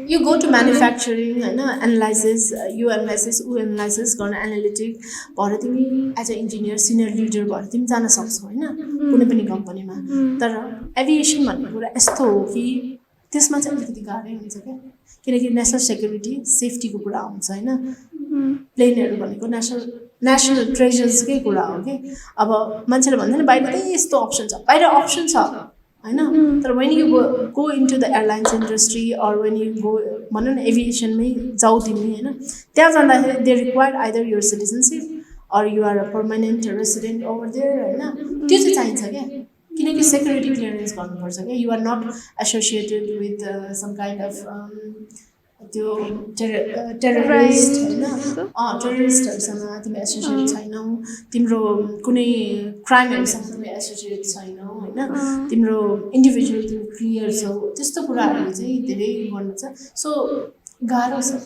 you go to manufacturing होइन एनालाइसिस यो एनालाइसिस ऊ एनालाइसिस गर्न एनालिटिक भएर तिमी as a engineer senior leader भएर तिमी जान सक्छौ होइन कुनै पनि कम्पनीमा तर एभिएसन भन्ने कुरा यस्तो हो कि त्यसमा चाहिँ अलिकति गाह्रै हुन्छ क्या किनकि नेसनल सेक्युरिटी सेफ्टीको कुरा आउँछ होइन प्लेनहरू भनेको नेसनल ट्रेजर्सकै कुरा हो कि अब मान्छेले भन्दैन बाहिर त यस्तो अप्सन छ बाहिर अप्सन छ होइन तर when you go into the airlines industry or when you go भनौँ न एभिएसनमै जाऊ तिमी होइन त्यहाँ जाँदाखेरि they require either your citizenship or you are a permanent resident over there होइन त्यो चाहिँ चाहिन्छ क्या किनकि सेक्युरिटी क्लियरेन्स गर्नुपर्छ क्या you are not associated with some kind of त्यो टेररिस्ट होइन टेररिस्टहरूसँग तिमी एसोसिएट छैनौ तिम्रो कुनै क्राइमहरूसँग तिमी एसोसिएट छैनौ होइन तिम्रो इन्डिभिजुअल तिमी क्लियर छौ त्यस्तो कुराहरू चाहिँ धेरै गर्नु छ सो गाह्रो छ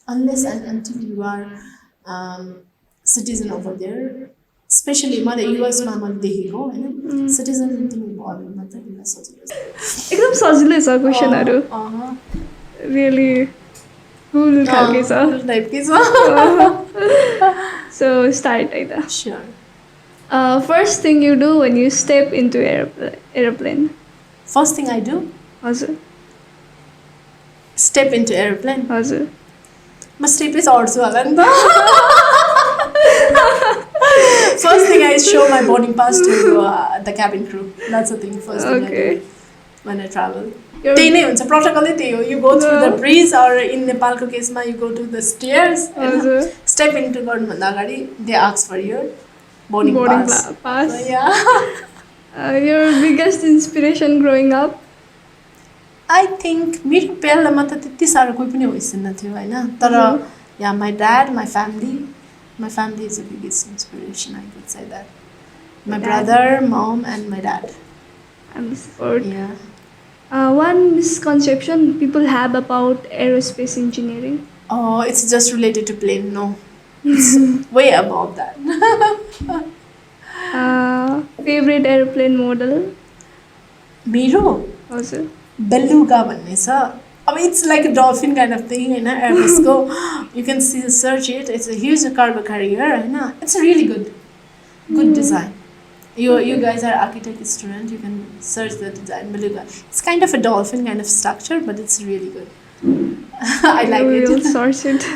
unless and until you are citizen over there specially मैले युएसमा मैले देखेको होइन सिटिजन तिमी भयो भने मात्रै तिमीलाई सजिलो छ एकदम सजिलै छ क्वेसनहरू रियली कुल खालके छ टाइपकै छ सो स्टार्ट है त sure first thing you do when you step into aeroplane first thing I do हजुर स्टेप इन्टु एरोप्लेन हजुर म स्टेपै चढ्छु होला नि त First thing I show my boarding pass to the cabin crew. That's the thing. First thing I do. when I travel. Your- त्यही नै हुन्छ प्रोटोकलै त्यही हो. You go through the No. breeze or in नेपालको केसमा you go to the stairs. हजुर. Step into गर्नुभन्दा अगाडि they ask for your boarding pass. pass. So, yeah. Your biggest inspiration growing up? I think मेरो बेलामा त त्यति साह्रो कोही पनि होइसिन्न थियो हैन. तर yeah, my dad, my family is the biggest inspiration, I could say that. My Dad. brother, mom and my dad. I'm support. Yeah. One misconception people have about aerospace engineering. Oh, it's just related to plane. No. It's way above that. Favorite airplane model? मेरो हजुर. beluga भन्ने छ. I mean, it's like a dolphin kind of thing, you know, Airbus go. You can see, search it. It's a huge cargo carrier, you know. It's a really good design. You guys are architect student. You can search the design beluga. It's kind of a dolphin kind of structure, but it's really good. I like We will it. search it.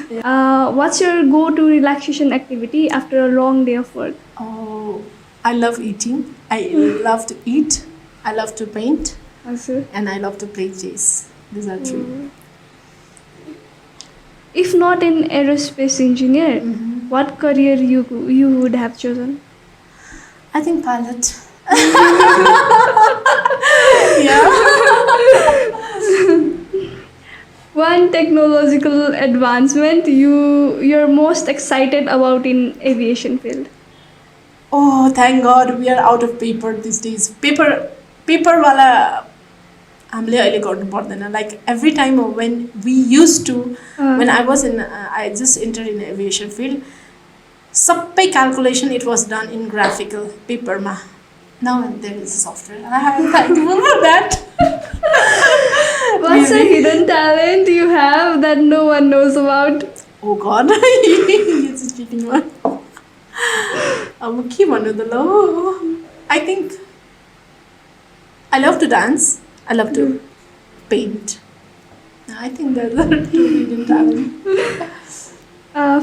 What's your go-to relaxation activity after a long day of work? Oh, I love eating. I love to eat. I love to paint, हजुर. and I love to play chess. These are three. If not an aerospace engineer, what career you would have chosen? I think pilot. Yeah. One technological advancement you're most excited about in aviation field. Oh, thank God we are out of paper these days. Paper wala हामीले अहिले गर्नु पर्दैन. Like every time when we used to, when I was in, I just entered in aviation field. सबै calculation it was done in graphical paper ma. Now there is software. I am thankful for that. What's a hidden talent you have that no one knows about? Oh God, you're just cheating one. अब के भन्नु त ल. I think I love to dance. I love to paint. I think that's a two hidden talent.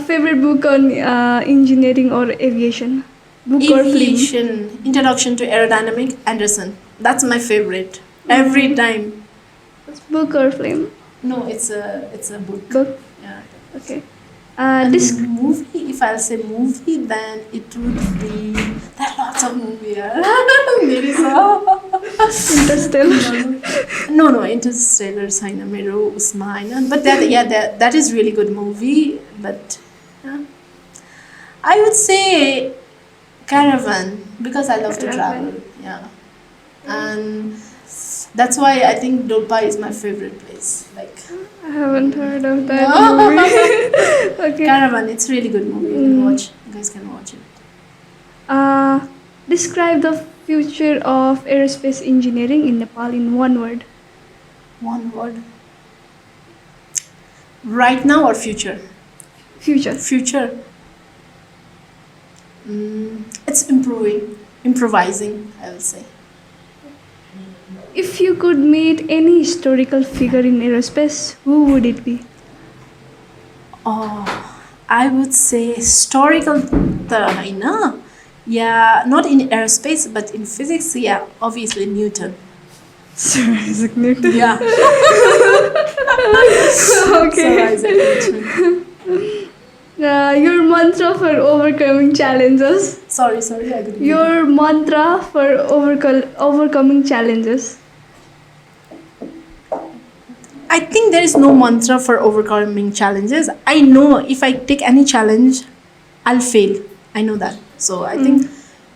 Favorite book on engineering or aviation? Book or film? Aviation, Introduction to Aerodynamic, Anderson. That's my favorite. Every time. Book or film? No, it's a book. Book. Yeah. Okay. And movie, if I'll say movie, then it would be, there are lots of movies. There is Interstellar. No, Interstellar छैन मेरो उसमा हैन. But that is really good movie. But yeah. I would say Caravan because I love to Caravan. travel. Yeah. And that's why I think Dolpa is my favorite place. Like I haven't heard of that movie. Okay. Caravan, it's really good movie. You can watch. You guys can watch it. Describe the future of aerospace engineering in Nepal in one word. One word. Right now or future? Future. Future. It's improvising, I will say. If you could meet any historical figure in aerospace, who would it be? Oh, I would say historical the हैन. Yeah, not in aerospace but in physics. Yeah, obviously Newton. Sir Isaac Newton. Yeah. Okay. Sir Isaac Newton. Your mantra for overcoming challenges. Sorry, I couldn't. Your mantra for overcoming challenges. I think there is no mantra for overcoming challenges. I know if I take any challenge, I'll fail. I know that. So I think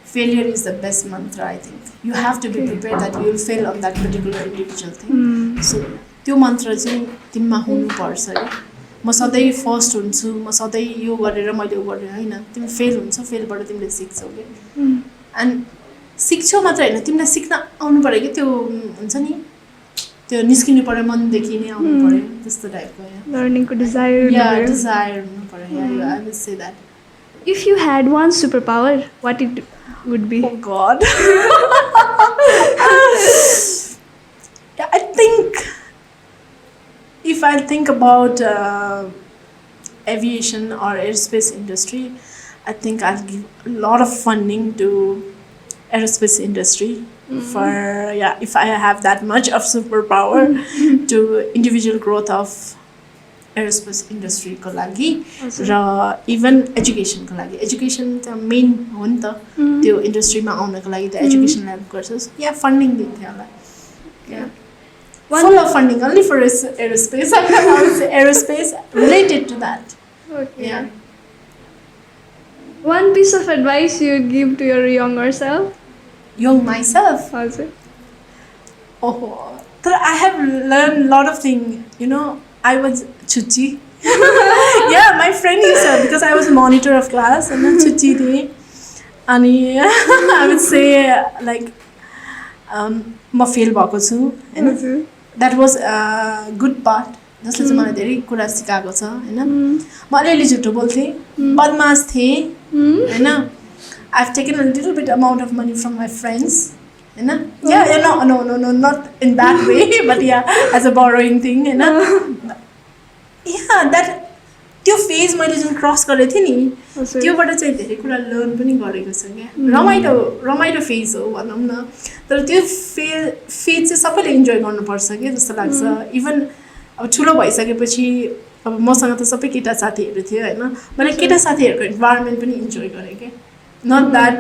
failure is the best mantra, I think. You have to be prepared that you will fail on that particular individual thing. So त्यो मन्त्र चाहिँ तिमीमा हुनुपर्छ है. म सधैँ first हुन्छु, म सधैँ यो गरेर मैले गरेँ हैन. तिमी फेल हुन्छ, फेलबाट तिमीले सिक्छौ के. एन्ड सिक्छौ मात्र हैन, तिमीलाई सिक्न आउनु पर्यो के त्यो हुन्छ नि. त्यो निस्किनु पर्यो मनदेखि नै आउनु पर्यो त्यस्तो टाइपको या. Learning को desire. Yeah, desire हुनु पर्यो. Yeah, I will say that. If you had one superpower, what it would be? Oh God. Yeah, I think if I think about aviation or aerospace industry, I think I'll give a lot of funding to aerospace industry for if I have that much of superpower to individual growth of aerospace industry को लागि र even education को लागि education त main हो नि त त्यो इन्डस्ट्रीमा आउनको लागि त एजुकेसन हेल्प गर्छ या फन्डिङ दिन्थ्यो होला full of funding only for aerospace. I would say aerospace related to that. Okay. Yeah. One piece of advice you would give to your younger self? Young myself. Also. Oh, but I have learned a lot of things. You know, I was chuchi. Yeah, my friend is because I was a monitor of class and then chuchi thi. And I would say like म fail भएको छु हैन that was a good part जसले चाहिँ मलाई धेरै कुरा सिकाएको छ हैन म अलिअलि झुटो बोल्थे बदमाश थिए हैन I've taken a little bit amount of money from my friends हैन no not in that way but yeah as a borrowing thing हैन yeah that त्यो फेज मैले जुन क्रस गरेको थिएँ नि त्योबाट चाहिँ धेरै कुरा लर्न पनि गरेको छु क्या रमाइलो फेज हो भनौँ न तर त्यो फेज चाहिँ सबैले इन्जोय गर्नुपर्छ क्या जस्तो लाग्छ इभन अब ठुलो भइसकेपछि अब मसँग त सबै केटा साथीहरू थियो हैन मैले केटा साथीहरूको इन्भाइरोमेन्ट पनि इन्जोय गरेँ क्या नट द्याट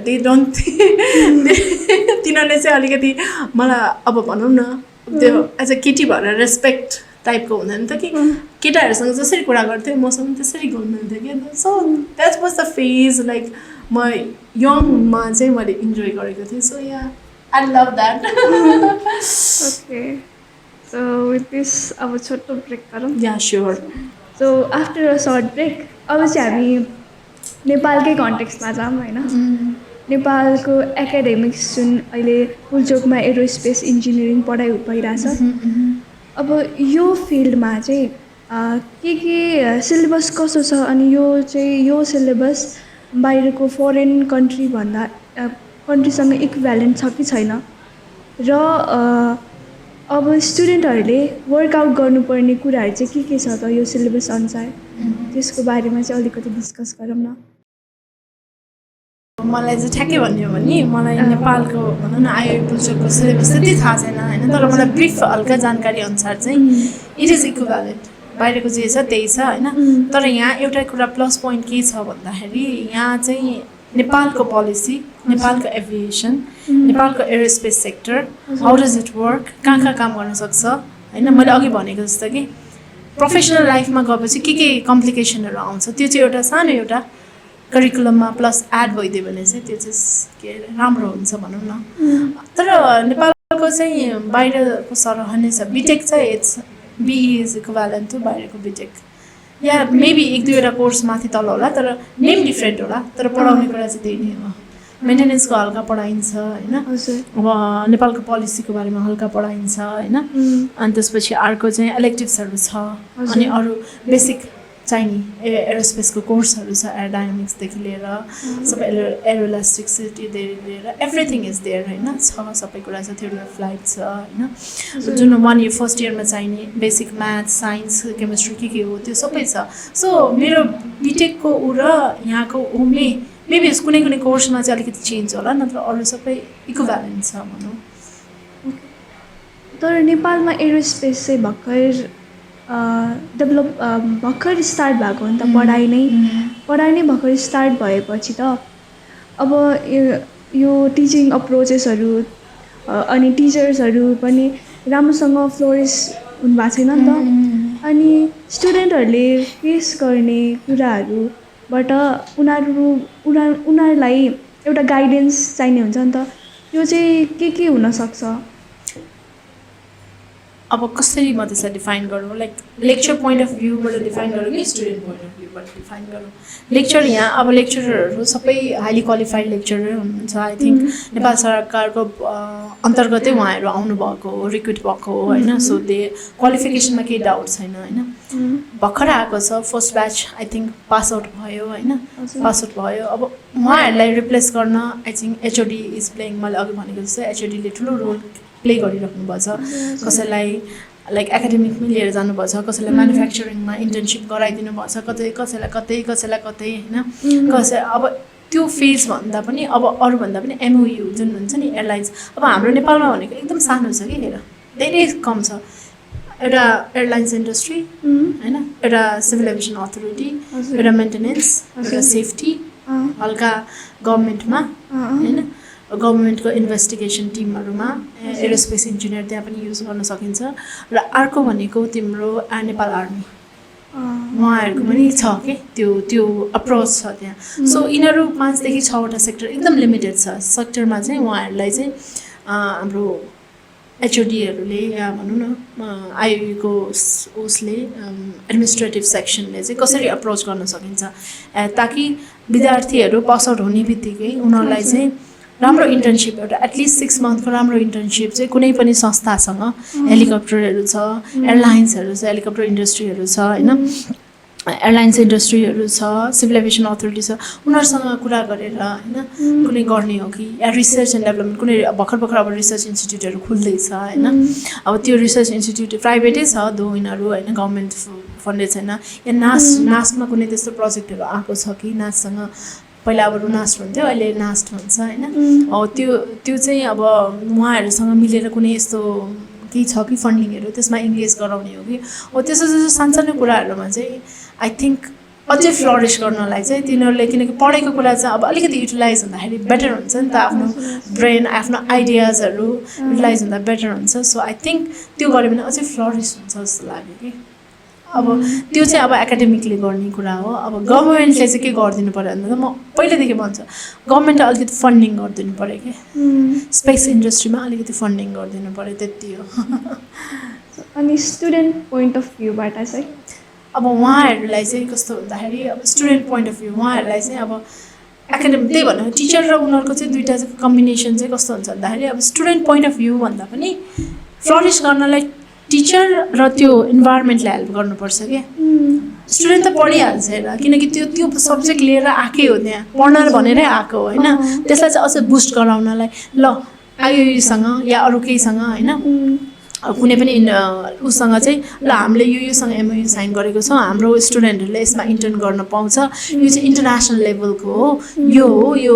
दे डोन्ट तिनीहरूले चाहिँ अलिकति मलाई अब भनौँ न त्यो एज अ केटी भएर रेस्पेक्ट टाइपको हुँदैन त कि केटाहरूसँग जसरी कुरा गर्थेँ मसँग त्यसरी गर्नुहुन्थ्यो क्या so that was the phase like म यङमा चाहिँ मैले इन्जोय गरेको थिएँ so yeah I love that Okay. So with this, अब छोटो ब्रेक गरौँ. या sure So after a short break, अब चाहिँ हामी नेपालकै कन्टेक्स्टमा जाऊँ होइन. नेपालको एकाडेमिक्स जुन अहिले पुल्चोकमा एरोस्पेस इन्जिनियरिङ पढाइ भइरहेछ. अब यो फिल्डमा चाहिँ के सिलेबस कसो छ अनि यो सिलेबस बाहिरको फरेन कन्ट्रीभन्दा कन्ट्रीसँग इक्भ्यालेन्ट छ कि छैन र अब स्टुडेन्टहरूले वर्कआउट गर्नुपर्ने कुराहरू चाहिँ के छ त यो सिलेबस अनुसार त्यसको बारेमा चाहिँ अलिकति डिस्कस गरौँ न. मलाई चाहिँ ठ्याक्कै भन्यो भने मलाई नेपालको भनौँ न आइआइटी पुल्चोकको सिलेबस त्यति थाहा छैन होइन तर मलाई ब्रिफ हल्का जानकारी अनुसार चाहिँ इट इज इक्विभ्यालेन्ट बाहिरको जे छ त्यही छ होइन तर यहाँ एउटा कुरा प्लस पोइन्ट के छ भन्दाखेरि यहाँ चाहिँ नेपालको पोलिसी नेपालको एभिएसन नेपालको aerospace sector how does it work कहाँ काम गर्न सक्छ होइन मैले अघि भनेको जस्तो कि प्रोफेसनल लाइफमा गएपछि के कम्प्लिकेसनहरू आउँछ त्यो चाहिँ एउटा सानो एउटा करिकुलममा प्लस एड भइदियो भने चाहिँ त्यो चाहिँ के राम्रो हुन्छ भनौँ न तर नेपालको चाहिँ बाहिरको सरहने छ बिटेक चाहिँ it's BE is equivalent to बाहिरको बिटेक या मेबी एक दुईवटा कोर्स माथि तल होला तर नेम डिफ्रेन्ट होला तर पढाउने कुरा चाहिँ त्यही नै हो मेन्टेनेन्सको हल्का पढाइन्छ होइन अब नेपालको पोलिसीको बारेमा हल्का पढाइन्छ होइन अनि त्यसपछि अर्को चाहिँ इलेक्टिभ्सहरू छ अनि अरू बेसिक चाहिने एरोस्पेसको कोर्सहरू छ एरोडाइनामिक्सदेखि लिएर सबै एरोइलास्टिसिटीदेखि लिएर एभ्रिथिङ इज देयर होइन छ सबै कुरा छ थ्योरी अफ फ्लाइट छ होइन जुन 1 इयर फर्स्ट इयरमा चाहिने बेसिक म्याथ साइन्स केमिस्ट्री के हो त्यो सबै छ सो मेरो बिटेकको ऊ र यहाँको ऊले मेबी कुनै कोर्समा चाहिँ अलिकति चेन्ज होला नत्र अरू सबै इक्विभ्यालेन्ट छ भनौँ. तर नेपालमा एरोस्पेस चाहिँ भर्खर डेभलप भर्खर स्टार्ट भएको हो नि त पढाइ नै भर्खर स्टार्ट भएपछि त अब यो टिचिङ अप्रोचेसहरू अनि टिचर्सहरू पनि राम्रोसँग फ्लोरिस हुनुभएको छैन नि त अनि स्टुडेन्टहरूले फेस गर्ने कुराहरूबाट उनीहरूलाई एउटा गाइडेन्स चाहिने हुन्छ नि त यो चाहिँ के हुनसक्छ अब कसरी म त्यसलाई डिफाइन गरौँ लाइक लेक्चर पोइन्ट अफ भ्यूबाट डिफाइन गरौँ कि स्टुडेन्ट पोइन्ट अफ भ्यूबाट डिफाइन गरौँ लेक्चर यहाँ अब लेक्चररहरू सबै हाइली क्वालिफाइड लेक्चरर हुनुहुन्छ आई थिङ्क नेपाल सरकारको अन्तर्गतै उहाँहरू आउनुभएको हो रिक्रुट भएको हो होइन सो दे क्वालिफिकेसनमा केही डाउट छैन होइन भर्खर आएको छ first batch I think pass out भयो होइन पास आउट भयो अब उहाँहरूलाई रिप्लेस गर्न I think HOD is playing मैले अघि भनेको जस्तो एचओडीले ठुलो रोल प्ले गरिराख्नु छ कसैलाई लाइक एकाडेमिकमै लिएर जानुपर्छ कसैलाई म्यानुफ्याक्चरिङमा इन्टर्नसिप गराइदिनु भएको छ कसैलाई कतै होइन कसै अब त्यो फेज भन्दा पनि अब अरूभन्दा पनि MOU जुन हुन्छ नि एयरलाइन्स अब हाम्रो नेपालमा भनेको एकदम सानो छ कि हेर धेरै कम छ एउटा एयरलाइन्स इन्डस्ट्री हैन एउटा सिभिल एभिएसन अथोरिटी एउटा मेन्टेनेन्स एउटा सेफ्टी हल्का गभर्नमेन्टमा हैन गभर्नमेन्टको इन्भेस्टिगेसन टिमहरुमा एरोस्पेस इन्जिनियर त्यहाँ पनि युज गर्न सकिन्छ र अर्को भनेको तिम्रो नेपाल आर्मी उहाँहरूको पनि छ के त्यो अप्रोच छ त्यहाँ सो यिनीहरू 5 देखि 6 वटा सेक्टर एकदम लिमिटेड छ सेक्टरमा चाहिँ उहाँहरूलाई चाहिँ हाम्रो HODहरूले या भनौँ न IOU को उसले एडमिनिस्ट्रेटिभ सेक्सनले चाहिँ कसरी अप्रोच गर्न सकिन्छ ताकि विद्यार्थीहरू पास आउट हुने बित्तिकै उनीहरूलाई चाहिँ राम्रो इन्टर्नसिप एउटा एटलिस्ट 6 मन्थको राम्रो इन्टर्नसिप चाहिँ कुनै पनि संस्थासँग हेलिकप्टरहरू छ एयरलाइन्सहरू छ हेलिकप्टर इन्डस्ट्रीहरू छ हैन एयरलाइन्स इन्डस्ट्रीहरू छ सिभिल एभिएसन अथोरिटी छ उनीहरूसँग कुरा गरेर हैन कुनै गर्ने हो कि या रिसर्च एन्ड डेभलपमेन्ट कुनै भर्खर अब रिसर्च इन्स्टिट्युटहरू खुल्दैछ हैन अब त्यो रिसर्च इन्स्टिट्युट प्राइभेटै छ दो यिनीहरू हैन गभर्नमेन्ट फन्डेड छैन या नास्टमा कुनै त्यस्तो प्रोजेक्टहरू आएको छ कि नास्टसँग पहिला अब रुनास्ट भन्थ्यो अहिले नास्ट भन्छ हैन त्यो चाहिँ अब उहाँहरूसँग मिलेर कुनै यस्तो केही छ कि फन्डिङहरू त्यसमा इन्गेज गराउने हो कि हो त्यस्तो सानसानो कुराहरूमा चाहिँ आई थिङ्क अझै फ्लरिस गर्नलाई चाहिँ तिनीहरूले किनकि पढेको कुरा चाहिँ अब अलिकति युटिलाइज हुँदाखेरि बेटर हुन्छ नि त आफ्नो ब्रेन आफ्नो आइडियाजहरू युटिलाइज हुँदा बेटर हुन्छ सो आई थिङ्क त्यो गऱ्यो भने अझै फ्लरिस हुन्छ जस्तो लाग्यो कि अब त्यो चाहिँ अब एकाडेमिकली गर्ने कुरा हो अब गभर्नमेन्टले चाहिँ के गरिदिनु पर्यो भन्दा म पहिल्यैदेखि भन्छु गभर्नमेन्टले अलिकति फन्डिङ गरिदिनु पर्यो कि स्पेस इन्डस्ट्रीमा अलिकति फन्डिङ गरिदिनु पर्यो त्यति हो अनि स्टुडेन्ट पोइन्ट अफ भ्यूबाट चाहिँ अब उहाँहरूलाई चाहिँ कस्तो भन्दाखेरि अब स्टुडेन्ट पोइन्ट अफ भ्यू उहाँहरूलाई चाहिँ अब एकाडेमिक त्यही भन्नु टिचर र उनीहरूको चाहिँ दुईवटा चाहिँ कम्बिनेसन चाहिँ कस्तो हुन्छ भन्दाखेरि अब स्टुडेन्ट पोइन्ट अफ भ्यू भन्दा पनि फ्लरिस गर्नलाई टिचर र त्यो इन्भाइरोमेन्टले हेल्प गर्नुपर्छ क्या स्टुडेन्ट त पढिहाल्छ होइन किनकि त्यो सब्जेक्ट लिएर आएकै हो त्यहाँ पढ्न भनेरै आएको हो होइन त्यसलाई चाहिँ अझै बुस्ट गराउनलाई ल IOUसँग या अरू केहीसँग होइन कुनै पनि उसँग चाहिँ ल हामीले योसँग MOU साइन गरेको छौँ हाम्रो स्टुडेन्टहरूले यसमा इन्टर्न गर्न पाउँछ यो चाहिँ इन्टरनेसनल लेभलको हो यो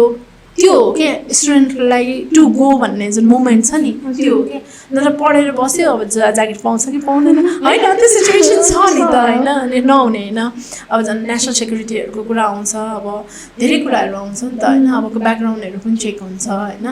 त्यो हो क्या स्टुडेन्टलाई टु गो भन्ने जुन मोमेन्ट छ नि त्यो हो क्या नत्र पढेर बस्यो अब ज्याकेट पाउँछ कि पाउँदैन होइन त्यो सिचुएसन छ नि त होइन अनि नहुने होइन अब झन् नेसनल सेक्युरिटीहरूको कुरा आउँछ अब धेरै कुराहरू आउँछ नि त होइन अबको ब्याकग्राउन्डहरू पनि चेक हुन्छ होइन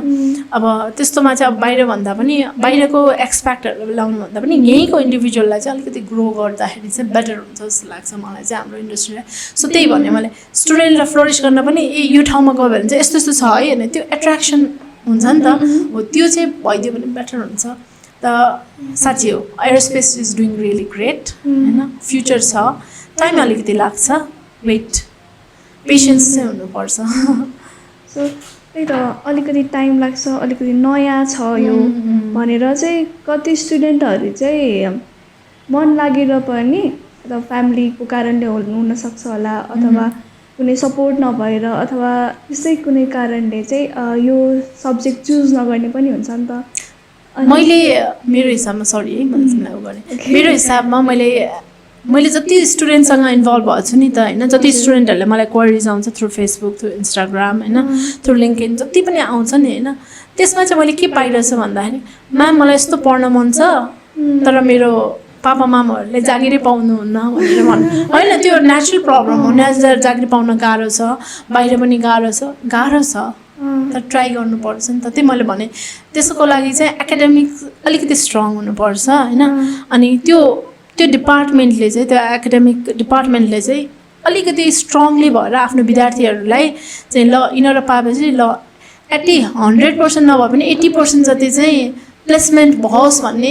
अब त्यस्तोमा चाहिँ अब बाहिरभन्दा पनि बाहिरको एक्सपेक्टहरू ल्याउनुभन्दा पनि यहीँको इन्डिभिजुअललाई चाहिँ अलिकति ग्रो गर्दाखेरि चाहिँ बेटर हुन्छ जस्तो लाग्छ मलाई चाहिँ हाम्रो इन्डस्ट्रीलाई सो त्यही भन्यो मैले स्टुडेन्टलाई फ्लोरिस गर्न पनि यो ठाउँमा गयो भने चाहिँ यस्तो छ है होइन त्यो एट्र्याक्सन हुन्छ नि त हो त्यो चाहिँ भइदियो भने बेटर हुन्छ त साँच्चै हो aerospace is doing really great होइन फ्युचर छ टाइम अलिकति लाग्छ वेट पेसेन्स चाहिँ हुनुपर्छ सो त्यही त अलिकति टाइम लाग्छ अलिकति नयाँ छ यो भनेर चाहिँ कति स्टुडेन्टहरू चाहिँ मन लागेर पनि अथवा फ्यामिलीको कारणले हुनसक्छ होला अथवा कुनै सपोर्ट नभएर अथवा त्यसै कुनै कारणले चाहिँ यो सब्जेक्ट चुज नगर्ने पनि हुन्छ नि त मैले मेरो हिसाबमा सरी है मैले तिमीलाई गरेँ मेरो हिसाबमा मैले जति स्टुडेन्टसँग इन्भल्भ भएको छु नि त होइन जति स्टुडेन्टहरूले मलाई क्वेरिज आउँछ थ्रु फेसबुक थ्रु इन्स्टाग्राम होइन थ्रु लिङ्कइन जति पनि आउँछ नि होइन त्यसमा चाहिँ मैले के पाइरहेछु भन्दाखेरि म्याम मलाई यस्तो पढ्न मन छ तर मेरो पापा मामाहरूले जागिरै पाउनुहुन्न भनेर भन्नु होइन त्यो नेचुरल प्रब्लम हो जागिर पाउन गाह्रो छ बाहिर पनि गाह्रो छ तर ट्राई गर्नुपर्छ नि त त्यही मैले भने त्यसको लागि चाहिँ एकाडेमिक अलिकति स्ट्रङ हुनुपर्छ होइन अनि त्यो डिपार्टमेन्टले चाहिँ त्यो एकाडेमिक डिपार्टमेन्टले चाहिँ अलिकति स्ट्रङली भएर आफ्नो विद्यार्थीहरूलाई चाहिँ ल यिनीहरू पाएपछि ल एट्टी 100% नभए पनि 80% जति चाहिँ प्लेसमेन्ट होस् भन्ने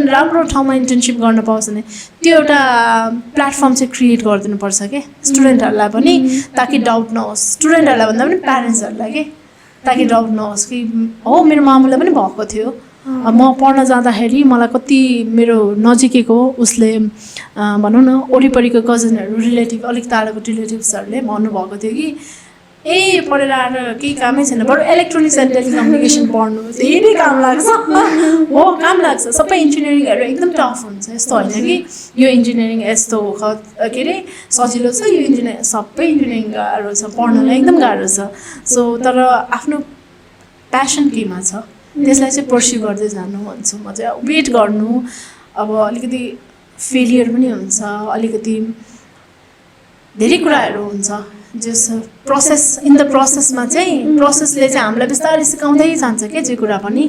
राम्रो ठाउँमा इन्टर्नसिप गर्न पाओस् भने त्यो एउटा प्लेटफर्म चाहिँ क्रिएट गरिदिनुपर्छ के स्टुडेन्टहरूलाई पनि ताकि डाउट नहोस् स्टुडेन्टहरूलाई भन्दा पनि प्यारेन्ट्सहरूलाई के ताकि डाउट नहोस् कि हो मेरो मामुलाई पनि भएको थियो म पढ्न जाँदाखेरि मलाई कति मेरो नजिकैको उसले भनौँ न वरिपरिको कजनहरू रिलेटिभ अलिक टाढाको रिलेटिभ्सहरूले भन्नुभएको थियो कि पढेर आएर केही कामै छैन बरु इलेक्ट्रोनिक्स एन्ड टेलिकम्युनिकेसन पढ्नु धेरै काम लाग्छ हो काम लाग्छ सबै इन्जिनियरिङहरू एकदम टफ हुन्छ यस्तो होइन कि यो इन्जिनियरिङ यस्तो के अरे सजिलो छ यो इन्जिनियरिङ सबै इन्जिनियरिङ गाह्रो छ पढ्नलाई एकदम गाह्रो छ सो तर आफ्नो प्यासन केमा छ त्यसलाई चाहिँ पर्स्यु गर्दै जानु भन्छु म चाहिँ वेट गर्नु अब अलिकति फेलियर पनि हुन्छ अलिकति धेरै कुराहरू हुन्छ जस प्रोसेस इन द प्रोसेसमा चाहिँ प्रोसेसले चाहिँ हामीलाई बिस्तारै सिकाउँदै जान्छ क्या जे कुरा पनि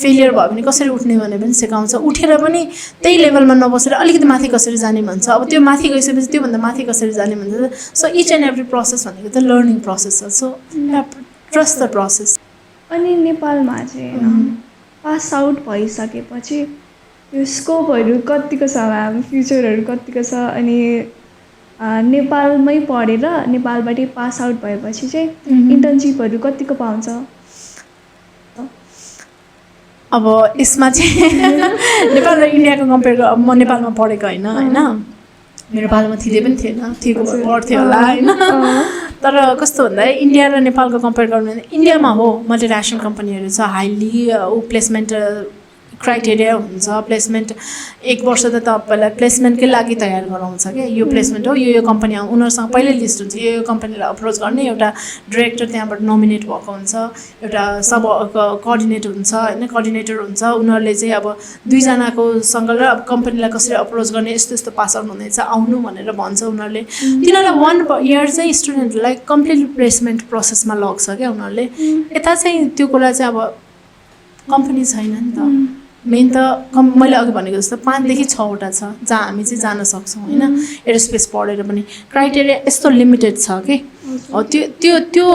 फेलियर भयो भने कसरी उठ्ने भनेर पनि सिकाउँछ उठेर पनि त्यही लेभलमा नबसेर अलिकति माथि कसरी जाने भन्छ अब त्यो माथि गइसकेपछि त्योभन्दा माथि कसरी जाने भन्छ so each and every process भनेको त लर्निङ प्रोसेस हो सो ट्रस्ट द प्रोसेस अनि नेपालमा चाहिँ होइन पास आउट भइसकेपछि यो स्कोपहरू कतिको छ म्याम फ्युचरहरू कतिको छ अनि नेपालमै पढेर नेपालबाटै पास आउट भएपछि चाहिँ इन्टर्नसिपहरू कतिको पाउँछ अब यसमा चाहिँ नेपाल र इन्डियाको कम्पेयर म नेपालमा पढेको होइन मेरो पालोमा थिँदै पनि थिएन थिएको भए पढ्थ्यो होला होइन तर कस्तो भन्दा इन्डिया र नेपालको कम्पेयर गर्नु भने इन्डियामा हो मल्टिनेसनल कम्पनीहरू छ हाइली प्लेसमेन्ट क्राइटेरिया हुन्छ प्लेसमेन्ट 1 वर्ष त तपाईँलाई प्लेसमेन्टकै लागि तयार गराउँछ क्या यो प्लेसमेन्ट हो यो कम्पनी उनीहरूसँग पहिल्यै लिस्ट हुन्छ यो कम्पनीलाई अप्रोच गर्ने एउटा डिरेक्टर त्यहाँबाट नोमिनेट भएको हुन्छ एउटा सब कोअर्डिनेटर हुन्छ होइन कोअर्डिनेटर हुन्छ उनीहरूले चाहिँ अब दुईजनाको सँग र अब कम्पनीलाई कसरी अप्रोच गर्ने यस्तो यस्तो पास आउट हुँदैछ आउनु भनेर भन्छ उनीहरूले तिनीहरूलाई 1 इयर चाहिँ स्टुडेन्टहरूलाई कम्प्लिटली प्लेसमेन्ट प्रोसेसमा लग्छ क्या उनीहरूले यता चाहिँ त्यो कुरा चाहिँ अब कम्पनी छैन नि त मेन त मैले अघि भनेको जस्तो 5 देखि 6वटा छ जहाँ हामी चाहिँ जान सक्छौँ होइन एरोस्पेस पढेर पनि क्राइटेरिया यस्तो लिमिटेड छ कि त्यो त्यो त्यो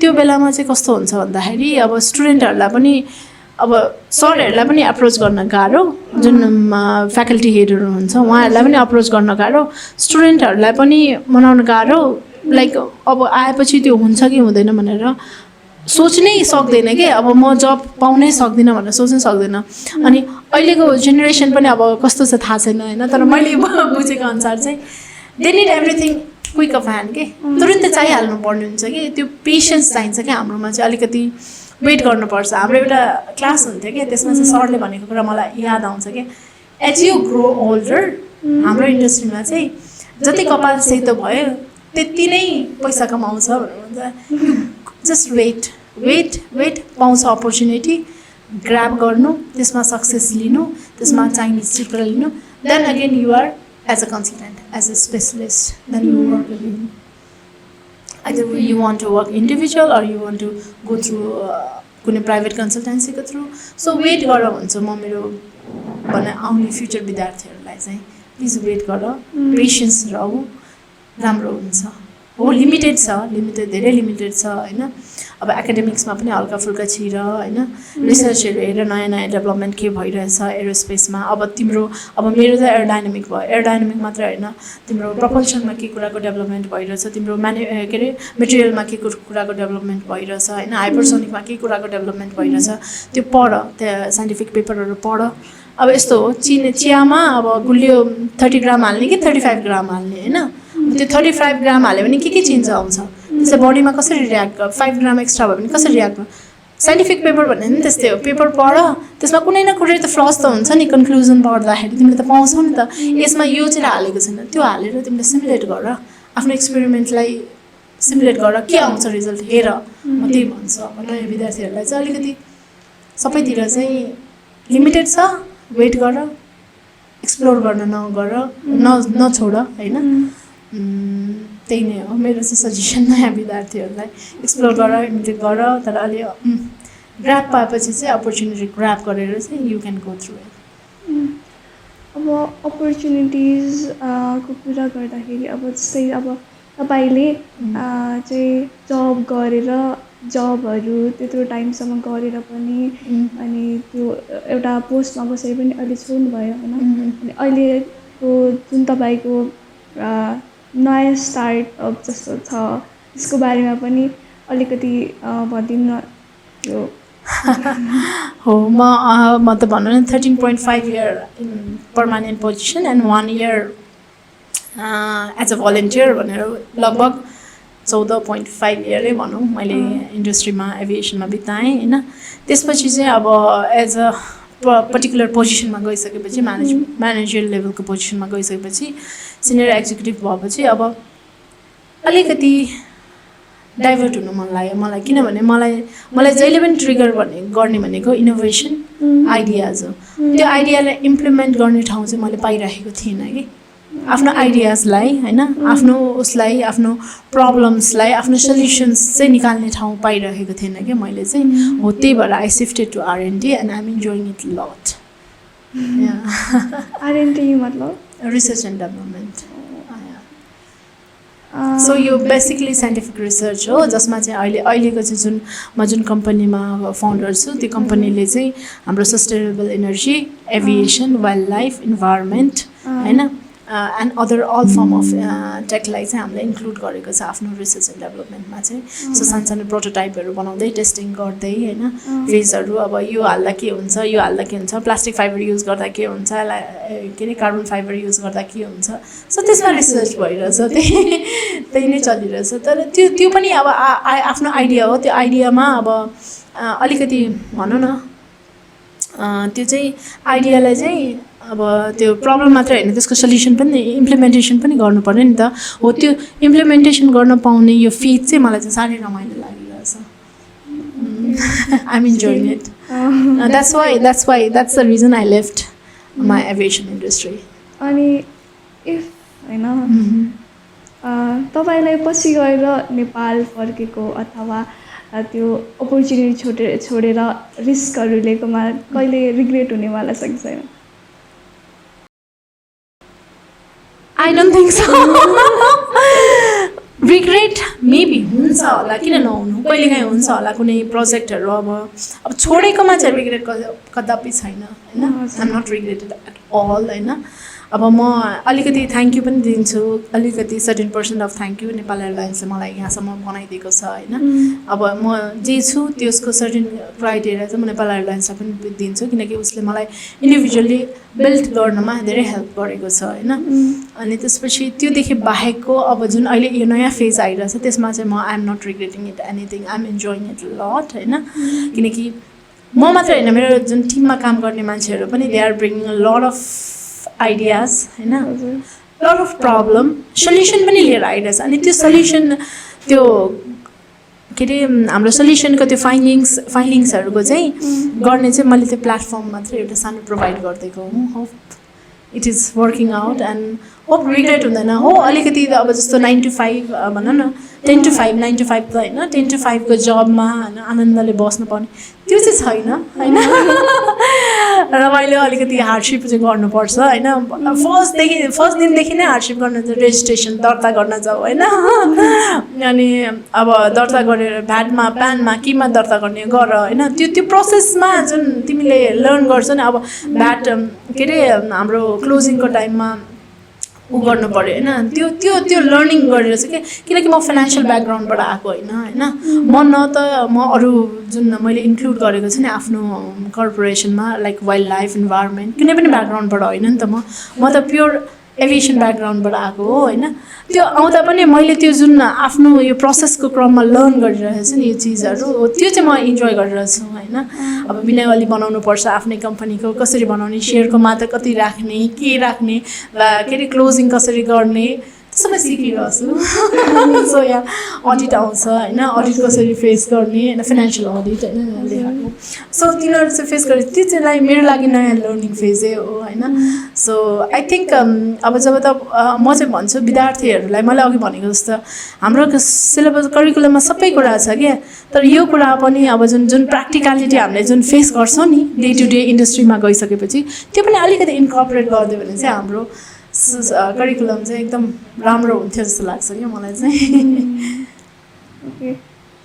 त्यो बेलामा चाहिँ कस्तो हुन्छ भन्दाखेरि अब स्टुडेन्टहरूलाई पनि अब सरहरूलाई पनि एप्रोच गर्न गाह्रो जुन फ्याकल्टी हेडहरू हुन्छ उहाँहरूलाई पनि एप्रोच गर्न गाह्रो स्टुडेन्टहरूलाई पनि मनाउन गाह्रो लाइक अब आएपछि त्यो हुन्छ कि हुँदैन भनेर सोच्नै सक्दैन कि अब म जब पाउनै सक्दिनँ भनेर सोच्नै सक्दैन अनि अहिलेको जेनेरेसन पनि अब कस्तो छ थाहा छैन होइन तर मैले बुझेको अनुसार चाहिँ they need everything quick of hand के तुरुन्तै चाहिहाल्नु पर्ने हुन्छ कि त्यो पेसेन्स चाहिन्छ कि हाम्रोमा चाहिँ अलिकति वेट गर्नुपर्छ हाम्रो एउटा क्लास हुन्थ्यो कि त्यसमा चाहिँ सरले भनेको कुरा मलाई याद आउँछ कि एज यु ग्रो ओल्डर हाम्रो इन्डस्ट्रीमा चाहिँ जति कपाल सेतो भयो त्यति नै पैसा कमाउँछ भनेर भन्छ जस्ट वेट पाउँछ अपर्च्युनिटी ग्राब गर्नु त्यसमा सक्सेस लिनु त्यसमा चाहिने चित्र लिनु then again you are as a consultant as a specialist then you work again either you want to work individual or you want to go through कुनै private कन्सल्टेन्सीको थ्रु सो वेट गर भन्छु म मेरो भने आउने फ्युचर विद्यार्थीहरूलाई चाहिँ प्लिज वेट गर पेसेन्स रहु राम्रो हुन्छ हो लिमिटेड छ धेरै लिमिटेड छ होइन अब एकाडेमिक्समा पनि हल्का फुल्का छिर होइन रिसर्चहरू हेरेर नयाँ नयाँ डेभलपमेन्ट के भइरहेछ एरोस्पेसमा अब तिम्रो अब मेरो त एरोडाइनामिक भयो एरोडाइनामिक मात्र होइन तिम्रो प्रपल्सनमा के कुराको डेभलपमेन्ट भइरहेछ तिम्रो के अरे मेटेरियलमा के कुराको डेभलपमेन्ट भइरहेछ होइन हाइपरसोनिकमा के कुराको डेभलपमेन्ट भइरहेछ त्यो पढ त्यहाँ साइन्टिफिक पेपरहरू पढ अब यस्तो हो चियामा अब गुलियो 30 ग्राम हाल्ने कि 35 ग्राम हाल्ने होइन त्यो 35 ग्राम हाल्यो भने के चेन्ज आउँछ त्यसले बडीमा कसरी रियाक्ट गर्छ 5 ग्राम एक्स्ट्रा भयो भने कसरी रियाक्ट गर्छ साइन्टिफिक पेपर भन्ने नि त्यस्तै हो पेपर पढ त्यसमा कुनै न कुनै त फ्लस त हुन्छ नि कन्क्लुजन पढ्दाखेरि तिमीले त पाउँछौ नि त यसमा यो चाहिँ हालेको छैन त्यो हालेर तिमीले सिमुलेट गर आफ्नो एक्सपेरिमेन्टलाई सिमुलेट गर के आउँछ रिजल्ट हेर म त्यही भन्छु नयाँ विद्यार्थीहरूलाई चाहिँ अलिकति सबैतिर चाहिँ लिमिटेड छ वेट गर एक्सप्लोर गर्न नछोड होइन त्यही नै हो मेरो चाहिँ सजेसन नयाँ विद्यार्थीहरूलाई एक्सप्लोर गर इमिटेट गर तर अलि ग्राप पाएपछि चाहिँ अपर्च्युनिटी ग्राप गरेर चाहिँ you can go through it अब अपर्च्युनिटिजको कुरा गर्दाखेरि अब जस्तै अब तपाईँले चाहिँ जब गरेर जबहरू त्यत्रो टाइमसम्म गरेर पनि अनि त्यो एउटा पोस्टमा बसेर पनि अहिले छोड्नुभयो होइन अनि अहिलेको जुन तपाईँको नयाँ स्टार्टअप जस्तो छ त्यसको बारेमा पनि अलिकति भनिदिनु न यो हो म त भन्नु न 13.5 year in permanent position and 1 year as a volunteer भनेर लगभग 14.5 इयरै भनौँ मैले इन्डस्ट्रीमा एभिएसनमा बिताएँ होइन त्यसपछि चाहिँ अब एज अ पर्टिकुलर पोजिसनमा गइसकेपछि म्यानेजर लेभलको पोजिसनमा गइसकेपछि सिनियर एक्जिक्युटिभ भएपछि अब अलिकति डाइभर्ट हुनु मन लाग्यो मलाई किनभने मलाई जहिले पनि ट्रिगर गर्ने भनेको इनोभेसन आइडियाज हो त्यो आइडियालाई इम्प्लिमेन्ट गर्ने ठाउँ चाहिँ मैले पाइरहेको थिइनँ कि आफ्नो आइडियाजलाई होइन आफ्नो उसलाई आफ्नो प्रब्लम्सलाई आफ्नो सल्युसन्स चाहिँ निकाल्ने ठाउँ पाइरहेको थिइनँ कि मैले चाहिँ हो त्यही भएर I shifted to R&D and I am enjoying it lot R&D मतलब रिसर्च एन्ड डेभलपमेन्ट सो यो बेसिकली साइन्टिफिक रिसर्च हो जसमा चाहिँ अहिलेको चाहिँ जुन कम्पनीमा फाउन्डर छु त्यो कम्पनीले चाहिँ हाम्रो sustainable energy aviation wildlife environment होइन and other all form of टेकलाई चाहिँ हामीले इन्क्लुड गरेको छ आफ्नो रिसर्च एन्ड डेभलपमेन्टमा चाहिँ सो सानो प्रोटोटाइपहरू बनाउँदै टेस्टिङ गर्दै होइन फेजहरू अब यो हाल्दा के हुन्छ यो हाल्दा के हुन्छ प्लास्टिक फाइबर युज गर्दा के हुन्छ के अरे कार्बन फाइबर युज गर्दा के हुन्छ सो त्यसमा रिसर्च भइरहेछ त्यही नै चलिरहेछ तर त्यो पनि अब आफ्नो आइडिया हो त्यो आइडियामा अब अलिकति भनौँ न त्यो चाहिँ आइडियालाई चाहिँ अब त्यो प्रब्लम मात्रै होइन त्यसको सल्युसन पनि इम्प्लिमेन्टेसन पनि गर्नुपर्ने नि त हो त्यो इम्प्लिमेन्टेसन गर्न पाउने यो फिड चाहिँ मलाई चाहिँ साह्रै रमाइलो लागिरहेछ I am enjoying it that's the reason I left my aviation industry अनि इफ होइन तपाईँलाई पछि गएर नेपाल फर्केको अथवा त्यो अपर्च्युनिटी छोडेर रिस्कहरू लिएकोमा कहिले रिग्रेट हुनेवाला छ कि छैन I don't think so. Regret maybe हुन्छ होला किन नहुनु कहिलेकाहीँ हुन्छ होला कुनै प्रोजेक्टहरू अब छोडेकोमा चाहिँ रिग्रेट कदापि छैन होइन I am not regretted at all होइन अब म अलिकति थ्याङ्क यू पनि दिन्छु अलिकति certain percent of thank you Nepal एयरलाइन्सले मलाई यहाँसम्म बनाइदिएको छ होइन अब म जे छु त्यसको सर्टेन क्राइटेरिया चाहिँ म नेपाल एयरलाइन्सलाई पनि दिन्छु किनकि उसले मलाई इन्डिभिजुअली बिल्ड गर्नमा धेरै हेल्प गरेको छ होइन अनि त्यसपछि त्योदेखि बाहेकको अब जुन अहिले यो नयाँ फेज आइरहेछ त्यसमा चाहिँ म I am not regretting it anything I am enjoying it lot होइन किनकि म मात्र होइन मेरो जुन टिममा काम गर्ने मान्छेहरू पनि they are bringing a lot of ideas होइन लट अफ प्रब्लम सल्युसन पनि लिएर आइरहेछ अनि त्यो सल्युसन त्यो के अरे हाम्रो सल्युसनको त्यो फाइन्डिङ्सहरूको चाहिँ गर्ने चाहिँ मैले त्यो प्लेटफर्म मात्रै एउटा सानो प्रोभाइड गरिदिएको हुँ hope it is working out and hope regret हुँदैन हो अलिकति अब जस्तो 9 to 5 भनौँ न 10 to 5 9 to 5 त होइन 10 to 5 को जबमा होइन आनन्दले बस्नु पर्ने त्यो चाहिँ छैन होइन र मैले अलिकति हार्डसिप चाहिँ गर्नुपर्छ होइन फर्स्ट दिनदेखि नै हार्डसिप गर्न चाहिँ रेजिस्ट्रेसन दर्ता गर्न जाऊ होइन अनि अब दर्ता गरेर भ्याटमा प्यानमा केमा दर्ता गर्ने गर होइन त्यो प्रोसेसमा जुन तिमीले लर्न गर्छौ नि अब भ्याट के अरे हाम्रो क्लोजिङको टाइममा ऊ गर्नु पऱ्यो होइन त्यो लर्निङ गरेर चाहिँ किनकि म फाइनेन्सियल ब्याकग्राउन्डबाट आएको होइन म अरू जुन मैले इन्क्लुड गरेको छु नि आफ्नो कर्पोरेसनमा लाइक वाइल्ड लाइफ इन्भाइरोमेन्ट कुनै पनि ब्याकग्राउन्डबाट होइन नि त म त प्योर एभिएसन ब्याकग्राउन्डबाट आएको हो होइन त्यो आउँदा पनि मैले त्यो जुन आफ्नो यो प्रोसेसको क्रममा लर्न गरिरहेको छु नि यो चिजहरू त्यो चाहिँ म इन्जोय गरिरहेको छु होइन अब विनयवली बनाउनुपर्छ आफ्नै कम्पनीको कसरी बनाउने सेयरको मात्रा कति राख्ने के राख्ने के अरे क्लोजिङ कसरी गर्ने सबै सिकिरहेको छु सो यहाँ अडिट आउँछ होइन अडिट कसरी फेस गर्ने होइन फाइनेन्सियल अडिट होइन लेखाएको सो तिनीहरू चाहिँ फेस गरे त्यो चाहिँ मेरो लागि नयाँ लर्निङ फेजै हो होइन सो आई थिङ्क अब जब त म चाहिँ भन्छु विद्यार्थीहरूलाई मैले अघि भनेको जस्तो हाम्रो सिलेबस करिकुलममा सबै कुरा छ क्या तर यो कुरा पनि अब जुन प्र्याक्टिकलिटी हामीले जुन फेस गर्छौँ नि डे टु डे इन्डस्ट्रीमा गइसकेपछि त्यो पनि अलिकति इन्कर्पोरेट गरिदियो भने चाहिँ हाम्रो करिकुलम चाहिँ एकदम राम्रो हुन्थ्यो जस्तो लाग्छ क्या मलाई चाहिँ ओके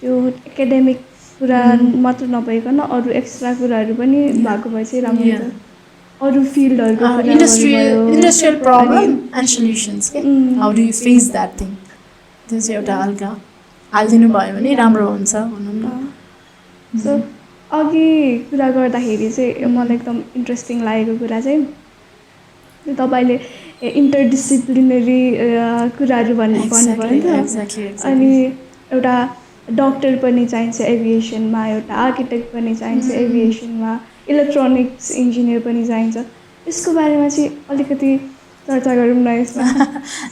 त्यो एकाडेमिक कुरा मात्र नभइकन अरू एक्स्ट्रा कुराहरू पनि भएको भए चाहिँ राम्रो हुन्छ अरू फिल्डहरूको इन्डस्ट्रियल प्रब्लम एन्ड सल्युसन्स के how do you face that thing त्यो चाहिँ एउटा हल्का हालिदिनु भयो भने राम्रो हुन्छ भनौँ न सो अघि कुरा गर्दाखेरि चाहिँ मलाई एकदम इन्ट्रेस्टिङ लागेको कुरा चाहिँ तपाईँले इन्टरडिसिप्लिनरी कुराहरू भन्नुभयो नि त एक्ज्याक्टली अनि एउटा डक्टर पनि चाहिन्छ एभिएसनमा एउटा आर्किटेक्ट पनि चाहिन्छ एभिएसनमा इलेक्ट्रोनिक्स इन्जिनियर पनि चाहिन्छ यसको बारेमा चाहिँ अलिकति चर्चा गरौँ न यसमा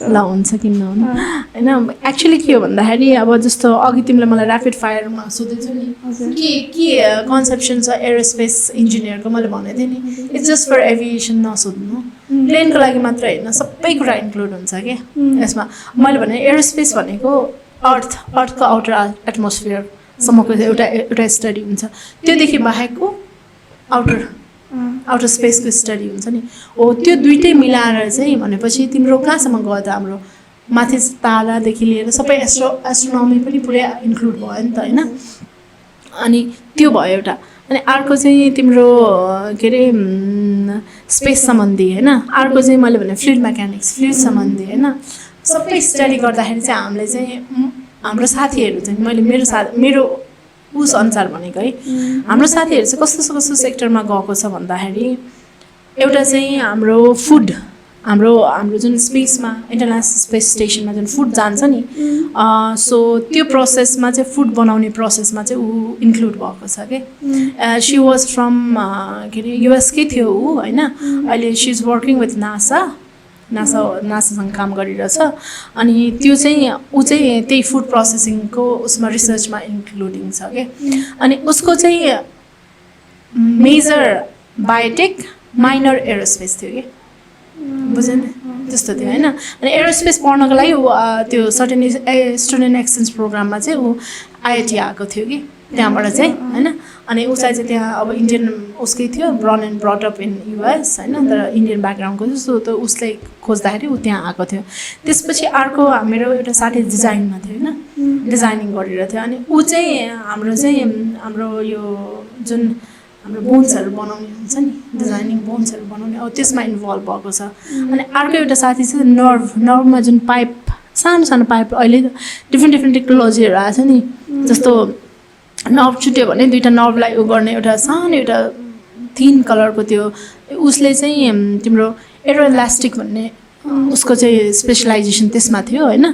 ल हुन्छ किन नहुनु होइन एक्चुली के हो भन्दाखेरि अब जस्तो अघि तिमीले मलाई ऱ्यापिड फायरमा सोधेछौ नि के कन्सेप्सन छ एरोस्पेस इन्जिनियरको मैले भनेको थिएँ नि इट्स जस्ट फर एभिएसन नसोध्नु प्लेनको लागि मात्र होइन सबै कुरा इन्क्लुड हुन्छ क्या यसमा मैले भने एरोस्पेस भनेको अर्थको आउटर एटमोस्फियरसम्मको एउटा स्टडी हुन्छ त्योदेखि बाहेकको आउटर स्पेसको स्टडी हुन्छ नि हो त्यो दुइटै मिलाएर चाहिँ भनेपछि तिम्रो कहाँसम्म गयो त हाम्रो माथि तारादेखि लिएर सबै एस्ट्रोनोमी पनि पुरै इन्क्लुड भयो नि त होइन अनि त्यो भयो एउटा अनि अर्को चाहिँ तिम्रो के अरे स्पेस सम्बन्धी होइन अर्को चाहिँ मैले भने फ्लुइड मेकानिक्स फ्लुइड सम्बन्धी होइन सबै स्टडी गर्दाखेरि चाहिँ हामीले चाहिँ हाम्रो साथीहरू चाहिँ मैले मेरो उस अनुसार भनेको है हाम्रो साथीहरू चाहिँ कस्तो कस्तो सेक्टरमा गएको छ भन्दाखेरि एउटा चाहिँ हाम्रो फुड हाम्रो जुन स्पेसमा इन्टरनेसनल स्पेस स्टेसनमा जुन फुड जान्छ नि सो त्यो प्रोसेसमा चाहिँ फुड बनाउने प्रोसेसमा चाहिँ ऊ इन्क्लुड भएको छ कि सी वाज फ्रम के अरे युएसकै थियो ऊ होइन अहिले सी इज वर्किङ विथ नासासँग काम गरिरहेछ अनि त्यो चाहिँ ऊ चाहिँ त्यही फुड प्रोसेसिङको उसमा रिसर्चमा इन्क्लुडिङ छ कि अनि उसको चाहिँ मेजर बायोटेक माइनर एरोस्पेस थियो कि बुझ्यो नि त्यस्तो थियो होइन अनि एरोस्पेस पढ्नको लागि ऊ त्यो सर्टेन स्टुडेन्ट एक्सचेन्ज प्रोग्राममा चाहिँ ऊ आइआइटी आएको थियो कि त्यहाँबाट चाहिँ होइन अनि उसलाई चाहिँ त्यहाँ अब इन्डियन उसकै थियो ब्रन एन्ड ब्रटअप इन युएस होइन तर इन्डियन ब्याकग्राउन्डको जस्तो त उसलाई खोज्दाखेरि ऊ त्यहाँ आएको थियो त्यसपछि अर्को मेरो एउटा साथी डिजाइनमा थियो होइन डिजाइनिङ गरिरहेको थियो अनि ऊ चाहिँ हाम्रो यो जुन हाम्रो बोन्सहरू बनाउने हुन्छ नि डिजाइनिङ बोन्सहरू बनाउने अब त्यसमा इन्भल्भ भएको छ अनि अर्को एउटा साथी चाहिँ नर्भमा जुन पाइप सानो पाइप अहिले डिफ्रेन्ट टेक्नोलोजीहरू आएको छ नि जस्तो नर्भ छुट्यो भने दुईवटा नर्भलाई उ गर्ने एउटा सानो एउटा थिन कलरको त्यो उसले चाहिँ तिम्रो एरोइलास्टिक भन्ने उसको चाहिँ स्पेसलाइजेसन त्यसमा थियो होइन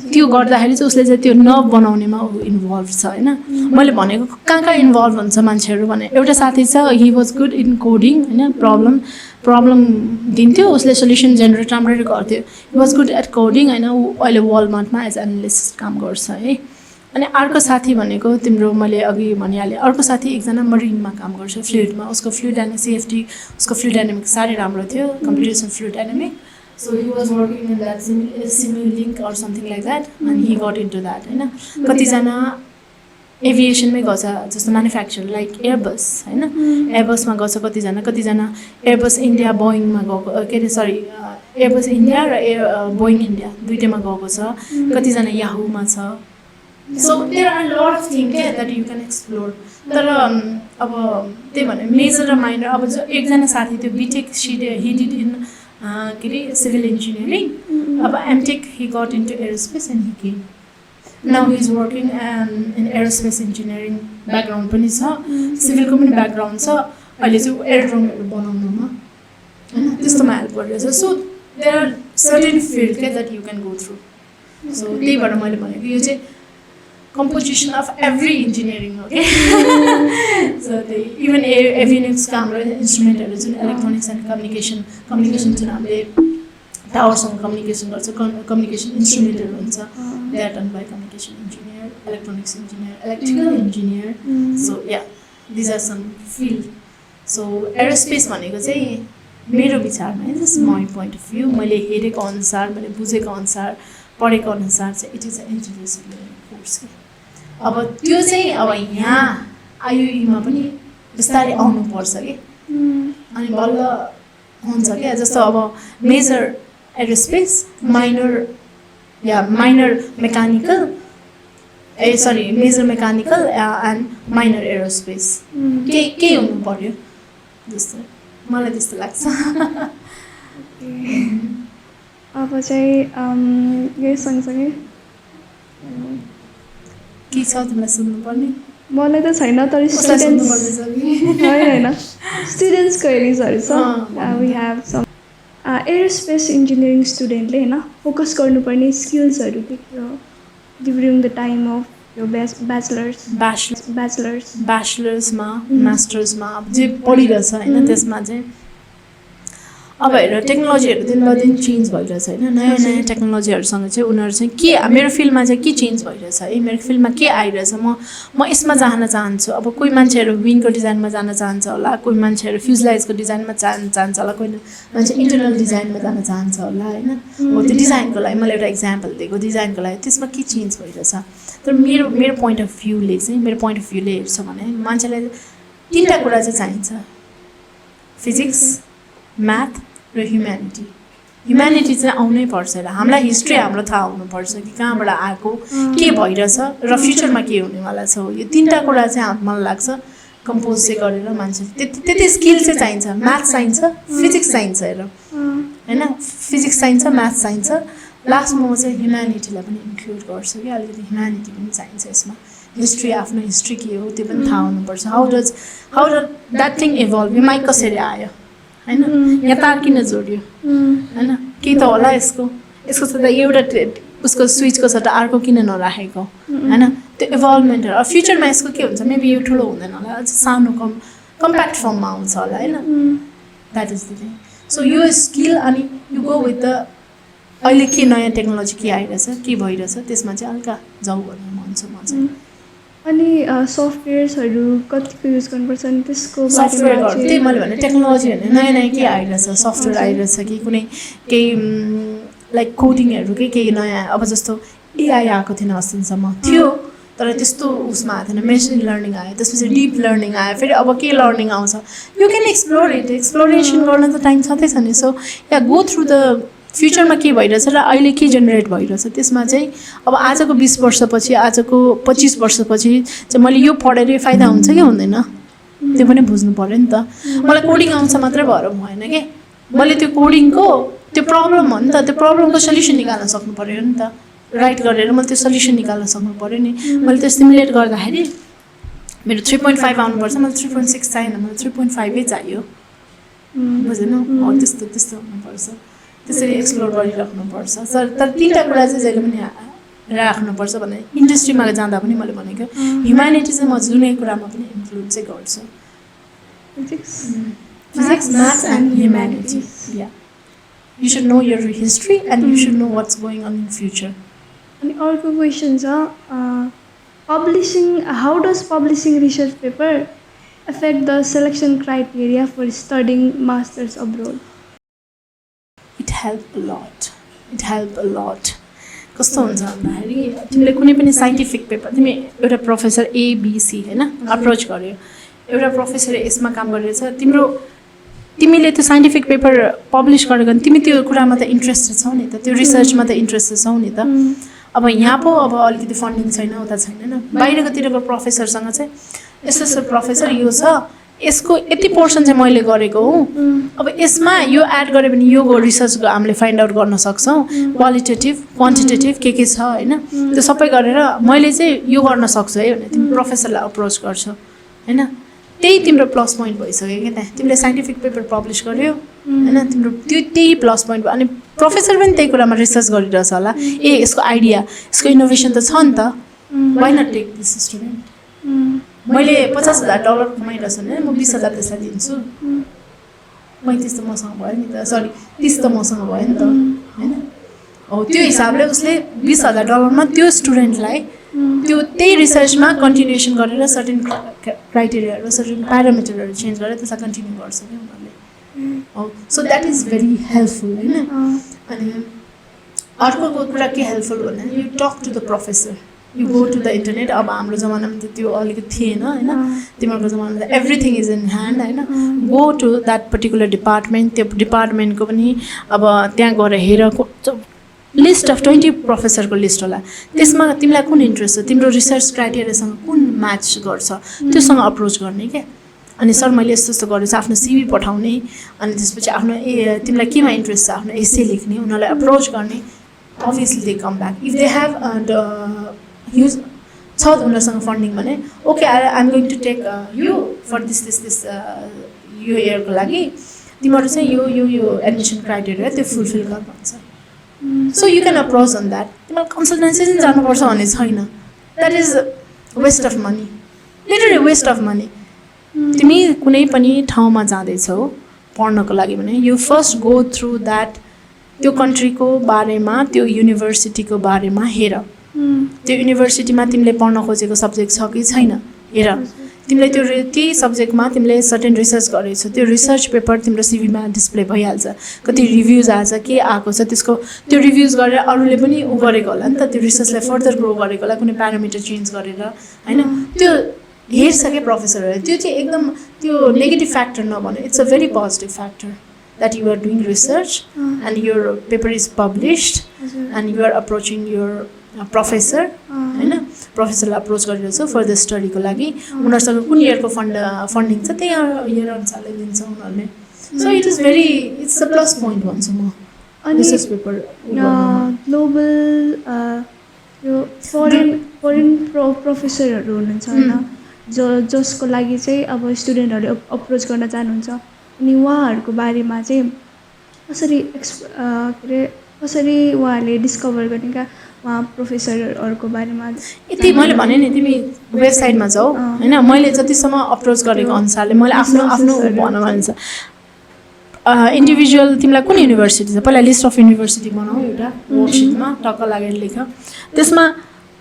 त्यो गर्दाखेरि चाहिँ उसले चाहिँ त्यो नर्भ बनाउनेमा ऊ इन्भल्भ छ होइन मैले भनेको कहाँ इन्भल्भ हुन्छ मान्छेहरू भने एउटा साथी छ he was good in coding होइन प्रब्लम दिन्थ्यो उसले सोल्युसन जेनेरेट राम्ररी गर्थ्यो he was good at coding होइन ऊ अहिले वालमार्टमा एज एनालिस्ट काम गर्छ है अनि अर्को साथी भनेको तिम्रो मैले अघि भनिहालेँ अर्को साथी एकजना मरिनमा काम गर्छ फ्लुइडमा उसको फ्लुइड एन्ड सेफ्टी उसको फ्लुइड डाइनामिक साह्रै राम्रो थियो computation fluid dynamic so he was working in that Simulink or something like that अनि हि गट इन्टु द्याट होइन कतिजना एभिएसनमै गर्छ जस्तो म्यानुफ्याक्चर लाइक एयरबस होइन एयरबसमा गर्छ कतिजना एयरबस इन्डिया बोइङमा गएको के अरे सरी एयरबस इन्डिया र बोइङ इन्डिया दुइटैमा गएको छ कतिजना याहुमा छ so there are lot of thing क्या द्याट यु क्यान एक्सप्लोर तर अब त्यही भने मेजर र माइनर अब जो एकजना साथी थियो बिटेक हि डिड इन के अरे सिभिल इन्जिनियरिङ अब MTech he got into aerospace and he came now he is working in aerospace engineering background पनि छ सिभिलको पनि ब्याकग्राउन्ड छ अहिले चाहिँ एरोड्रोमहरू बनाउनुमा होइन त्यस्तोमा हेल्प गरिरहेछ so there are certain field क्या that you can go through so त्यही भएर मैले भनेको यो चाहिँ composition of every engineering okay so the even avionicsको हाम्रो इन्स्ट्रुमेन्टहरू जुन इलेक्ट्रोनिक्स एन्ड कम्युनिकेसन जुन हामीले टावरसँग कम्युनिकेसन गर्छ कम्युनिकेसन इन्स्ट्रुमेन्टहरू हुन्छ they are done by communication engineer electronics engineer electrical engineer so yeah these are some field so aerospace भनेको चाहिँ मेरो विचारमा just my point of view मैले हेरेको अनुसार मैले बुझेको अनुसार पढेको अनुसार चाहिँ it is a interdisciplinary course अब त्यो चाहिँ अब यहाँ आइयुईमा पनि बिस्तारै आउनुपर्छ कि अनि बल्ल हुन्छ क्या जस्तो अब major aerospace minor mechanical major mechanical and minor aerospace केही हुनु पर्यो जस्तो मलाई त्यस्तो लाग्छ अब चाहिँ यही सँगसँगै के छ तिमीलाई सुन्नुपर्ने मलाई त छैन तर स्टुडेन्ट्स होइन स्टुडेन्ट्सको हेरिसहरू छ we have some aerospace engineering स्टुडेन्टले होइन फोकस गर्नुपर्ने स्किल्सहरू के के हो ड्युरिङ द टाइम अफ यो ब्याचलर्स ब्याचलर्समा मास्टर्समा अब जे पढिरहेछ होइन त्यसमा चाहिँ अब हेर टेक्नोलोजीहरू दिनमा दिन चेन्ज भइरहेछ होइन नयाँ नयाँ टेक्नोलोजीहरूसँग चाहिँ उनीहरू चाहिँ के मेरो फिल्डमा चाहिँ के चेन्ज भइरहेछ है मेरो फिल्डमा के आइरहेछ म यसमा जान चाहन्छु अब कोही मान्छेहरू विङको डिजाइनमा जान चाहन्छ होला कोही मान्छेहरू फ्युजलाइजको डिजाइनमा चाहन्छ होला कोही मान्छे इन्टरनल डिजाइनमा जान चाहन्छ होला होइन हो त्यो डिजाइनको लागि मैले एउटा इक्जाम्पल दिएको डिजाइनको लागि त्यसमा के चेन्ज भइरहेछ तर मेरो पोइन्ट अफ भ्यूले हेर्छ भने मान्छेलाई तिनवटा कुरा चाहिँ चाहिन्छ फिजिक्स म्याथ र ह्युम्यानिटी चाहिँ आउनै पर्छ र हामीलाई हिस्ट्री हाम्रो थाहा हुनुपर्छ कि कहाँबाट आएको के भइरहेछ र फ्युचरमा के हुनेवाला छ यो तिनवटा कुरा चाहिँ मलाई लाग्छ कम्पोज चाहिँ गरेर मान्छे त्यति स्किल चाहिँ चाहिन्छ म्याथ चाहिन्छ फिजिक्स चाहिन्छ हेर होइन फिजिक्स चाहिन्छ म्याथ चाहिन्छ लास्टमा म चाहिँ ह्युम्यानिटीलाई पनि इन्क्लुड गर्छु कि अलिकति ह्युम्यानिटी पनि चाहिन्छ यसमा हिस्ट्री आफ्नो हिस्ट्री के हो त्यो पनि थाहा हुनुपर्छ how does that thing evolve यो माइक कसरी आयो होइन यहाँ तार किन जोड्यो होइन केही त होला यसको त एउटा उसको स्विचको सट्टा अर्को किन नराखेको होइन त्यो इभल्भमेन्टहरू अब फ्युचरमा यसको के हुन्छ मेबी यो ठुलो हुँदैन होला अझ सानो कम्प्याक्ट फर्ममा आउँछ होला होइन that is the thing so यो स्किल अनि यु गो विथ द अहिले के नयाँ टेक्नोलोजी के आइरहेछ के भइरहेछ त्यसमा चाहिँ हल्का जाऊ भन्ने मन छ म चाहिँ अनि सफ्टवेयर्सहरू कतिको युज गर्नुपर्छ अनि त्यसको सफ्टवेयरहरू त्यही मैले भने टेक्नोलोजी भने नयाँ नयाँ के आइरहेछ सफ्टवेयर आइरहेछ कि कुनै केही लाइक कोडिङहरू केही नयाँ अब जस्तो एआई आएको थिएन अस्तिसम्म थियो तर त्यस्तो उसमा आएको थिएन मेसिन लर्निङ आयो त्यसपछि डिप लर्निङ आयो फेरि अब के लर्निङ आउँछ यु क्यान एक्सप्लोरेसन गर्न त टाइम छँदैछ नि so yeah go through the फ्युचरमा के भइरहेछ र अहिले के जेनेरेट भइरहेछ त्यसमा चाहिँ अब आजको 20 वर्षपछि आजको 25 वर्षपछि चाहिँ मैले यो पढेर फाइदा हुन्छ कि हुँदैन त्यो पनि बुझ्नु पऱ्यो नि त मलाई कोडिङ आउँछ मात्रै भएर भएन कि मैले त्यो कोडिङको त्यो प्रब्लम हो नि त त्यो प्रब्लमको सल्युसन निकाल्न सक्नु पऱ्यो नि त राइट गरेर मैले त्यो सल्युसन निकाल्न सक्नु पऱ्यो नि मैले त्यो सिमुलेट गर्दाखेरि मेरो 3.5 आउनुपर्छ मैले 3.6 चाहिएन मलाई 3.5 चाहियो बुझेन हो त्यस्तो हुनुपर्छ त्यसरी एक्सप्लोर गरिराख्नुपर्छ तर तिनवटा कुरा चाहिँ जहिले पनि राख्नुपर्छ भने इन्डस्ट्रीमा जाँदा पनि मैले भनेको ह्युम्यानिटी चाहिँ म जुनै कुरामा पनि इन्क्लुड चाहिँ गर्छु physics maths and humanity yeah you should know your history and you should know what's going on in future अनि अर्को क्वेसन छ publishing how does publishing research paper affect the selection criteria for studying masters abroad it help a lot कस्तो हुन्छ भन्दाखेरि तिमीले कुनै पनि scientific paper तिमी एउटा प्रोफेसर एबिसी होइन अप्रोच गर्यो एउटा प्रोफेसर यसमा काम गरिरहेछ तिमीले त्यो साइन्टिफिक पेपर पब्लिस गरेको तिमी त्यो कुरामा त इन्ट्रेस्टेड छौ नि त त्यो रिसर्चमा त इन्ट्रेस्टेड छौ नि त अब यहाँ पो अब अलिकति फन्डिङ छैन उता छैन बाहिरकोतिरको प्रोफेसरसँग चाहिँ यस्तो प्रोफेसर यो छ यसको यति पोर्सन चाहिँ मैले गरेको हुँ अब यसमा यो एड गऱ्यो भने यो रिसर्च हामीले फाइन्ड आउट गर्न सक्छौँ क्वालिटेटिभ क्वान्टिटेटिभ के छ होइन त्यो सबै गरेर मैले चाहिँ यो गर्न सक्छु है भने तिमी प्रोफेसरलाई अप्रोच गर्छौ होइन त्यही तिम्रो प्लस पोइन्ट भइसक्यो क्या त्यहाँ तिमीले साइन्टिफिक पेपर पब्लिस गर्यो होइन तिम्रो त्यही प्लस पोइन्ट भयो अनि प्रोफेसर पनि त्यही कुरामा रिसर्च गरिरहेछ होला यसको आइडिया यसको इनोभेसन त छ नि त why not take this student मैले $50,000 कमाइरहेछु भने म 20,000 त्यसलाई दिन्छु 35 त मसँग भयो नि त 30 त मसँग भयो नि त होइन हो त्यो हिसाबले उसले $20,000 मा त्यो स्टुडेन्टलाई त्यो त्यही रिसर्चमा कन्टिन्युएसन गरेर सर्टेन क्राइटेरियाहरू सर्टेन प्यारामिटरहरू चेन्ज गरेर त्यसलाई कन्टिन्यू गर्छ क्या उनीहरूले हो so that is very helpful होइन अनि अर्को कुरा के हेल्पफुल भन्दा you talk to the professor you go to the internet अब हाम्रो जमानामा त त्यो अलिकति थिएन होइन तिमीहरूको जमानामा त एभ्रिथिङ इज इन ह्यान्ड होइन go to that particular department त्यो डिपार्टमेन्टको पनि अब त्यहाँ गएर हेर लिस्ट अफ 20 प्रोफेसरको लिस्ट होला त्यसमा तिमीलाई कुन इन्ट्रेस्ट छ तिम्रो रिसर्च क्राइटेरियासँग कुन म्याच गर्छ त्योसँग अप्रोच गर्ने क्या अनि सर मैले यस्तो गरेको छ आफ्नो सिभी पठाउने अनि त्यसपछि आफ्नो तिमीलाई केमा इन्ट्रेस्ट छ आफ्नो एसे लेख्ने उनीहरूलाई अप्रोच गर्ने obviously they come back if they have use छ उनीहरूसँग फन्डिङ भने okay I am going to take you for this यो इयरको लागि तिमीहरू चाहिँ यो एडमिसन क्राइटेरिया त्यो फुलफिल गर भन्छ so you can approach on that तिमीलाई कन्सल्टेन्सी चाहिँ जानुपर्छ भन्ने छैन that is waste of money literally waste of money तिमी कुनै पनि ठाउँमा जाँदैछौ पढ्नको लागि भने you first go through that त्यो कन्ट्रीको बारेमा त्यो युनिभर्सिटीको बारेमा हेर त्यो युनिभर्सिटीमा तिमीले पढ्न खोजेको सब्जेक्ट छ कि छैन हेर तिमीले त्यही सब्जेक्टमा तिमीले सर्टेन रिसर्च गरेछौ त्यो रिसर्च पेपर तिम्रो सिभीमा डिस्प्ले भइहाल्छ कति रिभ्युज आएछ के आएको छ त्यसको त्यो रिभ्युज गरेर अरूले पनि उ गरेको होला नि त त्यो रिसर्चलाई फर्दर ग्रो गरेको होला कुनै प्यारामिटर चेन्ज गरेर होइन त्यो हेर्छ क्या प्रोफेसरहरूले त्यो चाहिँ एकदम त्यो नेगेटिभ फ्याक्टर नभने it's a very positive factor that you are doing research and your paper is published and you are approaching your professor होइन प्रोफेसरलाई अप्रोच गरिरहेछ फर्दर स्टडीको लागि उनीहरूसँग कुन इयरको फन्डिङ छ त्यही इयर अनुसारले दिन्छ उनीहरूले so it is very it's a plus point भन्छु म रिसर्च पेपर ग्लोबल यो फरेन प्रोफेसरहरू हुनुहुन्छ होइन जसको लागि चाहिँ अब स्टुडेन्टहरूले अप्रोच गर्न चाहनुहुन्छ अनि उहाँहरूको बारेमा चाहिँ कसरी के अरे कसरी उहाँहरूले डिस्कभर गर्ने क्या उहाँ प्रोफेसरहरूको बारेमा यति मैले भने नि तिमी वेबसाइटमा जाऊ होइन मैले जतिसम्म अप्रोच गरेको अनुसारले मैले आफ्नो आफ्नो भन्न भन्छ इन्डिभिजुअल तिमीलाई कुन युनिभर्सिटी छ पहिला लिस्ट अफ युनिभर्सिटी बनाऊ एउटा वर्कसिटमा टक्क लागेर लेख त्यसमा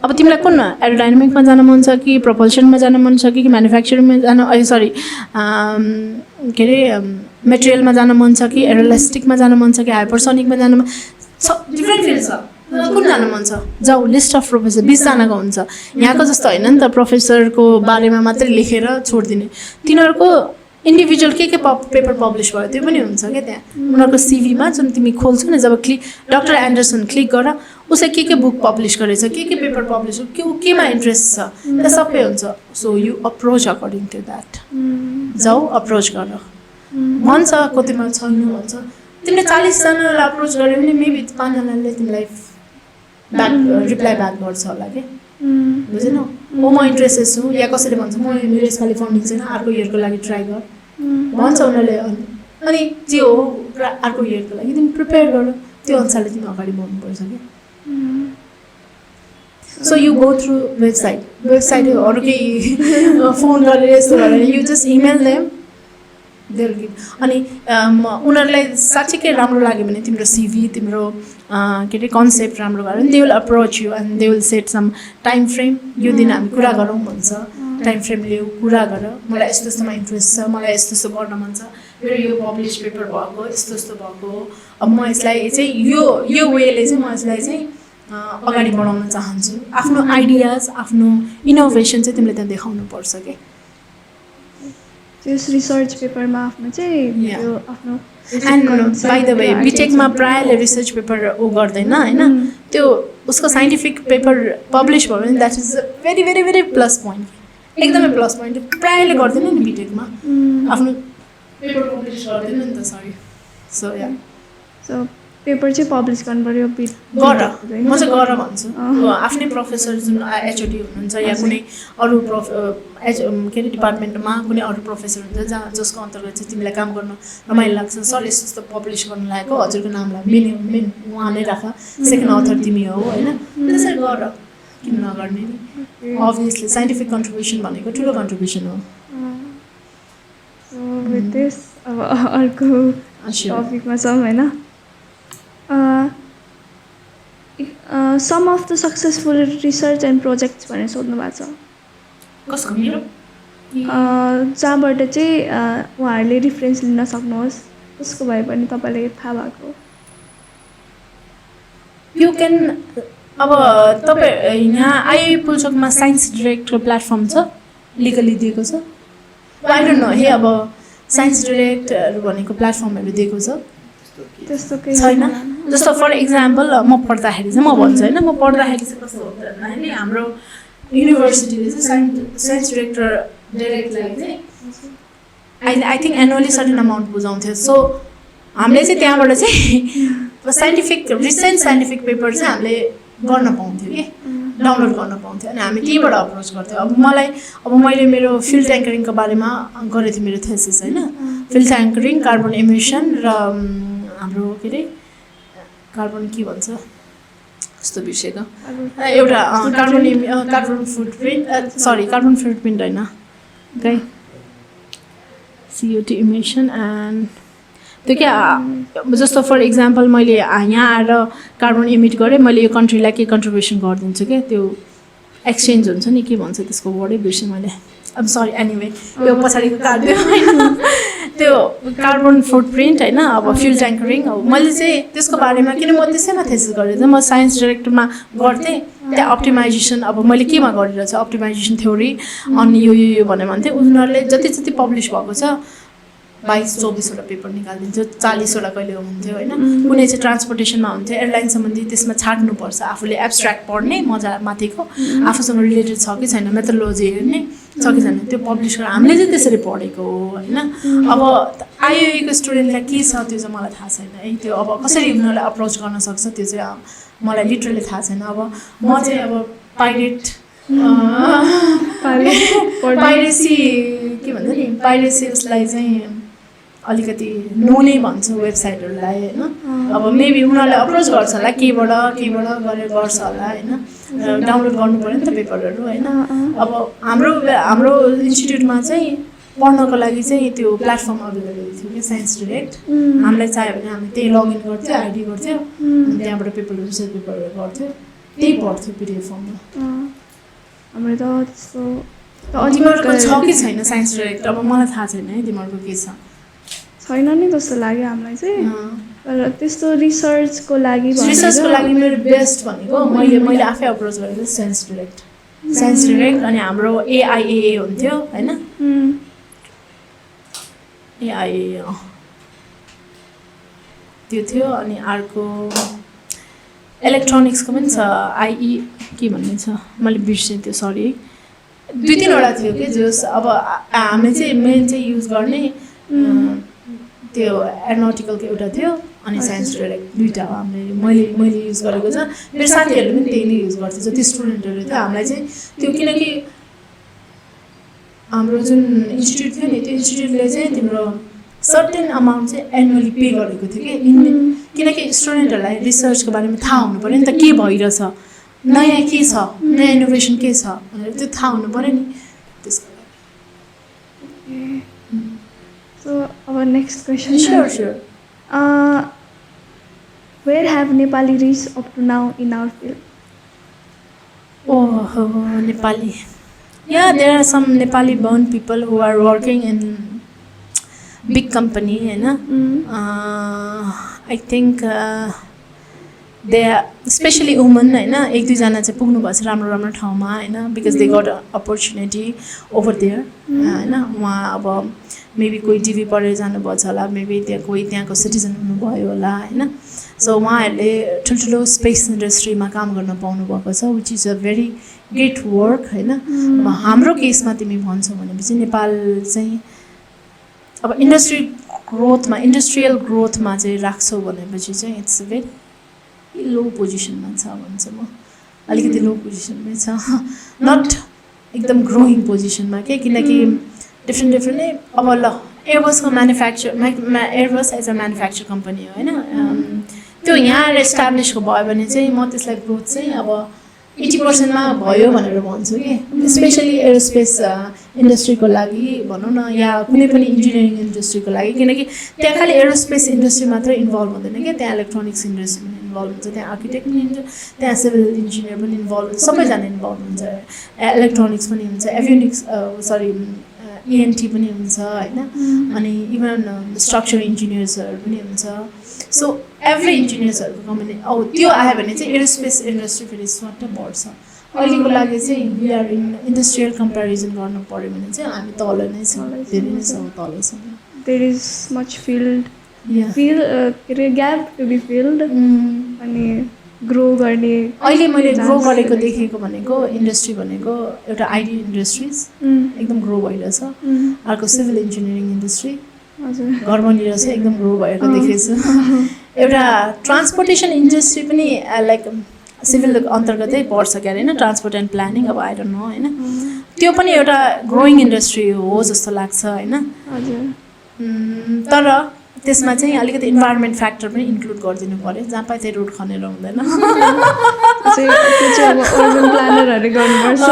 अब तिमीलाई कुन एरोडाइनामिकमा जान मन छ कि प्रपल्सनमा जान मन छ कि म्यानुफ्याक्चरिङमा जान सरी के अरे मेटेरियलमा जान मन छ कि एरोलास्टिकमा जान मन छ कि हाइपरसोनिकमा जान मन छ डिफ्रेन्ट फिल्ड छ कुन जानु मन छ जाऊ लिस्ट अफ प्रोफेसर 20जनाको हुन्छ यहाँको जस्तो होइन नि त प्रोफेसरको बारेमा मात्रै लेखेर छोडिदिने तिनीहरूको इन्डिभिजुअल के पेपर पब्लिस भयो त्यो पनि हुन्छ क्या त्यहाँ उनीहरूको सिभीमा जुन तिमी खोल्छौ नि जब डक्टर एन्डरसन क्लिक गर उसले के बुक पब्लिस गरेछ के पेपर पब्लिस केमा इन्ट्रेस्ट छ त्यो सबै हुन्छ so you approach according to that जाऊ अप्रोच गर भन्छ कतिमा छैन भन्छ तिमीले 40जनालाई अप्रोच गर्यो भने मेबी 5जनाले तिमीलाई रिप्लाई ब्याक गर्छ होला कि बुझेनौ म इन्ट्रेस्टेड छु या कसैले भन्छ म मेरो यसपालि फन्डिङ छैन अर्को इयरको लागि ट्राई गर भन्छ उनीहरूले अनि जे हो अर्को इयरको लागि तिमी प्रिपेयर गर त्यो अनुसारले तिमी अगाडि बढ्नुपर्छ कि सो यु गो थ्रु वेबसाइटहरू केही फोन गरेर यस्तो गरेर you just email them there give अनि उनीहरूलाई साँच्चीकै राम्रो लाग्यो भने तिम्रो सिभी तिम्रो के अरे कन्सेप्ट राम्रो भयो भने they will approach you and they will set some time frame यो दिन हामी कुरा गरौँ भन्छ टाइम फ्रेम लियो कुरा गर मलाई यस्तो यस्तोमा इन्ट्रेस्ट छ मलाई यस्तो यस्तो गर्न मन छ मेरो यो पब्लिस पेपर भएको यस्तो यस्तो भएको अब म यसलाई चाहिँ यो वेले चाहिँ म यसलाई चाहिँ अगाडि बढाउन चाहन्छु आफ्नो आइडियाज आफ्नो इनोभेसन चाहिँ तिमीले त्यहाँ देखाउनु पर्छ कि त्यस रिसर्च पेपरमा आफ्नो चाहिँ यो आफ्नो एन्ड बाई द वे बिटेकमा प्रायःले रिसर्च पेपर ऊ गर्दैन होइन त्यो उसको साइन्टिफिक पेपर पब्लिस भयो भने that is very very very plus point एकदमै प्लस पोइन्ट प्रायःले गर्दैन नि बिटेकमा आफ्नो पेपर पब्लिस गर्दैन नि त सरी सो या सो पेपर चाहिँ पब्लिस गर्नु पर्यो गर म चाहिँ गर भन्छु आफ्नै प्रोफेसर जुन एचओडी हुनुहुन्छ या कुनै अरू के अरे डिपार्टमेन्टमा कुनै अरू प्रोफेसर हुन्छ जसको अन्तर्गत चाहिँ तिमीलाई काम गर्न रमाइलो लाग्छ सर यस्तो यस्तो पब्लिस गर्नु लागेको हजुरको नामलाई मेन उहाँ नै राख सेकेन्ड अथर तिमी हो होइन त्यसरी गर किन नगर्ने नि अभियसली साइन्टिफिक कन्ट्रिब्युसन भनेको ठुलो कन्ट्रिब्युसन हो विथ दिस अब अर्को टपिकमा छौँ होइन some of the successful research and projects भनेर सोध्नु भएको छ कसको मेरो जहाँबाट चाहिँ उहाँहरूले रिफरेन्स लिन सक्नुहोस् उसको भए पनि तपाईँलाई थाहा भएको यु क्यान अब तपाईँ यहाँ आइआई पुल्चोकमा साइन्स डिरेक्ट प्लेटफर्म छ लिगली दिएको छ आई डोन्ट नो हे अब साइन्स डिरेक्टहरू भनेको प्लेटफर्महरू दिएको छ त्यस्तो केही छैन जस्तो फर इक्जाम्पल म पढ्दाखेरि चाहिँ म भन्छु होइन म पढ्दाखेरि चाहिँ कस्तो भन्दाखेरि हाम्रो युनिभर्सिटीले चाहिँ साइन्स डिरेक्टरलाई चाहिँ I think annually certain amount बुझाउँथ्यो सो हामीले चाहिँ त्यहाँबाट चाहिँ रिसेन्ट साइन्टिफिक पेपर चाहिँ हामीले गर्न पाउँथ्यो कि डाउनलोड गर्न पाउँथ्यो अनि हामी त्यहीँबाट अप्रोच गर्थ्यौँ अब मैले मेरो फिल्ड एङ्करिङको बारेमा गरेको थिएँ मेरो थेसिस होइन फिल्ड ट्याङ्करिङ, कार्बन इमिसन र हाम्रो के अरे कार्बन के भन्छ कस्तो बिर्सेको एउटा कार्बन फुटप्रिन्ट होइन गाई CO2 इमिसन एन्ड त्यो क्या जस्तो फर इक्जाम्पल मैले यहाँ आएर कार्बन इमिट गरेँ मैले यो कन्ट्रीलाई के कन्ट्रिब्युसन गरिदिन्छु क्या त्यो एक्सचेन्ज हुन्छ नि के भन्छ त्यसको वर्डै बिर्सेँ मैले अब सरी एनिवे यो पछाडिको काट्यो होइन त्यो कार्बन फुटप्रिन्ट होइन अब फ्युल ट्याङ्करिङ अब मैले चाहिँ त्यसको बारेमा किन म त्यसैमा थेसिस गरेँ म साइन्स डाइरेक्टरमा गर्थेँ त्यहाँ अप्टिमाइजेसन अब मैले केमा गरिरहेको छ अप्टिमाइजेसन थ्योरी अनि यो भनेर भन्थेँ उनीहरूले जति जति पब्लिस भएको छ 22-24वटा पेपर निकालिदिन्थ्यो 40वटा कहिले हुन्थ्यो होइन कुनै चाहिँ ट्रान्सपोर्टेसनमा हुन्थ्यो एयरलाइन सम्बन्धी त्यसमा छाट्नुपर्छ आफूले एब्स्ट्र्याक्ट पढ्ने मजा माथिको आफूसँग रिलेटेड छ कि छैन मेथोडोलोजी हेर्ने छ कि छैन त्यो पब्लिस गरेर हामीले चाहिँ त्यसरी पढेको हो होइन अब आइओएको स्टुडेन्टलाई के छ त्यो चाहिँ मलाई थाहा छैन है त्यो अब कसरी उनीहरूलाई अप्रोच गर्न सक्छ त्यो चाहिँ मलाई लिटरली थाहा छैन अब म चाहिँ अब पाइरेसी के भन्छ नि पाइरेसी उसलाई चाहिँ अलिकति नो नै भन्छु वेबसाइटहरूलाई होइन अब मेबी उनीहरूले अप्रोच गर्छ होला केबाट गरेर गर्छ होला होइन डाउनलोड गर्नु पऱ्यो नि त पेपरहरू होइन अब हाम्रो इन्स्टिट्युटमा चाहिँ पढ्नको लागि चाहिँ त्यो प्लेटफर्म अभाइलेबल थियो कि साइन्स डिरेक्ट हामीलाई चाहियो भने हामी त्यही लगइन गर्थ्यो आइडी गर्थ्यो अनि त्यहाँबाट पेपरहरू रिसर्च पेपरहरू गर्थ्यो त्यही पढ्थ्यो पिडिएफ फर्ममा हाम्रो त त्यस्तो तिमीहरूको छ कि छैन साइन्स डिरेक्ट अब मलाई थाहा छैन है तिमीहरूको के छैन नि जस्तो लाग्यो हामीलाई चाहिँ तर त्यस्तो रिसर्चको लागि मेरो बेस्ट भनेको मैले आफै अप्रोच गरेको साइन्स डिरेक्ट अनि हाम्रो AIAA हुन्थ्यो होइन AIAA त्यो थियो अनि अर्को इलेक्ट्रोनिक्सको पनि छ IE के भन्ने छ मैले बिर्सेँ त्यो सरी 2-3वटा थियो कि जस अब हामीले चाहिँ मेन चाहिँ युज गर्ने त्यो एरोनोटिकलको एउटा थियो अनि साइन्स डिरेक्ट 2टा हो हामीले मैले युज गरेको छ मेरो साथीहरूले पनि त्यही नै युज गर्थ्यो जति स्टुडेन्टहरू थियो हामीलाई चाहिँ त्यो किनकि हाम्रो जुन इन्स्टिट्युट थियो नि त्यो इन्स्टिट्युटले चाहिँ तिम्रो सर्टेन अमाउन्ट चाहिँ एनुअली पे गरेको थियो कि किनकि स्टुडेन्टहरूलाई रिसर्चको बारेमा थाहा हुनु पऱ्यो नि त के भइरहेछ नयाँ के छ नयाँ इनोभेसन के छ भनेर त्यो थाहा हुनु पऱ्यो नि त्यसको लागि So our next question. Sure. Where have Nepali reached up to now in our field? Oh, Nepali. Yeah, there are some Nepali born people who are working in big company, you know. I think they are especially women, you know. एक दुईजना चाहिँ पुग्नु भएको छ राम्रो ठाउँमा हैन because they got an opportunity over there, हैन. उहाँ अब मेबी कोही डिभी पढेर जानुभएको छ होला मेबी कोही त्यहाँको सिटिजन हुनुभयो होला होइन सो उहाँहरूले ठुल्ठुलो स्पेस इन्डस्ट्रीमा काम गर्न पाउनुभएको छ which is a very great work होइन अब हाम्रो केसमा तिमी भन्छौ भनेपछि नेपाल चाहिँ अब इन्डस्ट्रियल ग्रोथमा चाहिँ राख्छौ भनेपछि चाहिँ इट्स भेरी लो पोजिसनमा छ भन्छ म अलिकति लो पोजिसनमै छ नट एकदम ग्रोइङ पोजिसनमा के किनकि डिफ्रेन्ट नै अब ल एयरबसको Airbus as a manufacture company हो होइन त्यो यहाँ एस्टाब्लिसको भयो भने चाहिँ म त्यसलाई ग्रोथ चाहिँ अब 80%मा भयो भनेर भन्छु कि स्पेसली एरोस्पेस इन्डस्ट्रीको लागि भनौँ न या कुनै पनि इन्जिनियरिङ इन्डस्ट्रीको लागि किनकि त्यहाँ खालि एरोस्पेस इन्डस्ट्री मात्रै इन्भल्भ हुँदैन क्या त्यहाँ इलेक्ट्रोनिक्स इन्डस्ट्री पनि इन्भल्भ हुन्छ त्यहाँ आर्किटेक्ट पनि हुन्छ त्यहाँ सिभिल इन्जिनियर पनि इन्भल्भ हुन्छ सबैजना इन्भल्भ हुन्छ इलेक्ट्रोनिक्स पनि हुन्छ एभियोनिक्स ENT पनि हुन्छ होइन अनि इभन स्ट्रक्चर इन्जिनियर्सहरू पनि हुन्छ सो एभ्री इन्जिनियर्सहरूको कम्पनी त्यो आयो भने चाहिँ एरोस्पेस इन्डस्ट्री फेरि स्वाट बढ्छ अहिलेको लागि चाहिँ we are in industrial comparison गर्नु पऱ्यो भने चाहिँ हामी तल नै छौँ धेरै नै छौँ तल छौँ there is much gap to be filled अनि ग्रो गर्ने अहिले मैले ग्रो गरेको देखेको भनेको इन्डस्ट्री भनेको एउटा आइटी इन्डस्ट्रिज एकदम ग्रो भइरहेछ अर्को सिभिल इन्जिनियरिङ इन्डस्ट्री घर बनिरहेछ एकदम ग्रो भएको देखेको छु एउटा ट्रान्सपोर्टेसन इन्डस्ट्री पनि लाइक सिभिल अन्तर्गतै पर्छ क्या होइन ट्रान्सपोर्ट एन्ड प्लानिङ अब आई डोन्ट नो होइन त्यो पनि एउटा ग्रोइङ इन्डस्ट्री हो जस्तो लाग्छ होइन तर त्यसमा चाहिँ अलिकति इन्भाइरोमेन्ट फ्याक्टर पनि इन्क्लुड गरिदिनु पर्यो जहाँ पाए त्यही रोड खनेर हुँदैन त्यो चाहिँ अब अर्बन प्लानरहरूले गर्नुपर्छ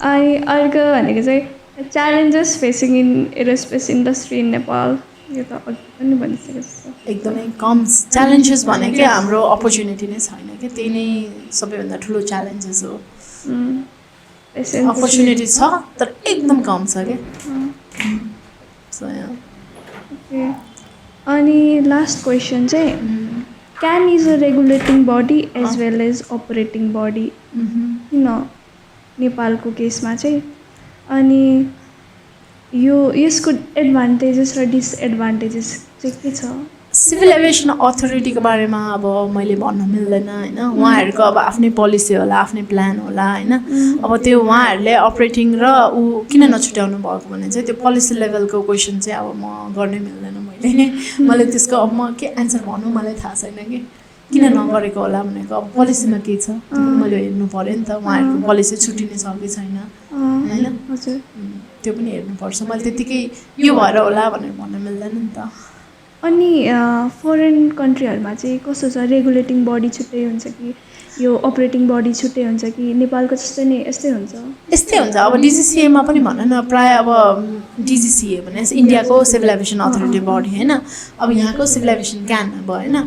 अनि अर्को भनेको चाहिँ challenges facing in aerospace industry in Nepal यो त अघि पनि भनिसकेको जस्तो एकदमै कम च्यालेन्जेस भनेकै हाम्रो अपर्च्युनिटी नै छैन कि त्यही नै सबैभन्दा ठुलो च्यालेन्जेस हो अपर्च्युनिटी छ तर एकदम कम छ क्या अनि लास्ट क्वेसन चाहिँ can is a regulating body as well as operating body किन नेपालको केसमा चाहिँ अनि यसको एडभान्टेजेस र डिसएडभान्टेजेस चाहिँ के छ सिभिल एभिएसन अथोरिटीको बारेमा अब मैले भन्न मिल्दैन होइन उहाँहरूको अब आफ्नै पोलिसी होला आफ्नै प्लान होला होइन अब त्यो उहाँहरूले अपरेटिङ र ऊ किन नछुट्याउनु भएको भने चाहिँ त्यो पोलिसी लेभलको क्वेसन चाहिँ अब म गर्नै मिल्दैन मैले त्यसको अब म के एन्सर भनौँ मलाई थाहा छैन कि किन नगरेको होला भनेको अब पोलिसीमा के छ मैले हेर्नु पऱ्यो नि त उहाँहरूको पोलिसी छुट्टिने छ कि छैन होइन त्यो पनि हेर्नुपर्छ मैले त्यतिकै यो भएर होला भनेर भन्न मिल्दैन नि त अनि फरेन कन्ट्रीहरूमा चाहिँ कस्तो छ रेगुलेटिङ बडी छुट्टै हुन्छ कि यो अपरेटिङ बडी छुट्टै हुन्छ कि नेपालको जस्तै नै यस्तै हुन्छ अब डिजिसिएमा पनि भन न प्रायः अब डिजिसिए भने इन्डियाको सिभिल एभिएसन अथोरिटी बडी होइन अब यहाँको सिभिल एभिएसन क्यान अब होइन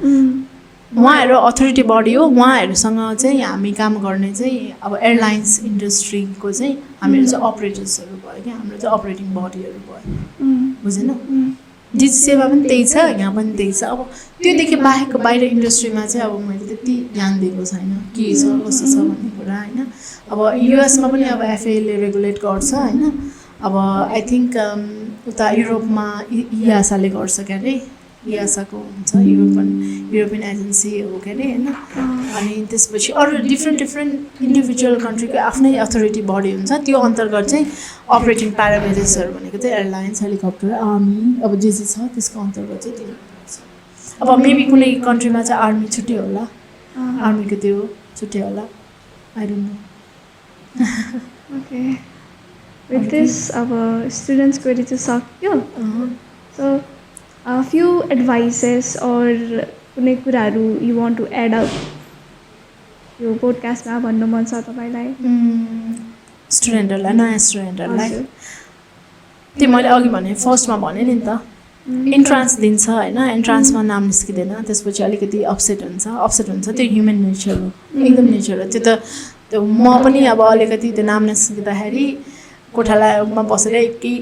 उहाँहरू अथोरिटी बडी हो उहाँहरूसँग चाहिँ हामी काम गर्ने चाहिँ अब एयरलाइन्स इन्डस्ट्रीको चाहिँ हामीहरू चाहिँ अपरेटर्सहरू भयो क्या हाम्रो चाहिँ अपरेटिङ बडीहरू भयो बुझेन डिजिसिएमा पनि त्यही छ यहाँ पनि त्यही छ अब त्योदेखि बाहिर इन्डस्ट्रीमा चाहिँ अब मैले त्यति ध्यान दिएको छैन के छ कस्तो छ भन्ने कुरा होइन अब युएसमा पनि अब एफएले रेगुलेट गर्छ होइन अब आई थिङ्क उता युरोपमा इआसाले गर्छ क्या अरे इआसाको हुन्छ युरोपियन एजेन्सी हो के अरे होइन अनि त्यसपछि अरू डिफ्रेन्ट इन्डिभिजुअल कन्ट्रीको आफ्नै अथोरिटी बडी हुन्छ त्यो अन्तर्गत चाहिँ अपरेटिङ प्यारामिटर्सहरू भनेको चाहिँ एयरलाइन्स हेलिकप्टर आर्मी अब जे छ त्यसको अन्तर्गत चाहिँ त्यो हुन्छ अब मेबी कुनै कन्ट्रीमा चाहिँ आर्मी छुट्टै होला आर्मीको त्यो छुट्टै होला I don't no okay with this अब स्टुडेन्ट्सको चाहिँ सक्यो सो few advices or कुनै कुराहरू you want to add up यो पोडकास्टमा भन्नु मन छ तपाईँलाई स्टुडेन्टहरूलाई नयाँ स्टुडेन्टहरूलाई त्यो मैले अघि भने फर्स्टमा भने नि त इन्ट्रान्स दिन्छ होइन इन्ट्रान्समा नाम निस्किँदैन त्यसपछि अलिकति अपसेट हुन्छ त्यो ह्युमन नेचर हो एकदम नेचर हो त्यो म पनि अब अलिकति त्यो नाम निस्किँदाखेरि कोठालामा बसेर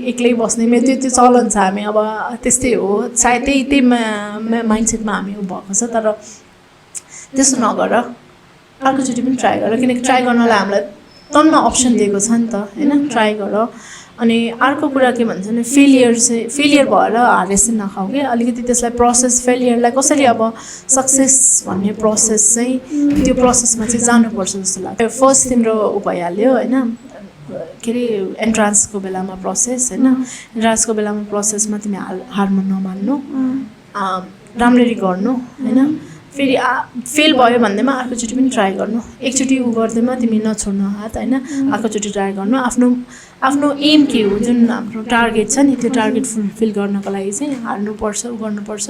एक्लै बस्ने मेरो त्यो चलन छ हामी अब त्यस्तै हो सायद त्यही माइन्डसेटमा हामी भएको छ तर त्यसो नगर अर्कोचोटि पनि ट्राई गर किनकि ट्राई गर्नलाई हामीलाई टन्न अप्सन दिएको छ नि त होइन ट्राई गर अनि अर्को कुरा के भन्छ भने फेलियर भएर हारेस नखाऊ क्या अलिकति त्यसलाई प्रोसेस फेलियरलाई कसरी अब सक्सेस भन्ने प्रोसेस चाहिँ त्यो प्रोसेसमा चाहिँ जानुपर्छ जस्तो लाग्छ फर्स्ट तिम्रो भइहाल्यो होइन के अरे एन्ट्रान्सको बेलामा प्रोसेस होइन एन्ट्रान्सको बेलामा प्रोसेसमा तिमी हारमा नमान्नु राम्ररी गर्नु होइन फेरि फेल भयो भन्दैमा अर्कोचोटि पनि ट्राई गर्नु एकचोटि गर्दैमा तिमी नछोड्नु हात होइन अर्कोचोटि ट्राई गर्नु आफ्नो एम के हो जुन हाम्रो टार्गेट छ नि त्यो टार्गेट फुलफिल गर्नको लागि चाहिँ हार्नुपर्छ गर्नुपर्छ